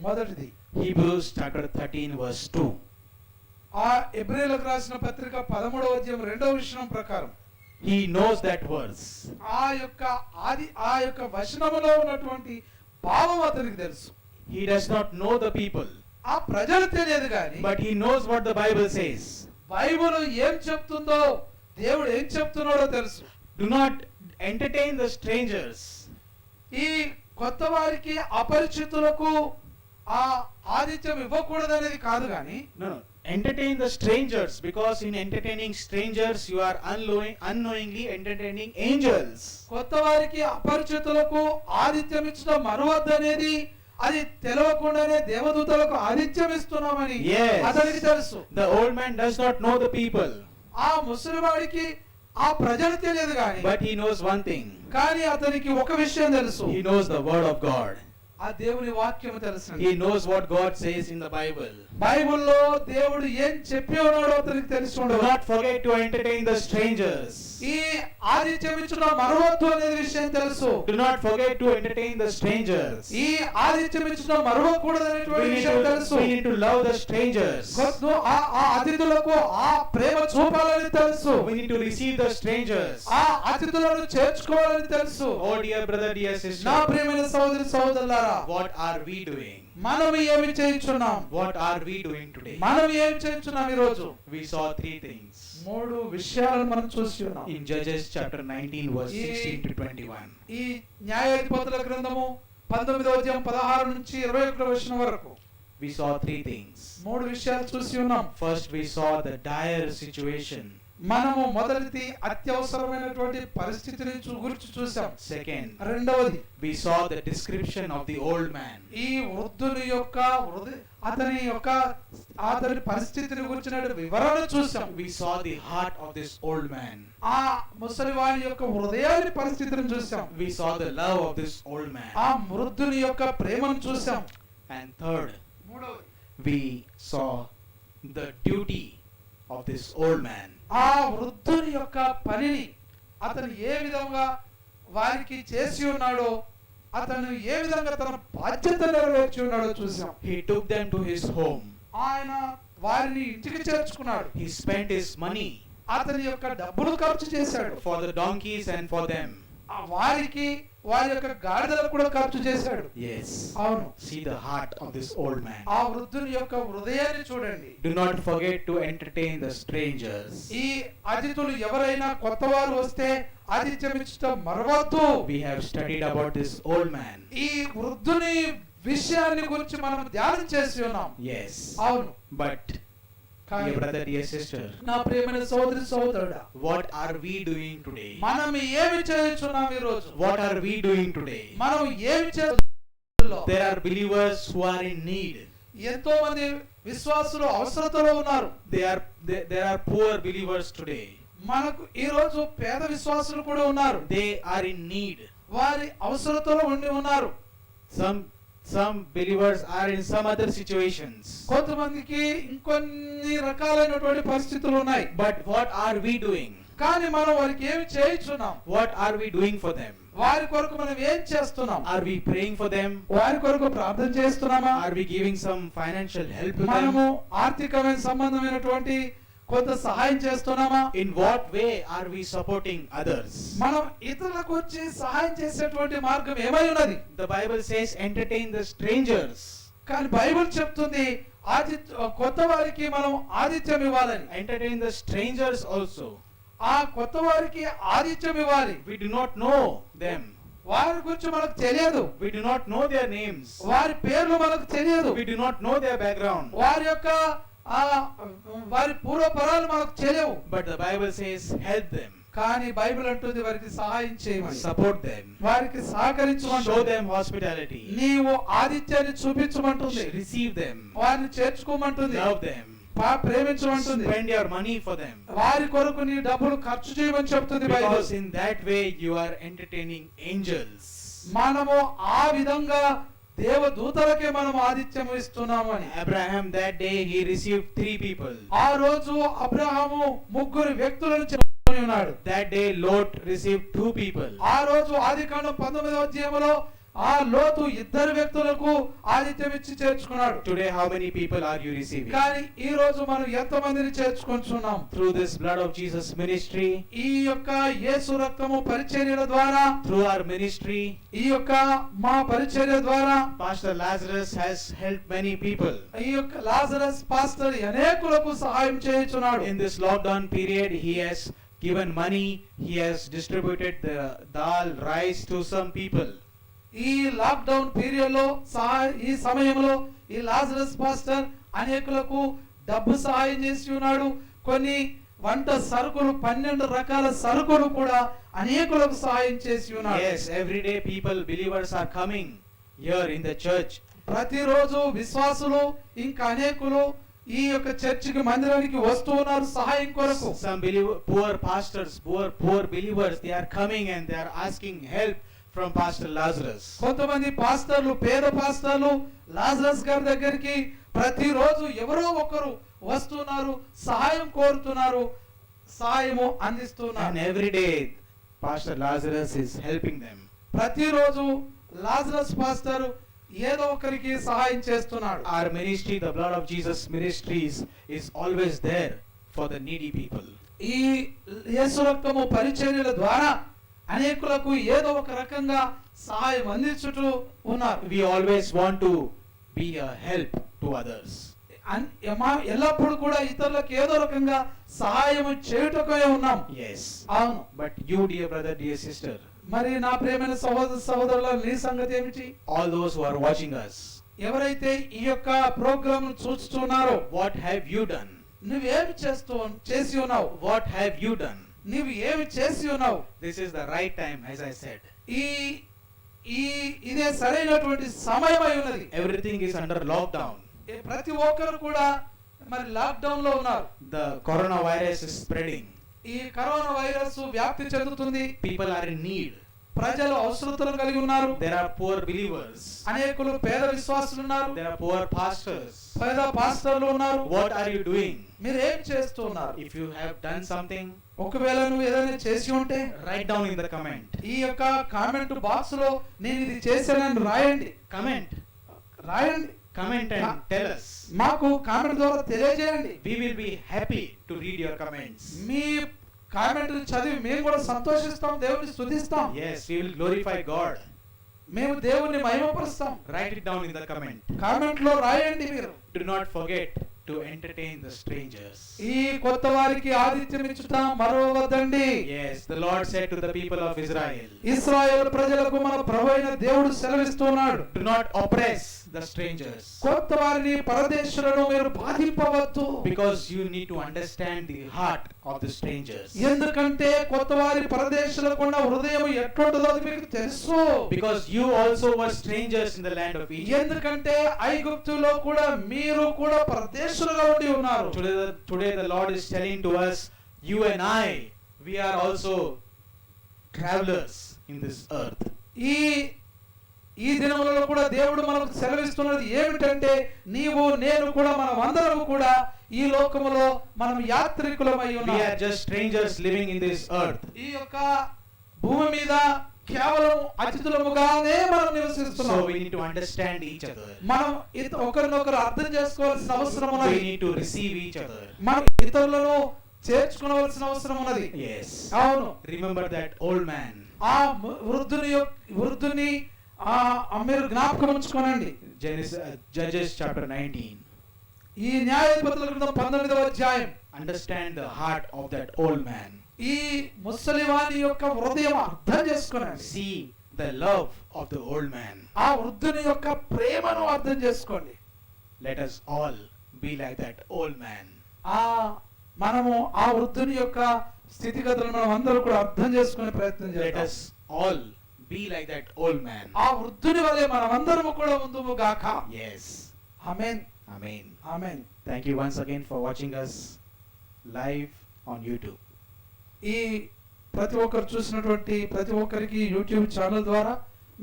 [SPEAKER 1] మొదటిది
[SPEAKER 3] Hebrews chapter 13 verse 2.
[SPEAKER 1] ఆ హెబ్రీయులకు రాసిన పత్రిక 13వ అధ్యాయం 2వ వచనం ప్రకారం
[SPEAKER 3] He knows that verse.
[SPEAKER 1] ఆ యొక్క వచనములో ఉన్నటువంటి భావం అతనికి తెలుసు.
[SPEAKER 3] He does not know the people,
[SPEAKER 1] ఆ ప్రజలు తెలియదు కానీ
[SPEAKER 3] but he knows what the Bible says.
[SPEAKER 1] Bible ఏం చెప్తుందో, దేవుడు ఏం చెప్తున్నాడో తెలుసు.
[SPEAKER 3] Do not entertain the strangers.
[SPEAKER 1] ఈ కొత్త వారికి, అపరిచితులకు ఆ ఆతిథ్యం ఇవ్వకూడదనేది కాదు కానీ,
[SPEAKER 3] No. Entertain the strangers, because in entertaining strangers you are unknowingly entertaining angels.
[SPEAKER 1] కొత్త వారికి, అపరిచితులకు ఆతిథ్యం ఇచ్చడం మరువద్దనేది అది తెలియకుండానే దేవదూతలకు ఆతిథ్యం ఇస్తున్నామని
[SPEAKER 3] Yes.
[SPEAKER 1] అతనికి తెలుసు.
[SPEAKER 3] The old man does not know the people,
[SPEAKER 1] ఆ ముసలివాడికి ఆ ప్రజలు తెలియదు కానీ,
[SPEAKER 3] but he knows one thing.
[SPEAKER 1] కానీ అతనికి ఒక విషయం తెలుసు.
[SPEAKER 3] He knows the word of God.
[SPEAKER 1] ఆ దేవుని వాక్యం తెలుసు.
[SPEAKER 3] He knows what God says in the Bible.
[SPEAKER 1] బైబిల్లో దేవుడు ఏం చెప్పి ఉన్నాడో అతనికి తెలిసి
[SPEAKER 3] Do
[SPEAKER 1] ఉండదు.
[SPEAKER 3] not forget to entertain the strangers.
[SPEAKER 1] ఈ ఆతిథ్యం ఇచ్చడం మరవద్దు అనేది విషయం తెలుసు.
[SPEAKER 3] Do not forget to entertain the strangers.
[SPEAKER 1] ఈ ఆతిథ్యం ఇచ్చడం మరవకూడదు అనేటువంటి విషయం తెలుసు.
[SPEAKER 3] We need to love the strangers.
[SPEAKER 1] ఆ అతిథులకు ఆ ప్రేమ చూపాలని తెలుసు.
[SPEAKER 3] We need to receive the strangers.
[SPEAKER 1] ఆ అతిథులను చేర్చుకోవాలని తెలుసు.
[SPEAKER 3] Oh dear brother, dear
[SPEAKER 1] నా
[SPEAKER 3] sister,
[SPEAKER 1] ప్రియమైన సహోదరి సహోదరులారా,
[SPEAKER 3] what are we doing?
[SPEAKER 1] మనం ఏమి చేయించున్నాం?
[SPEAKER 3] What are we doing today?
[SPEAKER 1] మనం ఏమి చేయించున్నాం ఈ రోజు?
[SPEAKER 3] We saw three things
[SPEAKER 1] మూడు విషయాలను మనం చూసి ఉన్నాం.
[SPEAKER 3] in Judges chapter 19 verse 16 to 21.
[SPEAKER 1] ఈ న్యాయాధిపతుల గ్రంథము 19వ అధ్యాయం 16 నుంచి 21వ వచనం వరకు
[SPEAKER 3] We saw three things.
[SPEAKER 1] మూడు విషయాలు చూసి ఉన్నాం.
[SPEAKER 3] First, we saw the dire situation.
[SPEAKER 1] మనము మొదటిది అత్యవసరమైనటువంటి పరిస్థితిని గురించి చూసాం.
[SPEAKER 3] Second,
[SPEAKER 1] రెండవది
[SPEAKER 3] we saw the description of the old man.
[SPEAKER 1] ఈ వృద్ధుని యొక్క అతని పరిస్థితిని గురించిన వివరణ చూసాం.
[SPEAKER 3] We saw the heart of this old man.
[SPEAKER 1] ఆ ముసలివాని యొక్క హృదయాన్ని పరిస్థితిని చూసాం.
[SPEAKER 3] We saw the love of this old man.
[SPEAKER 1] ఆ వృద్ధుని యొక్క ప్రేమను చూసాం.
[SPEAKER 3] And third,
[SPEAKER 1] మూడవది
[SPEAKER 3] we saw the duty of this old man.
[SPEAKER 1] ఆ వృద్ధుని యొక్క పనిని అతను ఏ విధంగా వారికి చేసి ఉన్నాడో, అతను ఏ విధంగా తన బాధ్యత నెరవేర్చి ఉన్నాడో చూసాం.
[SPEAKER 3] He took them to his home.
[SPEAKER 1] ఆయన వారిని ఇంటికి చేర్చుకున్నాడు.
[SPEAKER 3] He spent his money
[SPEAKER 1] అతని యొక్క డబ్బులు ఖర్చు చేశాడు.
[SPEAKER 3] for the donkeys and for them.
[SPEAKER 1] వారికి, వారి యొక్క గాడిదలకు కూడా ఖర్చు చేశాడు.
[SPEAKER 3] Yes.
[SPEAKER 1] అవును.
[SPEAKER 3] See the heart of this old man.
[SPEAKER 1] ఆ వృద్ధుని యొక్క హృదయాన్ని చూడండి.
[SPEAKER 3] Do not forget to entertain the strangers.
[SPEAKER 1] ఈ అతిథులు ఎవరైనా కొత్త వారు వస్తే ఆతిథ్యం ఇచ్చడం మరవద్దు.
[SPEAKER 3] We have studied about this old man.
[SPEAKER 1] ఈ వృద్ధుని విషయాన్ని గురించి మనం ధ్యానం చేసి ఉన్నాం.
[SPEAKER 3] Yes.
[SPEAKER 1] అవును.
[SPEAKER 3] But dear brother, dear sister,
[SPEAKER 1] నా ప్రియమైన సోదరి సోదరుడా,
[SPEAKER 3] what are we doing today?
[SPEAKER 1] మనం ఏమి చేస్తున్నాం ఈ రోజు?
[SPEAKER 3] What are we doing today?
[SPEAKER 1] మనం ఏమి చేస్తున్నాం?
[SPEAKER 3] There are believers who are in need.
[SPEAKER 1] ఎంతో మంది విశ్వాసులు అవసరతలో ఉన్నారు.
[SPEAKER 3] There are poor believers today.
[SPEAKER 1] మనకు ఈ రోజు పేద విశ్వాసులు కూడా ఉన్నారు.
[SPEAKER 3] They are in need.
[SPEAKER 1] వారి అవసరతలో ఉండి ఉన్నారు.
[SPEAKER 3] Some believers are in some other situations.
[SPEAKER 1] కొంతమందికి ఇంకొన్ని రకాలైనటువంటి పరిస్థితులు ఉన్నాయి.
[SPEAKER 3] But what are we doing?
[SPEAKER 1] కానీ మనం వారికి ఏమి చేయించున్నాం?
[SPEAKER 3] What are we doing for them?
[SPEAKER 1] వారి కొరకు మనం ఏం చేస్తున్నాం?
[SPEAKER 3] Are we praying for them?
[SPEAKER 1] వారి కొరకు ప్రార్థన చేస్తున్నామా?
[SPEAKER 3] Are we giving some financial help to
[SPEAKER 1] మనము
[SPEAKER 3] them?
[SPEAKER 1] ఆర్థికమైన సంబంధమైనటువంటి కొంత సహాయం చేస్తున్నామా?
[SPEAKER 3] In what way are we supporting others?
[SPEAKER 1] మనం ఇతరులకు వచ్చి సహాయం చేసేటువంటి మార్గం ఏమై ఉన్నది?
[SPEAKER 3] The Bible says entertain the strangers.
[SPEAKER 1] కానీ బైబిల్ చెప్తుంది కొత్త వారికి మనం ఆతిథ్యం ఇవ్వాలని.
[SPEAKER 3] Entertain the strangers also.
[SPEAKER 1] ఆ కొత్త వారికి ఆతిథ్యం ఇవ్వాలి.
[SPEAKER 3] We do not know them.
[SPEAKER 1] వారి గురించి మనకు తెలియదు.
[SPEAKER 3] We do not know their names.
[SPEAKER 1] వారి పేర్లు మనకు తెలియదు.
[SPEAKER 3] We do not know their background.
[SPEAKER 1] వారి యొక్క వారి పూర్వపరాలు మనకు తెలియవు.
[SPEAKER 3] But the Bible says help them.
[SPEAKER 1] కానీ బైబిల్ అంటుంది వారికి సహాయం చేయమని.
[SPEAKER 3] Support them.
[SPEAKER 1] వారికి సహకరించమంటుంది.
[SPEAKER 3] Show them hospitality.
[SPEAKER 1] నీవు ఆతిథ్యాన్ని చూపించమంటుంది.
[SPEAKER 3] Receive them.
[SPEAKER 1] వారిని చేర్చుకోమంటుంది.
[SPEAKER 3] Love them.
[SPEAKER 1] ప్రేమించమంటుంది.
[SPEAKER 3] Spend your money for them.
[SPEAKER 1] వారి కొరకు నీ డబ్బులు ఖర్చు చేయమని చెప్తుంది Bible.
[SPEAKER 3] Because in that way you are entertaining angels.
[SPEAKER 1] మనము ఆ విధంగా దేవదూతలకే మనం ఆతిథ్యం ఇస్తున్నాము అని.
[SPEAKER 3] Abraham that day he received 3 people.
[SPEAKER 1] ఆ రోజు అబ్రహాము 3 వ్యక్తులను చెప్పుకొని ఉన్నాడు.
[SPEAKER 3] That day Lot received 2 people.
[SPEAKER 1] ఆ రోజు ఆదికాండం 19వ అధ్యాయంలో ఆ లోతు 2 వ్యక్తులకు ఆతిథ్యం ఇచ్చి చేర్చుకున్నాడు.
[SPEAKER 3] Today how many people are you receiving?
[SPEAKER 1] కానీ ఈ రోజు మనం ఎంత మందిని చేర్చుకుంటున్నాం?
[SPEAKER 3] Through this blood of Jesus ministry,
[SPEAKER 1] ఈ యొక్క యేసు రక్తము పరిచర్యల ద్వారా,
[SPEAKER 3] through our ministry,
[SPEAKER 1] ఈ యొక్క మా పరిచర్య ద్వారా
[SPEAKER 3] Pastor Lazarus has helped many people.
[SPEAKER 1] ఈ యొక్క లాజరస్ పాస్టర్ అనేకులకు సహాయం చేయుచున్నాడు.
[SPEAKER 3] In this lockdown period he has given money, he has distributed the dal, rice to some people.
[SPEAKER 1] ఈ లాక్ డౌన్ పీరియడ్ లో ఈ సమయంలో ఈ లాజరస్ పాస్టర్ అనేకులకు డబ్బు సహాయం చేసి ఉన్నాడు. కొన్ని వంట సరుకులు 12 రకాల సరుకులు కూడా అనేకులకు సహాయం చేసి ఉన్నాడు.
[SPEAKER 3] Yes, every day people, believers are coming here in the church.
[SPEAKER 1] ప్రతిరోజు విశ్వాసులు ఇంకా అనేకులు ఈ యొక్క చర్చికి మందిరానికి వస్తూ ఉన్నారు సహాయం కొరకు.
[SPEAKER 3] Some poor pastors, poor believers, they are coming and they are asking help from Pastor Lazarus.
[SPEAKER 1] కొంతమంది పాస్టర్లు, పేద పాస్టర్లు లాజరస్ గారి దగ్గరికి ప్రతిరోజు ఎవరో ఒకరు వస్తున్నారు, సహాయం కోరుతున్నారు, సహాయము అందిస్తున్నారు.
[SPEAKER 3] And every day Pastor Lazarus is helping them.
[SPEAKER 1] ప్రతిరోజు లాజరస్ పాస్టర్ ఏదో ఒకరికి సహాయం చేస్తున్నాడు.
[SPEAKER 3] Our ministry, the blood of Jesus ministries, is always there for the needy people.
[SPEAKER 1] ఈ యేసు రక్తము పరిచర్యల ద్వారా అనేకులకు ఏదో ఒక రకంగా సహాయం అందించుతూ ఉన్నారు.
[SPEAKER 3] We always want to be a help to others.
[SPEAKER 1] ఎల్లప్పుడు కూడా ఇతరులకు ఏదో రకంగా సహాయం చేయుటకే ఉన్నాం.
[SPEAKER 3] Yes.
[SPEAKER 1] అవును.
[SPEAKER 3] But you, dear brother, dear sister,
[SPEAKER 1] మరి నా ప్రియమైన సహోదరుల నీ సంగతి ఏమిటి?
[SPEAKER 3] all those who are watching us,
[SPEAKER 1] ఎవరైతే ఈ యొక్క ప్రోగ్రామ్ చూస్తున్నారో,
[SPEAKER 3] what have you done?
[SPEAKER 1] నువ్వేమి చేసి ఉన్నావు?
[SPEAKER 3] What have you done?
[SPEAKER 1] నువ్వు ఏమి చేసి ఉన్నావు?
[SPEAKER 3] This is the right time, as I said.
[SPEAKER 1] ఇదే సరైనటువంటి సమయమై ఉన్నది.
[SPEAKER 3] Everything is under lockdown.
[SPEAKER 1] ప్రతి ఒక్కరు కూడా మరి లాక్ డౌన్ లో ఉన్నారు.
[SPEAKER 3] The coronavirus is spreading.
[SPEAKER 1] ఈ కరోనా వైరస్ వ్యాప్తి చెందుతుంది.
[SPEAKER 3] People are in need.
[SPEAKER 1] ప్రజలు అవసరతలు కలిగి ఉన్నారు.
[SPEAKER 3] There are poor believers.
[SPEAKER 1] అనేకులు పేద విశ్వాసులు ఉన్నారు.
[SPEAKER 3] There are poor pastors.
[SPEAKER 1] పేద పాస్టర్లు ఉన్నారు.
[SPEAKER 3] What are you doing?
[SPEAKER 1] మీరు ఏం చేస్తున్నారు?
[SPEAKER 3] If you have done something,
[SPEAKER 1] ఒకవేళ నువ్వు ఏదైనా చేసి ఉంటే
[SPEAKER 3] write down in the comment.
[SPEAKER 1] ఈ యొక్క కామెంట్ బాక్స్ లో నేను ఇది చేశానని రాయండి.
[SPEAKER 3] Comment
[SPEAKER 1] రాయండి.
[SPEAKER 3] and tell us.
[SPEAKER 1] మాకు కామెంట్ ద్వారా తెలియజేయండి.
[SPEAKER 3] We will be happy to read your comments.
[SPEAKER 1] Me comment చదివి మేము కూడా సంతోషిస్తాం, దేవుని స్తుతిస్తాం.
[SPEAKER 3] Yes, we will glorify God.
[SPEAKER 1] మేము దేవుని మహిమపరుస్తాం.
[SPEAKER 3] Write it down in the comment.
[SPEAKER 1] Comment లో రాయండి. మీరు
[SPEAKER 3] Do not forget to entertain the strangers.
[SPEAKER 1] ఈ కొత్త వారికి ఆతిథ్యం ఇచ్చుట మరవవద్దండి.
[SPEAKER 3] Yes, the Lord said to the people of Israel,
[SPEAKER 1] ఇశ్రాయేలు ప్రజలకు మన ప్రభువైన దేవుడు సెలవిస్తున్నాడు,
[SPEAKER 3] do not oppress the strangers,
[SPEAKER 1] కొత్త వారిని పరదేశులను మీరు బాధింపవద్దు.
[SPEAKER 3] because you need to understand the heart of the strangers.
[SPEAKER 1] ఎందుకంటే కొత్త వారి పరదేశులకు ఉన్న హృదయం ఎట్లుంటుందో మీకు తెలుసు.
[SPEAKER 3] Because you also were strangers in the land of Egypt.
[SPEAKER 1] ఎందుకంటే ఐగుప్తులో కూడా మీరు కూడా పరదేశులుగా ఉండి ఉన్నారు.
[SPEAKER 3] Today the Lord is telling to us, you and I, we are also travelers in this earth.
[SPEAKER 1] ఈ ఈ దినములలో కూడా దేవుడు మనకు సెలవిస్తున్నది ఏమిటంటే నీవు నేను కూడా మనం అందరం కూడా ఈ లోకములో మనం యాత్రికులమై
[SPEAKER 3] We
[SPEAKER 1] ఉన్నాం.
[SPEAKER 3] are just strangers living in this earth.
[SPEAKER 1] ఈ యొక్క భూమి మీద కేవలం అతిథులముగానే మనం
[SPEAKER 3] So
[SPEAKER 1] నివసిస్తున్నాం.
[SPEAKER 3] we need to understand each other.
[SPEAKER 1] మనం ఒకరినొకరు అర్థం చేసుకోవాల్సిన అవసరం
[SPEAKER 3] We
[SPEAKER 1] ఉన్నది.
[SPEAKER 3] need to receive each other.
[SPEAKER 1] మనం ఇతరులను చేర్చుకోవాల్సిన అవసరం ఉన్నది.
[SPEAKER 3] Yes.
[SPEAKER 1] అవును.
[SPEAKER 3] Remember that old man.
[SPEAKER 1] ఆ వృద్ధుని మీరు జ్ఞాపకం ఉంచుకోనండి.
[SPEAKER 3] Judges chapter 19.
[SPEAKER 1] ఈ న్యాయాధిపతుల గ్రంథం 19వ అధ్యాయం.
[SPEAKER 3] Understand the heart of that old man.
[SPEAKER 1] ఈ ముసలివాని యొక్క హృదయం అర్థం చేసుకోనండి.
[SPEAKER 3] See the love of the old man.
[SPEAKER 1] ఆ వృద్ధుని యొక్క ప్రేమను అర్థం చేసుకోండి.
[SPEAKER 3] Let us all be like that old man.
[SPEAKER 1] మనము ఆ వృద్ధుని యొక్క స్థితిగతులను మనం అందరూ కూడా అర్థం చేసుకునే ప్రయత్నం
[SPEAKER 3] Let
[SPEAKER 1] చేద్దాం.
[SPEAKER 3] us all be like that old man.
[SPEAKER 1] ఆ వృద్ధుని వలె మనమందరము కూడా ఉందుము గాక.
[SPEAKER 3] Yes.
[SPEAKER 1] Amen.
[SPEAKER 3] Amen.
[SPEAKER 1] Amen.
[SPEAKER 3] Thank you once again for watching us live on YouTube.
[SPEAKER 1] ఈ ప్రతి ఒక్కరు చూసినటువంటి ప్రతి ఒక్కరికి యూట్యూబ్ ఛానల్ ద్వారా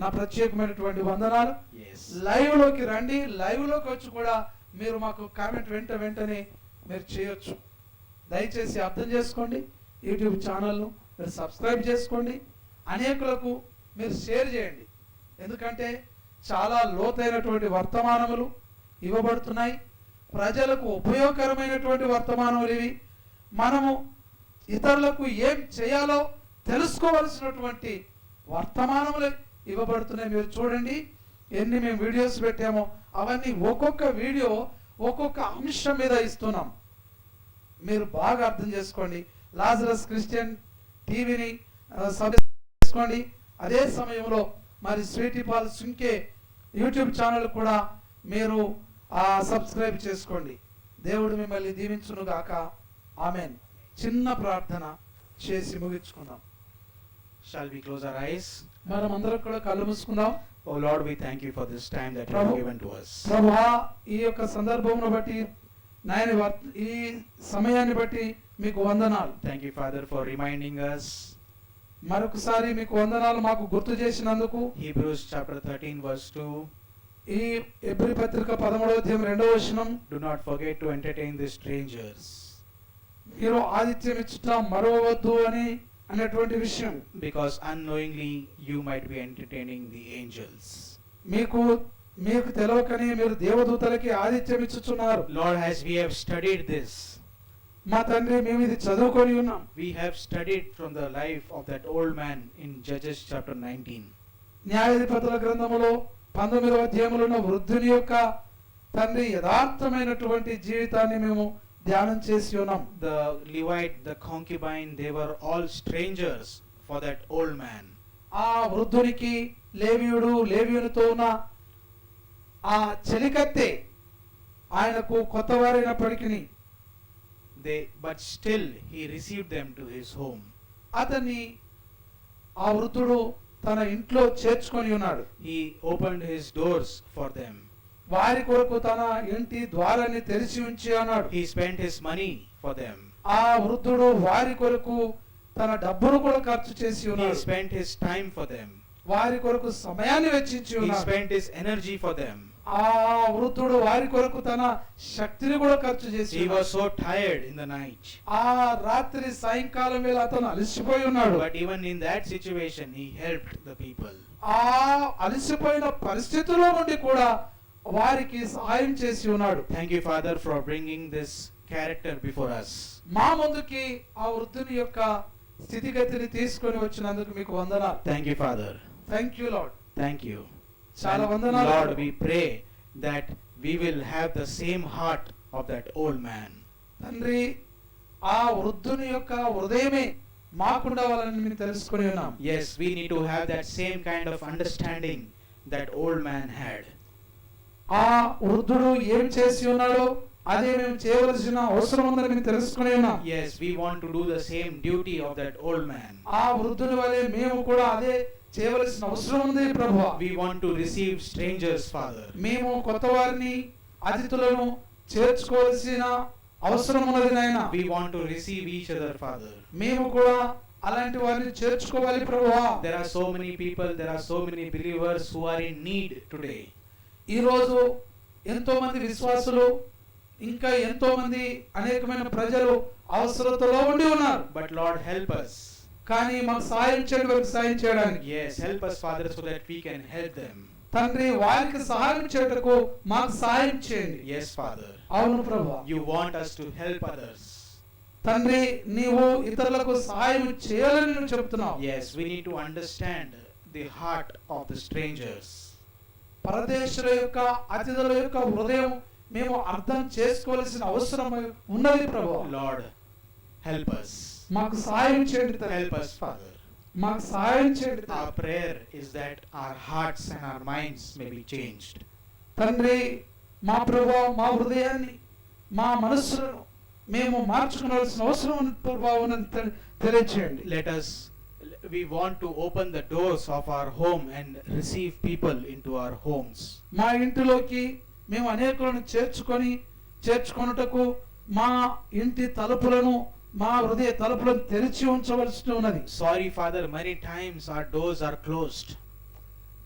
[SPEAKER 1] నా ప్రత్యేకమైనటువంటి వందనాలు.
[SPEAKER 3] Yes.
[SPEAKER 1] లైవ్ లోకి రండి. లైవ్ లోకి వచ్చి కూడా మీరు మాకు కామెంట్ వెంటనే మీరు చేయొచ్చు. దయచేసి అర్థం చేసుకోండి. యూట్యూబ్ ఛానల్ను మీరు సబ్స్క్రైబ్ చేసుకోండి. అనేకులకు మీరు షేర్ చేయండి. ఎందుకంటే చాలా లోతైనటువంటి వర్తమానములు ఇవ్వబడుతున్నాయి. ప్రజలకు ఉపయోగకరమైనటువంటి వర్తమానములు ఇవి. మనము ఇతరులకు ఏం చేయాలో తెలుసుకోవలసినటువంటి వర్తమానములు ఇవ్వబడుతున్నాయి. మీరు చూడండి ఎన్ని మేము వీడియోస్ పెట్టామో అవన్నీ ఒక్కొక్క వీడియో ఒక్కొక్క అంశం మీద ఇస్తున్నాం. మీరు బాగా అర్థం చేసుకోండి. లాజరస్ క్రిస్టియన్ టీవీని సబ్స్క్రైబ్ చేసుకోండి. అదే సమయంలో మరి స్వీటీ పాల్ సుంకే యూట్యూబ్ ఛానల్ కూడా మీరు సబ్స్క్రైబ్ చేసుకోండి. దేవుడు మిమ్మల్ని దీవించును గాక. ఆమేన్. చిన్న ప్రార్థన చేసి ముగించుకుందాం.
[SPEAKER 3] Shall we close our eyes?
[SPEAKER 1] మనం అందరం కూడా కళ్ళు మూసుకుందాం.
[SPEAKER 3] Oh Lord, we thank you for this time that you
[SPEAKER 1] Prabhu.
[SPEAKER 3] have given to us.
[SPEAKER 1] ప్రభువా, ఈ యొక్క సందర్భమును బట్టి నాయన ఈ సమయాన్ని బట్టి మీకు వందనాలు.
[SPEAKER 3] Thank you, Father, for reminding us.
[SPEAKER 1] మరొకసారి మీకు వందనాలు మాకు గుర్తు చేసినందుకు.
[SPEAKER 3] Hebrews chapter 13 verse 2.
[SPEAKER 1] ఈ హెబ్రీ పత్రిక 13వ అధ్యాయం 2వ వచనం,
[SPEAKER 3] Do not forget to entertain the strangers.
[SPEAKER 1] మీరు ఆతిథ్యం ఇచ్చుట మరవవద్దు అనేటువంటి విషయం.
[SPEAKER 3] Because unknowingly you might be entertaining the angels.
[SPEAKER 1] మీకు తెలియకనే మీరు దేవదూతలకి ఆతిథ్యం ఇచ్చుచున్నారు.
[SPEAKER 3] Lord, as we have studied this,
[SPEAKER 1] మా తండ్రి మేము ఇది చదువుకొని ఉన్నాం.
[SPEAKER 3] we have studied from the life of that old man in Judges chapter 19.
[SPEAKER 1] న్యాయాధిపతుల గ్రంథములో 19వ అధ్యాయంలో ఉన్న వృద్ధుని యొక్క తండ్రి యథార్థమైనటువంటి జీవితాన్ని మేము ధ్యానం చేసి ఉన్నాం.
[SPEAKER 3] The Levite, the concubine, they were all strangers for that old man.
[SPEAKER 1] ఆ వృద్ధునికి లేవీయునితో ఉన్న ఆ చెలికత్తె ఆయనకు కొత్తవారైనప్పటికీ
[SPEAKER 3] But still he received them to his home.
[SPEAKER 1] అతన్ని ఆ వృద్ధుడు తన ఇంట్లో చేర్చుకొని ఉన్నాడు.
[SPEAKER 3] He opened his doors for them.
[SPEAKER 1] వారి కొరకు తన ఇంటి ద్వారాన్ని తెరిచి ఉంచి అన్నాడు.
[SPEAKER 3] He spent his money for them.
[SPEAKER 1] ఆ వృద్ధుడు వారి కొరకు తన డబ్బును కూడా ఖర్చు చేసి
[SPEAKER 3] He
[SPEAKER 1] ఉన్నాడు.
[SPEAKER 3] spent his time for them.
[SPEAKER 1] వారి కొరకు సమయాన్ని వెచ్చించి
[SPEAKER 3] He
[SPEAKER 1] ఉన్నాడు.
[SPEAKER 3] spent his energy for them.
[SPEAKER 1] ఆ వృద్ధుడు వారి కొరకు తన శక్తిని కూడా ఖర్చు చేసి
[SPEAKER 3] He was
[SPEAKER 1] ఉన్నాడు.
[SPEAKER 3] so tired in the night.
[SPEAKER 1] ఆ రాత్రి సాయంకాలం వేళ అతను అలసిపోయి ఉన్నాడు.
[SPEAKER 3] But even in that situation, he helped the people.
[SPEAKER 1] ఆ అలసిపోయిన పరిస్థితుల్లో నుండి కూడా వారికి సహాయం చేసి ఉన్నాడు.
[SPEAKER 3] Thank you, Father, for bringing this character before us.
[SPEAKER 1] మా ముందుకి ఆ వృద్ధుని యొక్క స్థితిగతిని తీసుకొని వచ్చినందుకు మీకు వందనాలు.
[SPEAKER 3] Thank you, Father.
[SPEAKER 1] Thank you lord.
[SPEAKER 3] Thank you.
[SPEAKER 1] చాలా
[SPEAKER 3] And
[SPEAKER 1] వందనాలు.
[SPEAKER 3] Lord, we pray that we will have the same heart of that old man.
[SPEAKER 1] తండ్రి, ఆ వృద్ధుని యొక్క హృదయమే మాకుండవాలని మేము తెలుసుకొని ఉన్నాం.
[SPEAKER 3] Yes, we need to have that same kind of understanding that old man had.
[SPEAKER 1] ఆ వృద్ధుడు ఏం చేసి ఉన్నాడో అదే మేము చేయవలసిన అవసరం ఉందని మేము తెలుసుకొని ఉన్నాం.
[SPEAKER 3] Yes, we want to do the same duty of that old man.
[SPEAKER 1] ఆ వృద్ధుని వలె మేము కూడా అదే చేయవలసిన అవసరం ఉంది ప్రభువా.
[SPEAKER 3] We want to receive strangers, Father.
[SPEAKER 1] మేము కొత్త వారిని అతిథులను చేర్చుకోవాల్సిన అవసరం ఉన్నది నాయన.
[SPEAKER 3] We want to receive each other, Father.
[SPEAKER 1] మేము కూడా అలాంటి వారిని చేర్చుకోవాలి ప్రభువా.
[SPEAKER 3] There are so many people, there are so many believers who are in need today.
[SPEAKER 1] ఈ రోజు ఎంతో మంది విశ్వాసులు ఇంకా ఎంతో మంది అనేకమైన ప్రజలు అవసరతలో ఉండి ఉన్నారు.
[SPEAKER 3] But Lord, help us.
[SPEAKER 1] కానీ మాకు సాయం చేయండి, వారికి సాయం చేయడానికి.
[SPEAKER 3] Yes, help us, Father, so that we can help them.
[SPEAKER 1] తండ్రి వారికి సహాయం చేయటకు మాకు సాయం చేయండి.
[SPEAKER 3] Yes, Father.
[SPEAKER 1] అవును ప్రభువా.
[SPEAKER 3] You want us to help others.
[SPEAKER 1] తండ్రి నీవు ఇతరులకు సహాయం చేయాలని నువ్వు చెప్తున్నావు.
[SPEAKER 3] Yes, we need to understand the heart of the strangers.
[SPEAKER 1] పరదేశుల యొక్క అతిథుల యొక్క హృదయం మేము అర్థం చేసుకోవాల్సిన అవసరం ఉన్నది ప్రభువా.
[SPEAKER 3] Lord, help us.
[SPEAKER 1] మాకు సహాయం చేయండి తండ్రి.
[SPEAKER 3] Help us, Father.
[SPEAKER 1] మాకు సహాయం చేయండి
[SPEAKER 3] Our
[SPEAKER 1] తండ్రి.
[SPEAKER 3] prayer is that our hearts and our minds may be changed.
[SPEAKER 1] తండ్రి మా ప్రభువా మా హృదయాన్ని మా మనస్సులను మేము మార్చుకోవాల్సిన అవసరం ఉంది ప్రభువా, తెలియచేయండి.
[SPEAKER 3] We want to open the doors of our home and receive people into our homes.
[SPEAKER 1] మా ఇంటిలోకి మేము అనేకులను చేర్చుకొనుటకు మా ఇంటి తలుపులను మా హృదయ తలుపులను తెరిచి ఉంచవలసి ఉన్నది.
[SPEAKER 3] Sorry, Father, many times our doors are closed.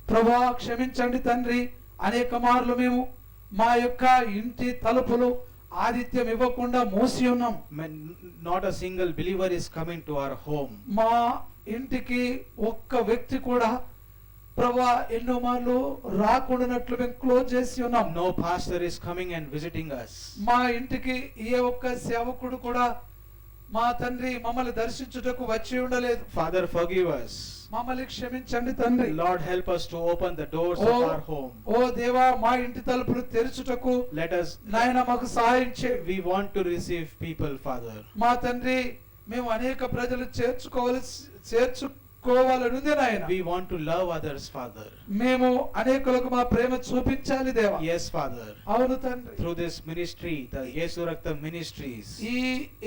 [SPEAKER 1] ప్రభువా క్షమించండి తండ్రి, అనేక మార్లు మేము మా యొక్క ఇంటి తలుపులు ఆతిథ్యం ఇవ్వకుండా మూసి ఉన్నాం.
[SPEAKER 3] Not a single believer is coming to our home.
[SPEAKER 1] మా ఇంటికి ఒక్క వ్యక్తి కూడా ప్రభువా ఎన్నో మార్లు రాకుండానట్లు మేము క్లోజ్ చేసి ఉన్నాం.
[SPEAKER 3] No pastor is coming and visiting us.
[SPEAKER 1] మా ఇంటికి ఏ ఒక్క సేవకుడు కూడా మా తండ్రి మమ్మల్ని దర్శించుటకు వచ్చి ఉండలేదు.
[SPEAKER 3] Father, forgive us.
[SPEAKER 1] మమ్మల్ని క్షమించండి తండ్రి.
[SPEAKER 3] Lord, help us to open the doors of our home.
[SPEAKER 1] ఓ దేవా మా ఇంటి తలుపులు తెరుచుటకు
[SPEAKER 3] Let us,
[SPEAKER 1] నాయన మాకు సహాయం చేయండి.
[SPEAKER 3] we want to receive people, Father.
[SPEAKER 1] మా తండ్రి మేము అనేక ప్రజలు చేర్చుకోవాలనుంది నాయన.
[SPEAKER 3] We want to love others, Father.
[SPEAKER 1] మేము అనేకులకు మా ప్రేమ చూపించాలి దేవా.
[SPEAKER 3] Yes, Father.
[SPEAKER 1] అవును తండ్రి.
[SPEAKER 3] Through this ministry, the Yesu Raktam ministries,
[SPEAKER 1] ఈ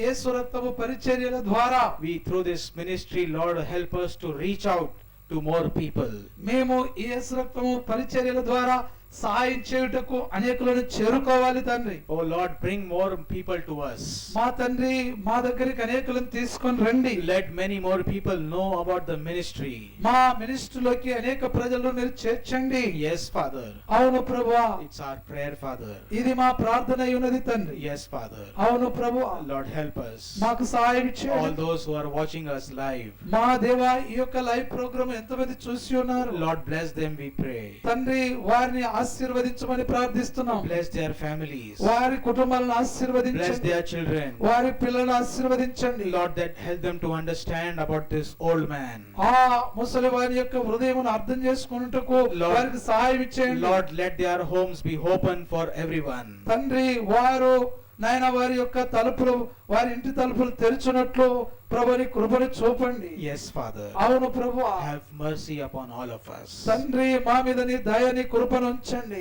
[SPEAKER 1] యేసు రక్తము పరిచర్యల ద్వారా
[SPEAKER 3] through this ministry, Lord, help us to reach out to more people.
[SPEAKER 1] మేము ఈ యేసు రక్తము పరిచర్యల ద్వారా సహాయం చేయుటకు అనేకులను చేరుకోవాలి తండ్రి.
[SPEAKER 3] Oh Lord, bring more people to us.
[SPEAKER 1] మా తండ్రి మా దగ్గరికి అనేకులను తీసుకొని రండి.
[SPEAKER 3] Let many more people know about the ministry.
[SPEAKER 1] మా మినిస్ట్రీలోకి అనేక ప్రజలను మీరు చేర్చండి.
[SPEAKER 3] Yes, Father.
[SPEAKER 1] అవును ప్రభువా.
[SPEAKER 3] It's our prayer, Father.
[SPEAKER 1] ఇది మా ప్రార్థన ఉన్నది తండ్రి.
[SPEAKER 3] Yes, Father.
[SPEAKER 1] అవును ప్రభువా.
[SPEAKER 3] Lord, help us.
[SPEAKER 1] మాకు సహాయం
[SPEAKER 3] All
[SPEAKER 1] చేయండి.
[SPEAKER 3] those who are watching us live,
[SPEAKER 1] మా దేవా ఈ యొక్క లైవ్ ప్రోగ్రామ్ ఎంతమంది చూసి ఉన్నారు
[SPEAKER 3] Lord, bless them, we pray.
[SPEAKER 1] తండ్రి వారిని ఆశీర్వదించమని ప్రార్థిస్తున్నాం.
[SPEAKER 3] Bless their families.
[SPEAKER 1] వారి కుటుంబాలను
[SPEAKER 3] Bless
[SPEAKER 1] ఆశీర్వదించండి.
[SPEAKER 3] their children.
[SPEAKER 1] వారి పిల్లలను ఆశీర్వదించండి.
[SPEAKER 3] Lord, that help them to understand about this old man.
[SPEAKER 1] ఆ ముసలి వారి యొక్క హృదయమును అర్థం చేసుకున్నట్టుకు
[SPEAKER 3] Lord,
[SPEAKER 1] వారికి సహాయం ఇచ్చేయండి.
[SPEAKER 3] Lord, let their homes be open for everyone.
[SPEAKER 1] తండ్రి వారు నాయన వారి యొక్క తలుపులు వారి ఇంటి తలుపులు తెరిచినట్లు ప్రభుని కృపను చూపండి.
[SPEAKER 3] Yes, Father.
[SPEAKER 1] అవును ప్రభువా.
[SPEAKER 3] Have mercy upon all of us.
[SPEAKER 1] తండ్రి మా మీద నీ దయని కృపను ఉంచండి.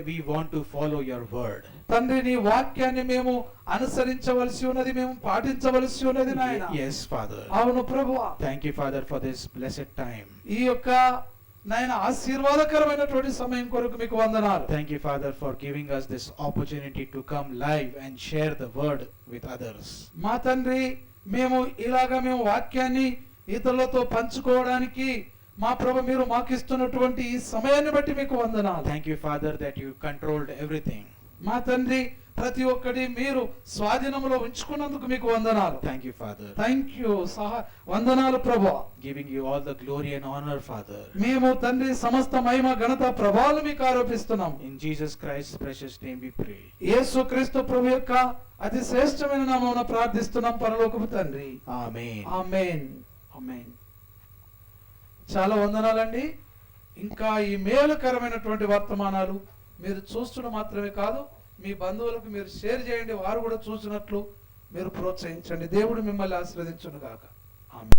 [SPEAKER 3] We want to follow your word.
[SPEAKER 1] తండ్రి నీ వాక్యాన్ని మేము అనుసరించవలసి ఉన్నది, మేము పాటించవలసి ఉన్నది నాయన.
[SPEAKER 3] Yes, Father.
[SPEAKER 1] అవును ప్రభువా.
[SPEAKER 3] Thank you, Father, for this blessed time.
[SPEAKER 1] ఈ యొక్క నాయన ఆశీర్వాదకరమైనటువంటి సమయం కొరకు మీకు వందనాలు.
[SPEAKER 3] Thank you, Father, for giving us this opportunity to come live and share the word with others.
[SPEAKER 1] మా తండ్రి మేము వాక్యాన్ని ఇతరులతో పంచుకోవడానికి మా ప్రభు మీరు మాకు ఇస్తున్నటువంటి ఈ సమయాన్ని బట్టి మీకు వందనాలు.
[SPEAKER 3] Thank you, Father, that you controlled everything.
[SPEAKER 1] మా తండ్రి ప్రతి ఒక్కటి మీరు స్వాధీనంలో ఉంచుకున్నందుకు మీకు వందనాలు.
[SPEAKER 3] Thank you, Father.
[SPEAKER 1] Thank you వందనాలు ప్రభువా.
[SPEAKER 3] Giving you all the glory and honor, Father.
[SPEAKER 1] మేము తండ్రి సమస్త మహిమ ఘనత ప్రభావాలు మీకు ఆరోపిస్తున్నాం.
[SPEAKER 3] In Jesus Christ's precious name we pray.
[SPEAKER 1] యేసుక్రీస్తు ప్రభు యొక్క అతి శ్రేష్టమైన నామమున ప్రార్థిస్తున్నాం పరలోకపు తండ్రి.
[SPEAKER 3] Amen.
[SPEAKER 1] ఆమేన్. ఆమేన్. చాలా వందనాలండి. ఇంకా ఈ మేలుకరమైనటువంటి వర్తమానాలు మీరు చూస్తున్న మాత్రమే కాదు, మీ బంధువులకు మీరు షేర్ చేయండి, వారు కూడా చూసినట్లు మీరు ప్రోత్సహించండి. దేవుడు మిమ్మల్ని ఆశీర్వదించును గాక. ఆమేన్.